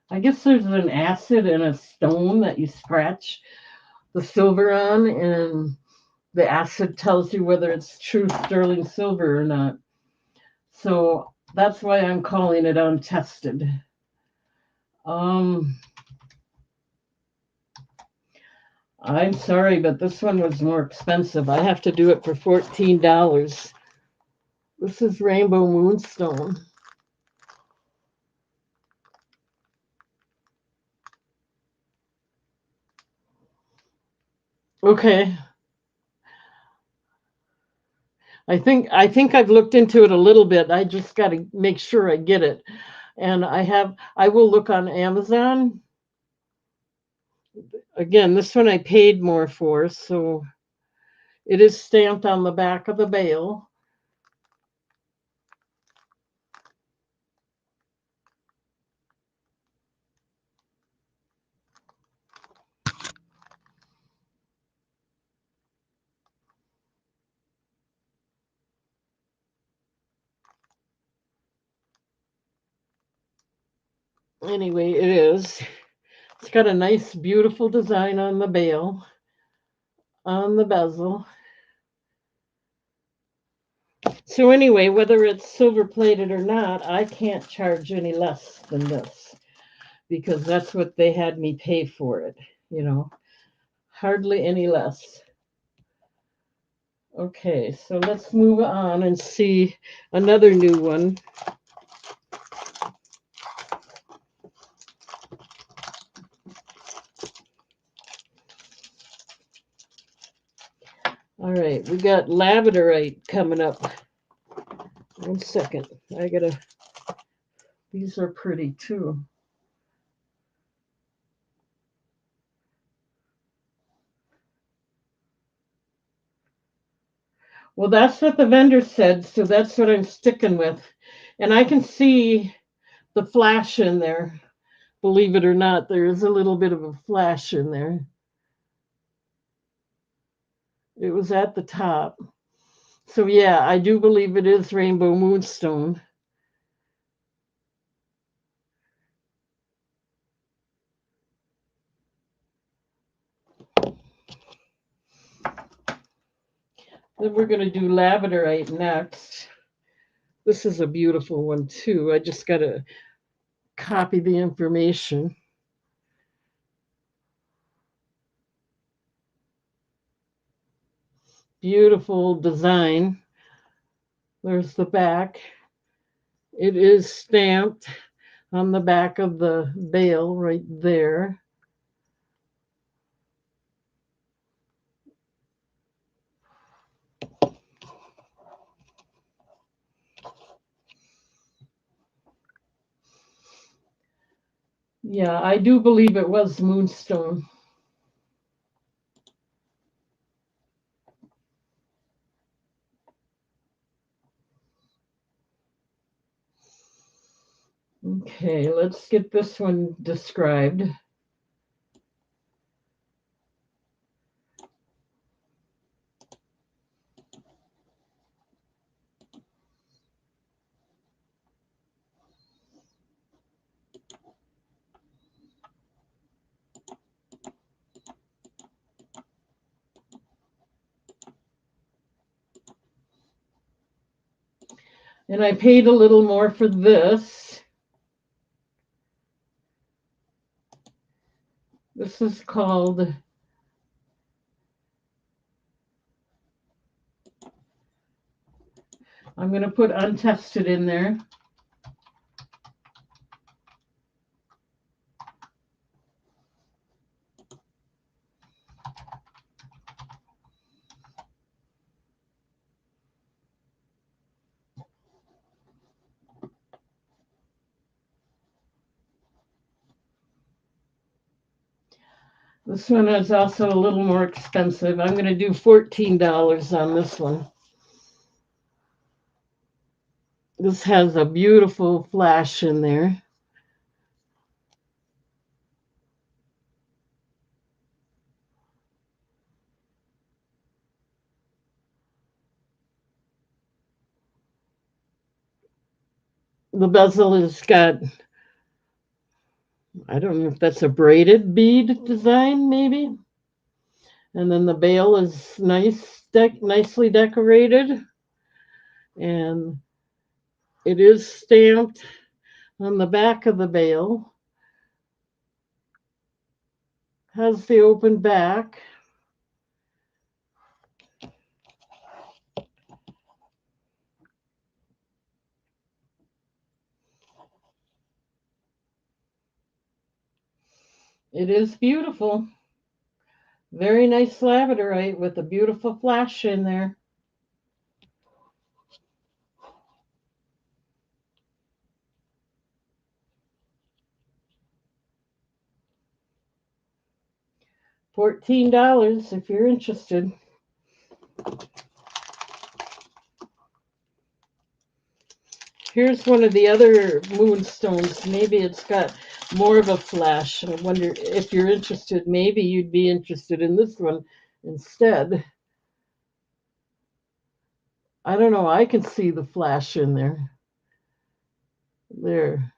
I guess there's an acid and a stone that you scratch the silver on, and the acid tells you whether it's true sterling silver or not. So that's why I'm calling it untested. I'm sorry, but this one was more expensive. I have to do it for $14. This is Rainbow Moonstone. Okay. I think I've looked into it a little bit. I just got to make sure I get it. And I will look on Amazon. Again, this one I paid more for, so it is stamped on the back of the bale. Anyway, it is. It's got a nice, beautiful design on the bail, on the bezel. So anyway, whether it's silver plated or not, I can't charge any less than this because that's what they had me pay for it, you know, hardly any less. Okay, so let's move on and see another new one. All right, we got labradorite coming up. 1 second. These are pretty too. Well, that's what the vendor said, so that's what I'm sticking with. And I can see the flash in there. Believe it or not, there is a little bit of a flash in there. It was at the top. So yeah, I do believe it is rainbow moonstone. Then we're going to do labradorite next. This is a beautiful one too. I just got to copy the information. Beautiful design. There's the back. It is stamped on the back of the bail right there. Yeah, I do believe it was moonstone. Okay, let's get this one described. And I paid a little more for this. This is called, I'm going to put untested in there. This one is also a little more expensive. I'm going to do $14 on this one. This has a beautiful flash in there. The bezel has got, I don't know if that's a braided bead design, maybe. And then the bail is nicely decorated. And it is stamped on the back of the bail. Has the open back. It is beautiful. Very nice labradorite with a beautiful flash in there. $14 if you're interested. Here's one of the other moonstones. Maybe it's got more of a flash. I wonder if you're interested. Maybe you'd be interested in this one instead. I don't know. I can see the flash in there. There.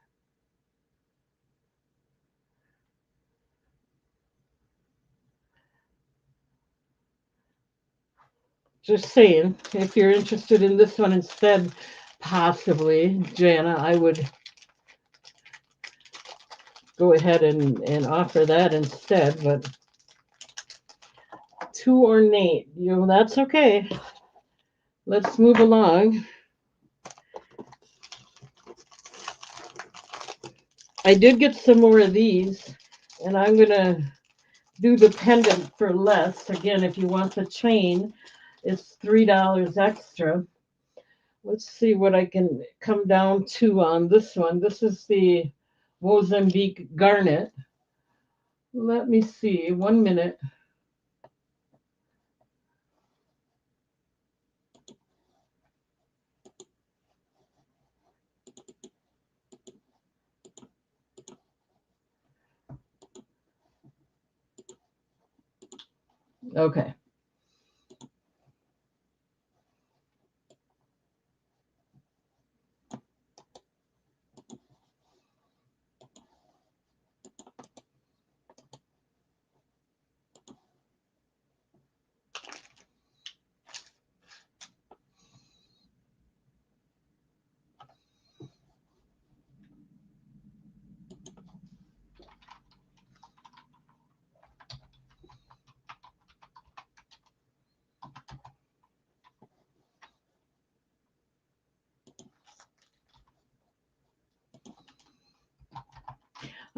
Just saying, if you're interested in this one instead, possibly, Jana, I would go ahead and offer that instead, but too ornate, that's okay. Let's move along. I did get some more of these, and I'm going to do the pendant for less. Again, if you want the chain, it's $3 extra. Let's see what I can come down to on this one. This is the Mozambique garnet. Let me see, 1 minute. Okay.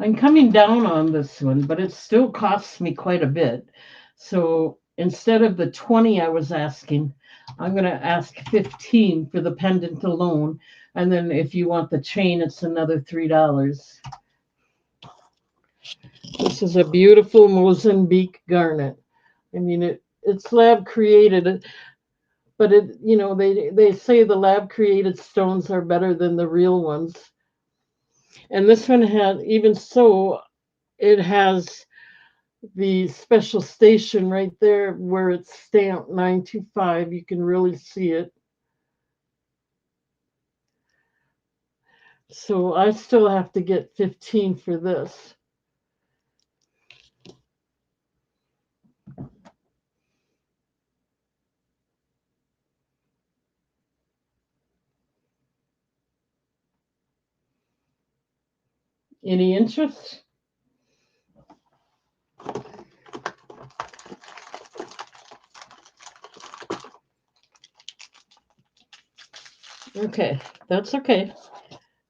I'm coming down on this one, but it still costs me quite a bit. So instead of the 20 I was asking, I'm going to ask 15 for the pendant alone. And then if you want the chain, it's another $3. This is a beautiful Mozambique garnet. I mean, it's lab created, but they say the lab created stones are better than the real ones. And this one had, even so, it has the special station right there where it's stamped 925. You can really see it. So I still have to get 15 for this. Any interest? Okay, that's okay.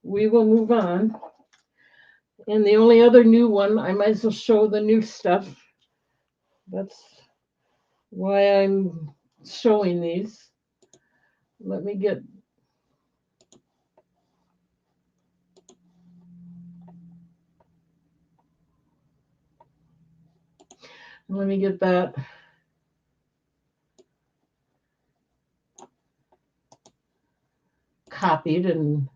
We will move on. And the only other new one, I might as well show the new stuff. That's why I'm showing these. Let me get that copied, and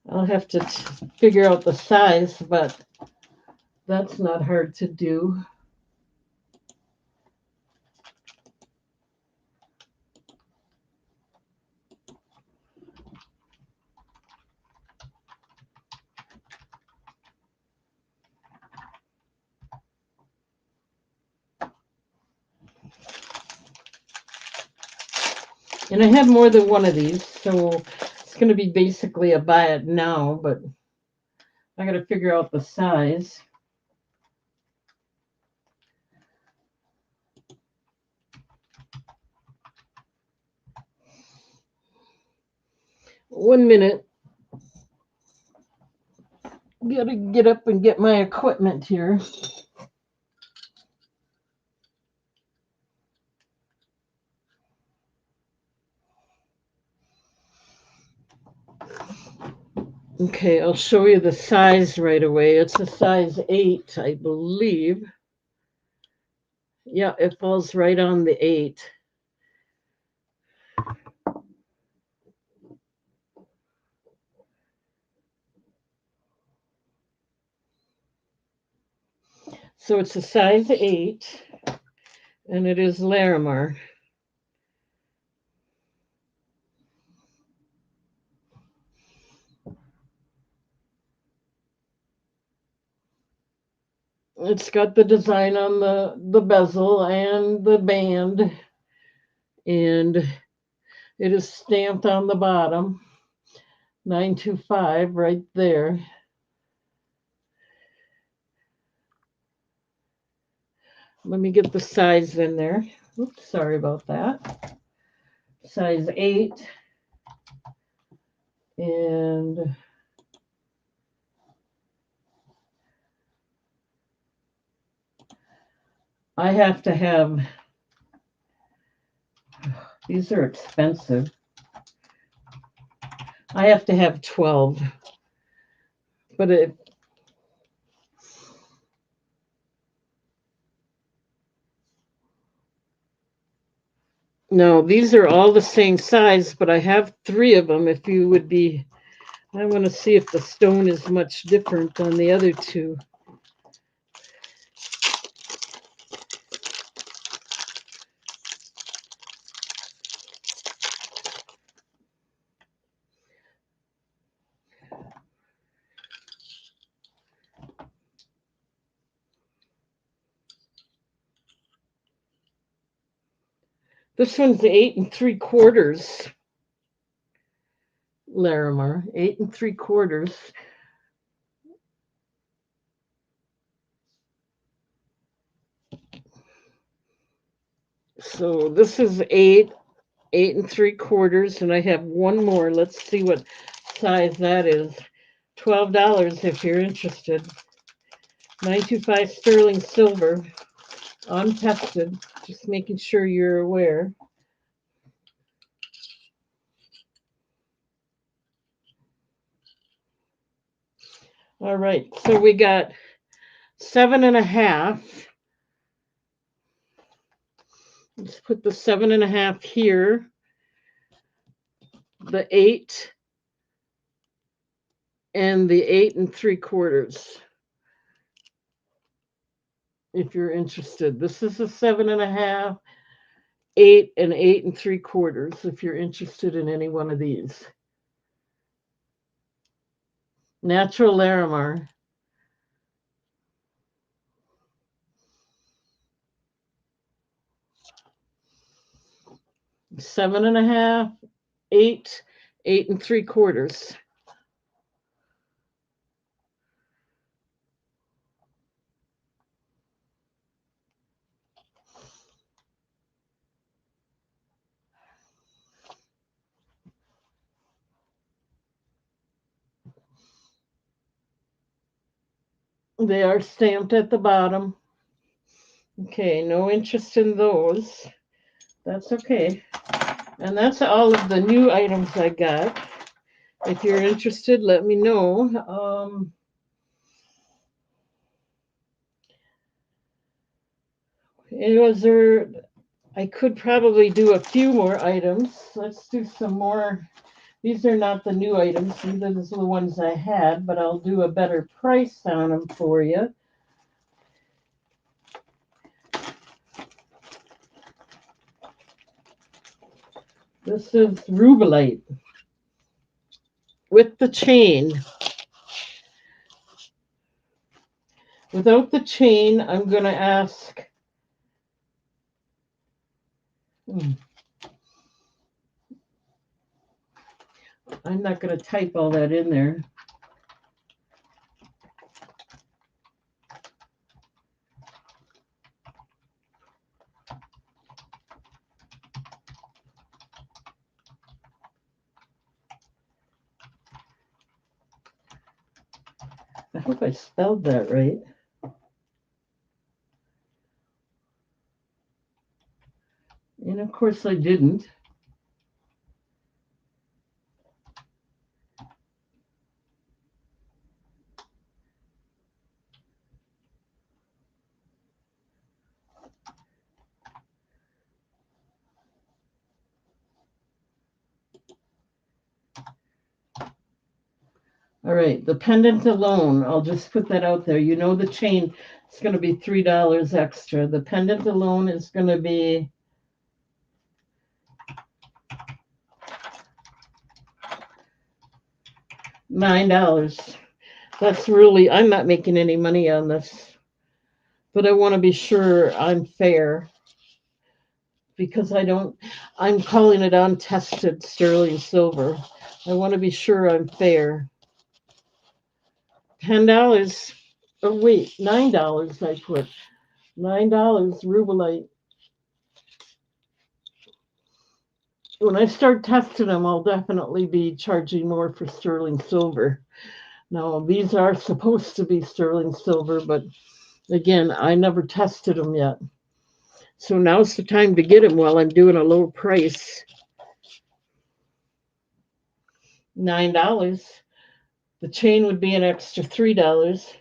I'll have to figure out the size, but that's not hard to do. And I have more than one of these, so it's going to be basically a buy it now, but I got to figure out the size. One minute. Got to get up and get my equipment here. Okay, I'll show you the size right away. It's a size 8, I believe. Yeah, it falls right on the 8. So it's a size 8, and it is Larimar. It's got the design on the bezel and the band, and it is stamped on the bottom, 925 right there. Let me get the size in there. Oops, sorry about that. Size 8. And I have to have, these are expensive. I have to have 12. But no, these are all the same size, but I have 3 of them if you would be. I want to see if the stone is much different than the other 2. This one's 8 3/4 Larimar, 8 3/4. So this is 8 3/4, and I have one more. Let's see what size that is. $12 if you're interested. 925 sterling silver, untested. Just making sure you're aware. All right, so we got 7.5. Let's put the 7.5 here. The 8 and the 8 3/4. If you're interested, this is a 7.5, 8, and 8 3/4. If you're interested in any one of these, natural Larimar. 7.5, 8, 8 3/4. They are stamped at the bottom. Okay, no interest in those. That's okay. And that's all of the new items I got. If you're interested, let me know. It was there. I could probably do a few more items. Let's do some more. These are not the new items. These are the ones I had, but I'll do a better price on them for you. This is Rubellite with the chain. Without the chain, I'm going to ask. I'm not going to type all that in there. I hope I spelled that right. And of course I didn't. All right, the pendant alone, I'll just put that out there. You know the chain is going to be $3 extra. The pendant alone is going to be $9. That's really, I'm not making any money on this. but I want to be sure I'm fair because I'm calling it untested sterling silver. I want to be sure I'm fair. $10. Oh, wait, $9 I put. $9 rubelite. When I start testing them, I'll definitely be charging more for sterling silver. Now, these are supposed to be sterling silver, but again, I never tested them yet. So now's the time to get them while I'm doing a low price. $9. The chain would be an extra $3.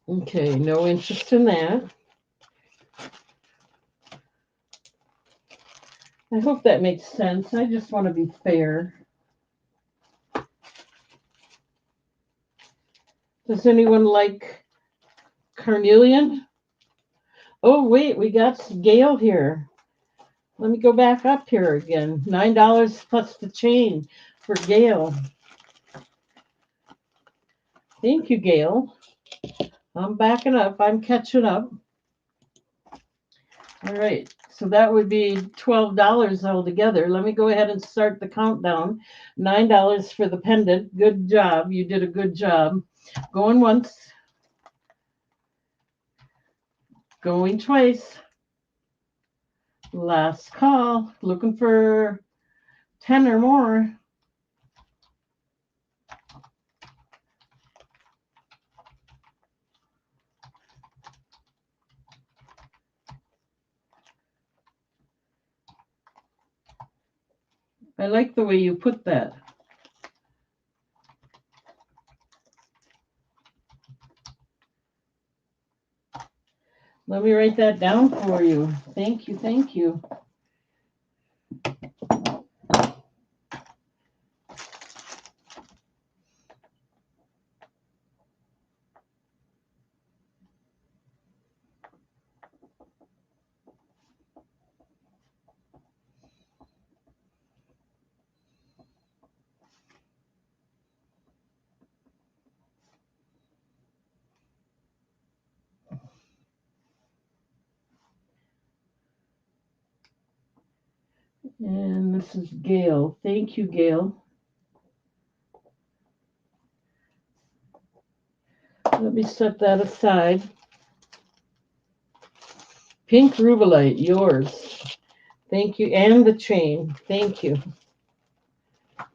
Okay, no interest in that. I hope that makes sense. I just want to be fair. Does anyone like carnelian? Oh, wait, we got Gail here. Let me go back up here again. $9 plus the chain for Gail. Thank you, Gail. I'm backing up. I'm catching up. All right. So that would be $12 altogether. Let me go ahead and start the countdown. $9 for the pendant. Good job. You did a good job. Going once. Going twice. Last call. Looking for 10 or more. I like the way you put that. Let me write that down for you. Thank you. Thank you. And this is Gail. Thank you, Gail. Let me set that aside. Pink rubelite, yours. Thank you. And the chain. Thank you. I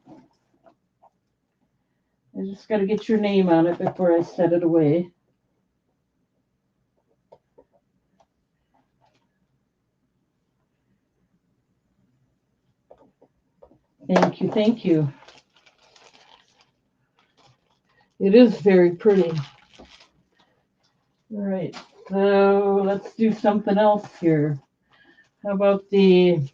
just got to get your name on it before I set it away. Thank you. Thank you. It is very pretty. All right. So let's do something else here. How about my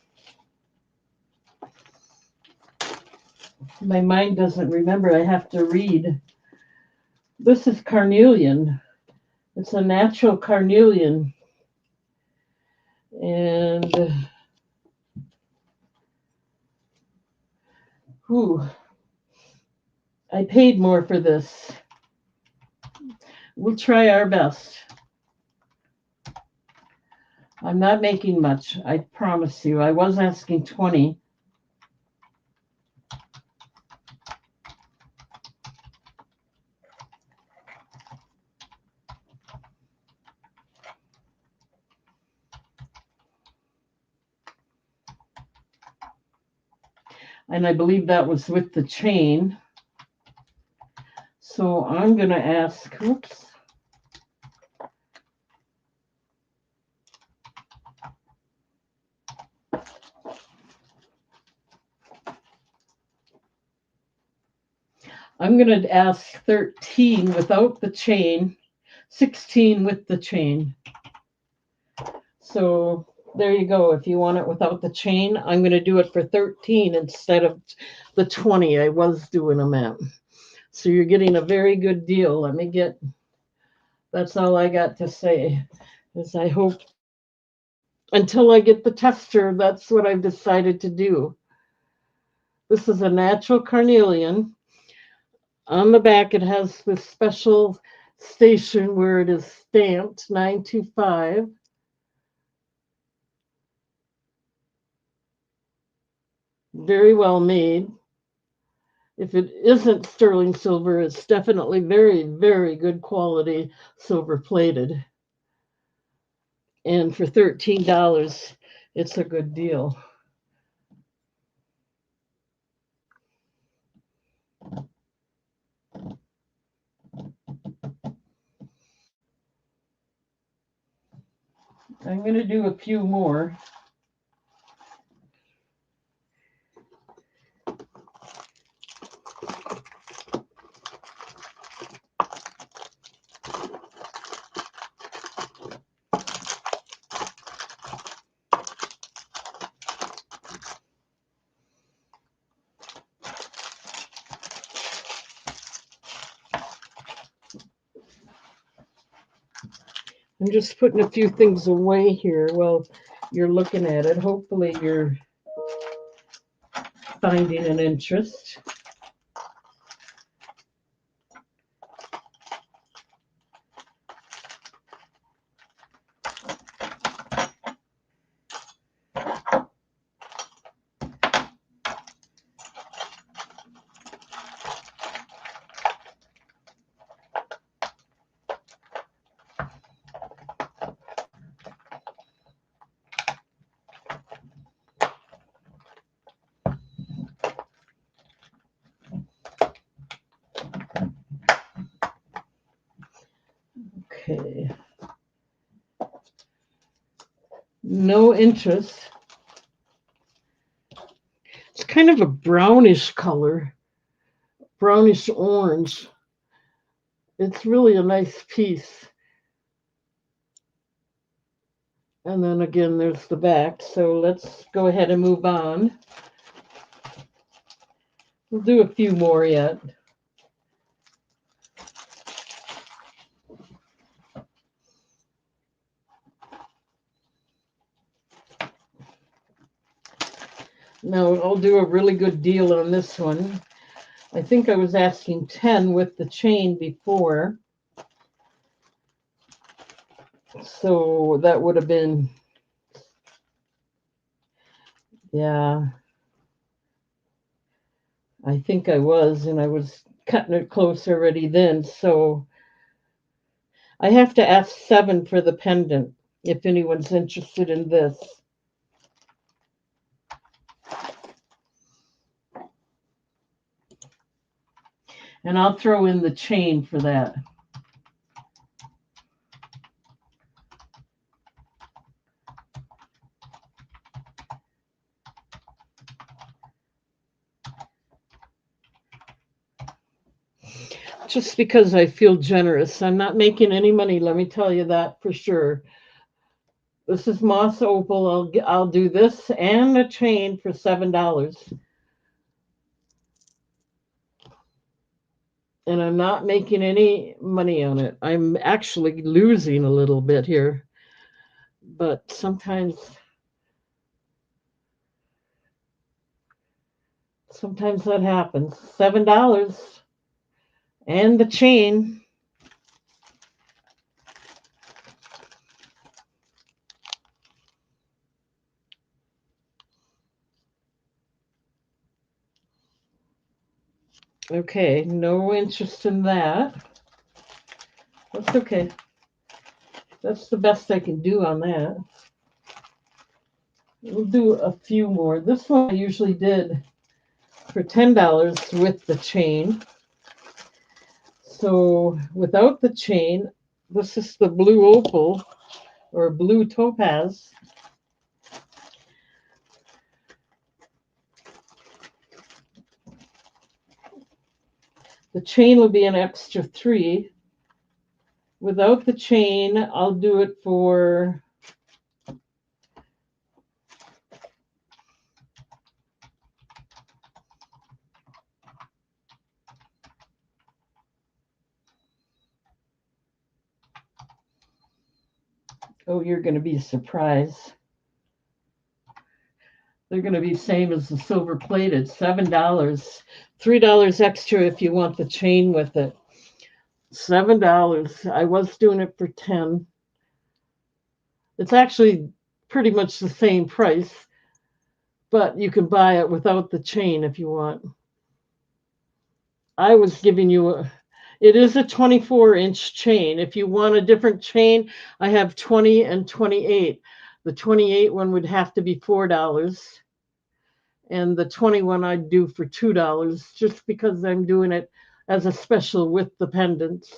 mind doesn't remember. I have to read. This is carnelian. It's a natural carnelian. And I paid more for this. We'll try our best. I'm not making much, I promise you. I was asking 20. And I believe that was with the chain. So I'm going to ask, whoops. I'm going to ask 13 without the chain, 16 with the chain. So there you go. If you want it without the chain, I'm going to do it for 13 instead of the 20 I was doing them at. So you're getting a very good deal. That's all I got to say, is I hope until I get the tester, that's what I've decided to do. This is a natural carnelian. On the back, it has this special station where it is stamped 925. Very well made. If it isn't sterling silver, it's definitely very, very good quality silver plated. And for $13, it's a good deal. I'm going to do a few more. I'm just putting a few things away here while you're looking at it. Hopefully you're finding an interest. Okay. No interest. It's kind of a brownish color, brownish orange. It's really a nice piece. And then again, there's the back. So let's go ahead and move on. We'll do a few more yet. Now, I'll do a really good deal on this one. I think I was asking 10 with the chain before. So that would have been, yeah, I think I was, and I was cutting it close already then. So I have to ask 7 for the pendant if anyone's interested in this. And I'll throw in the chain for that. Just because I feel generous. I'm not making any money, let me tell you that for sure. This is moss opal. I'll do this and a chain for $7. And I'm not making any money on it. I'm actually losing a little bit here. But sometimes that happens. $7 and the chain. Okay, no interest in that. That's okay. That's the best I can do on that. We'll do a few more. This one I usually did for $10 with the chain. So without the chain, this is the blue opal or blue topaz. The chain will be an extra 3. Without the chain, I'll do it for oh, you're going to be surprised. They're going to be same as the silver plated, $7. $3 extra if you want the chain with it. $7. I was doing it for 10. It's actually pretty much the same price, but you can buy it without the chain if you want. I was giving you it is a 24-inch chain. If you want a different chain, I have 20 and 28. The 28 one would have to be $4, and the 21 I'd do for $2 just because I'm doing it as a special with the pendants.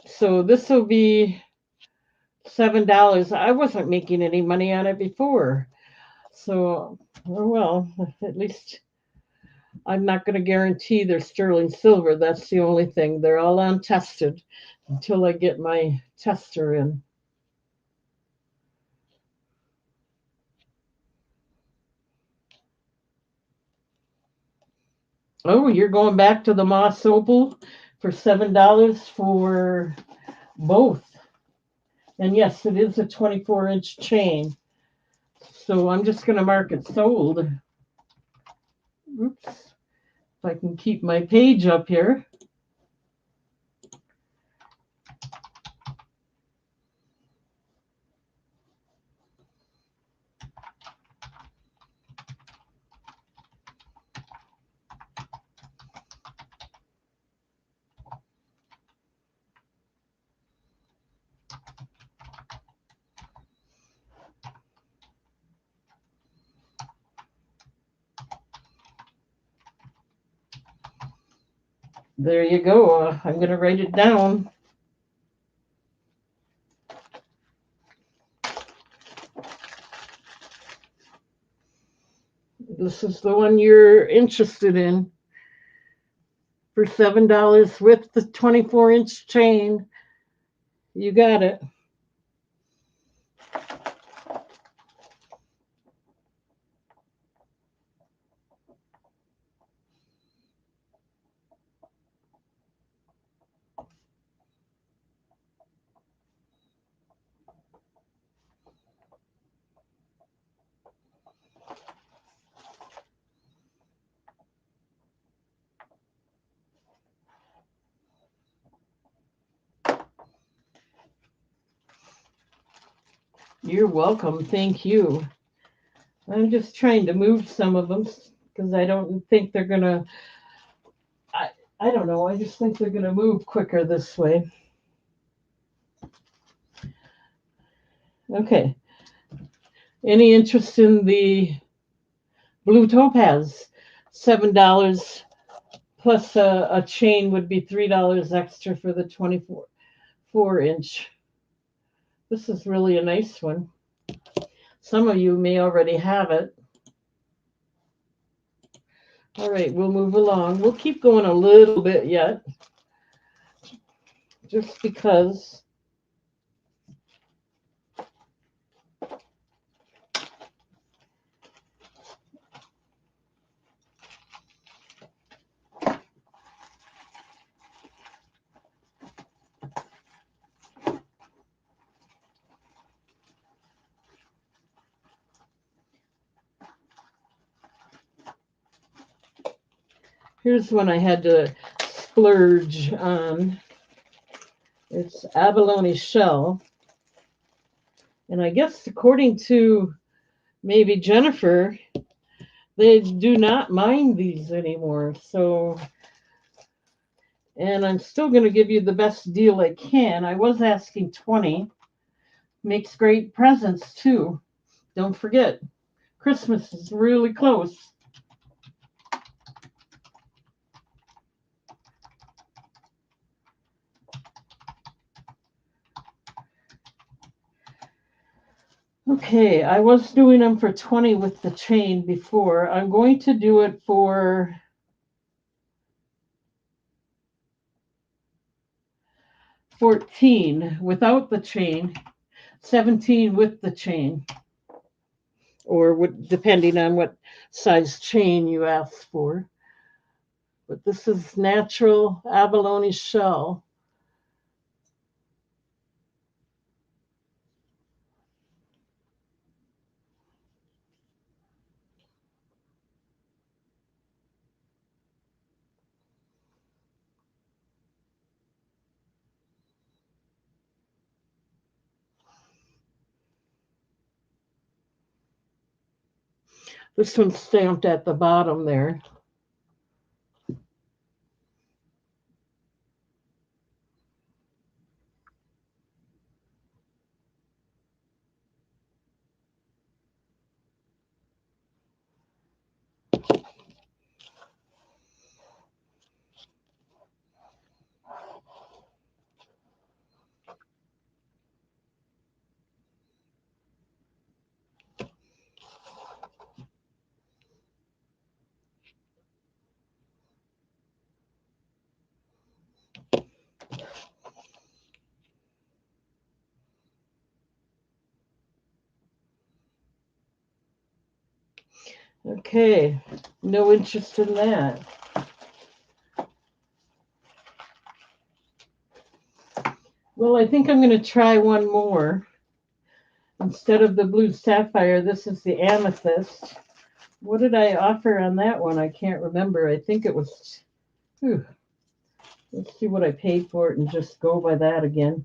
So this will be $7. I wasn't making any money on it before. So, oh well, at least I'm not going to guarantee they're sterling silver. That's the only thing. They're all untested until I get my tester in. Oh, you're going back to the Moss Opal for $7 for both. And yes, it is a 24-inch chain. So I'm just going to mark it sold. Oops. If I can keep my page up here. There you go. I'm going to write it down. This is the one you're interested in for $7 with the 24-inch chain. You got it. You're welcome. Thank you. I'm just trying to move some of them because I don't think they're going to, I don't know. I just think they're going to move quicker this way. Okay. Any interest in the blue topaz? $7 plus a chain would be $3 extra for the 24-inch. This is really a nice one. Some of you may already have it. All right, we'll move along. We'll keep going a little bit yet, just because. Here's one I had to splurge on. It's abalone shell. And I guess according to maybe Jennifer, they do not mind these anymore. So, and I'm still going to give you the best deal I can. I was asking 20. Makes great presents too. Don't forget, Christmas is really close. Okay, I was doing them for 20 with the chain before. I'm going to do it for $14 without the chain, $17 with the chain, or depending on what size chain you ask for. But this is natural abalone shell. This one's stamped at the bottom there. Okay, no interest in that. Well, I think I'm going to try one more. Instead of the blue sapphire, this is the amethyst. What did I offer on that one? I can't remember. I think it was, whew, let's see what I paid for it and just go by that again.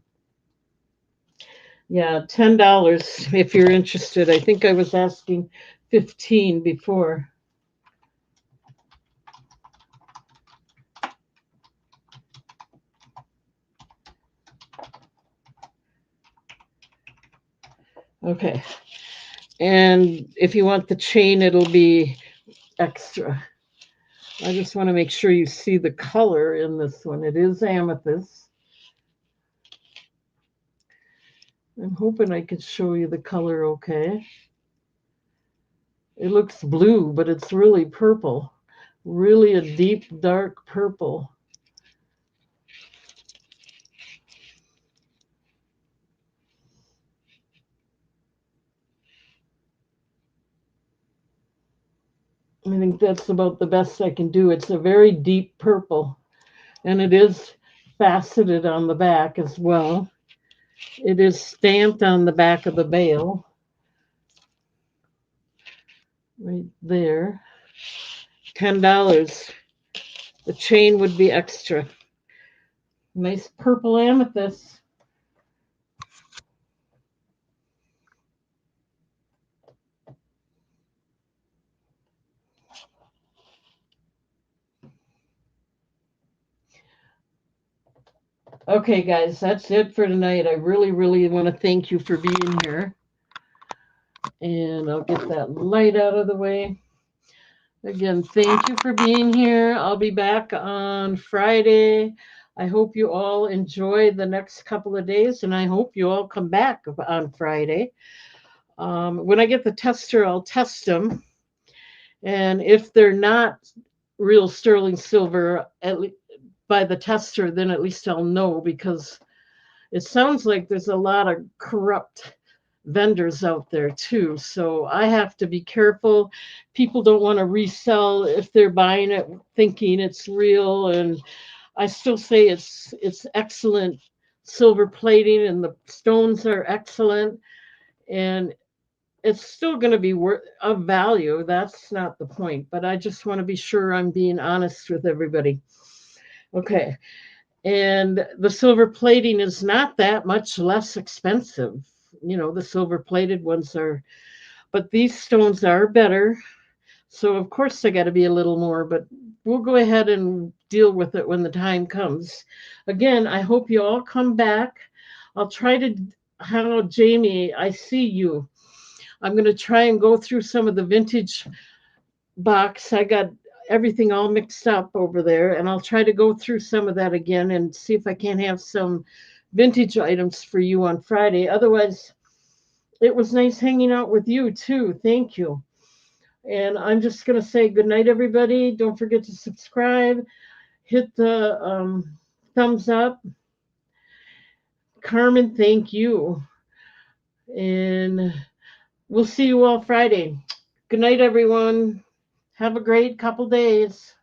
Yeah, $10 if you're interested. I think I was asking 15 before. Okay. And if you want the chain, it'll be extra. I just want to make sure you see the color in this one. It is amethyst. I'm hoping I could show you the color okay. It looks blue, but it's really purple. Really a deep, dark purple. I think that's about the best I can do. It's a very deep purple, and it is faceted on the back as well. It is stamped on the back of the bale, right there. $10. The chain would be extra. Nice purple amethyst. Okay, guys, that's it for tonight. I really, really want to thank you for being here. And I'll get that light out of the way. Again, thank you for being here. I'll be back on Friday. I hope you all enjoy the next couple of days, and I hope you all come back on Friday. When I get the tester, I'll test them. And if they're not real sterling silver, by the tester, then at least I'll know, because it sounds like there's a lot of corrupt vendors out there too. So I have to be careful. People don't want to resell if they're buying it thinking it's real. And I still say it's excellent silver plating, and the stones are excellent, and it's still going to be of value. That's not the point, but I just want to be sure I'm being honest with everybody. Okay. And the silver plating is not that much less expensive. You know, the silver plated ones are, but these stones are better. So, of course, they got to be a little more, but we'll go ahead and deal with it when the time comes. Again, I hope you all come back. I'll try to, how, Jamie, I see you. I'm going to try and go through some of the vintage box. I got everything all mixed up over there, and I'll try to go through some of that again and see if I can't have some vintage items for you on Friday. Otherwise, it was nice hanging out with you too. Thank you. And I'm just going to say good night, everybody. Don't forget to subscribe, hit the thumbs up. Carmen, thank you. And we'll see you all Friday. Good night, everyone. Have a great couple days.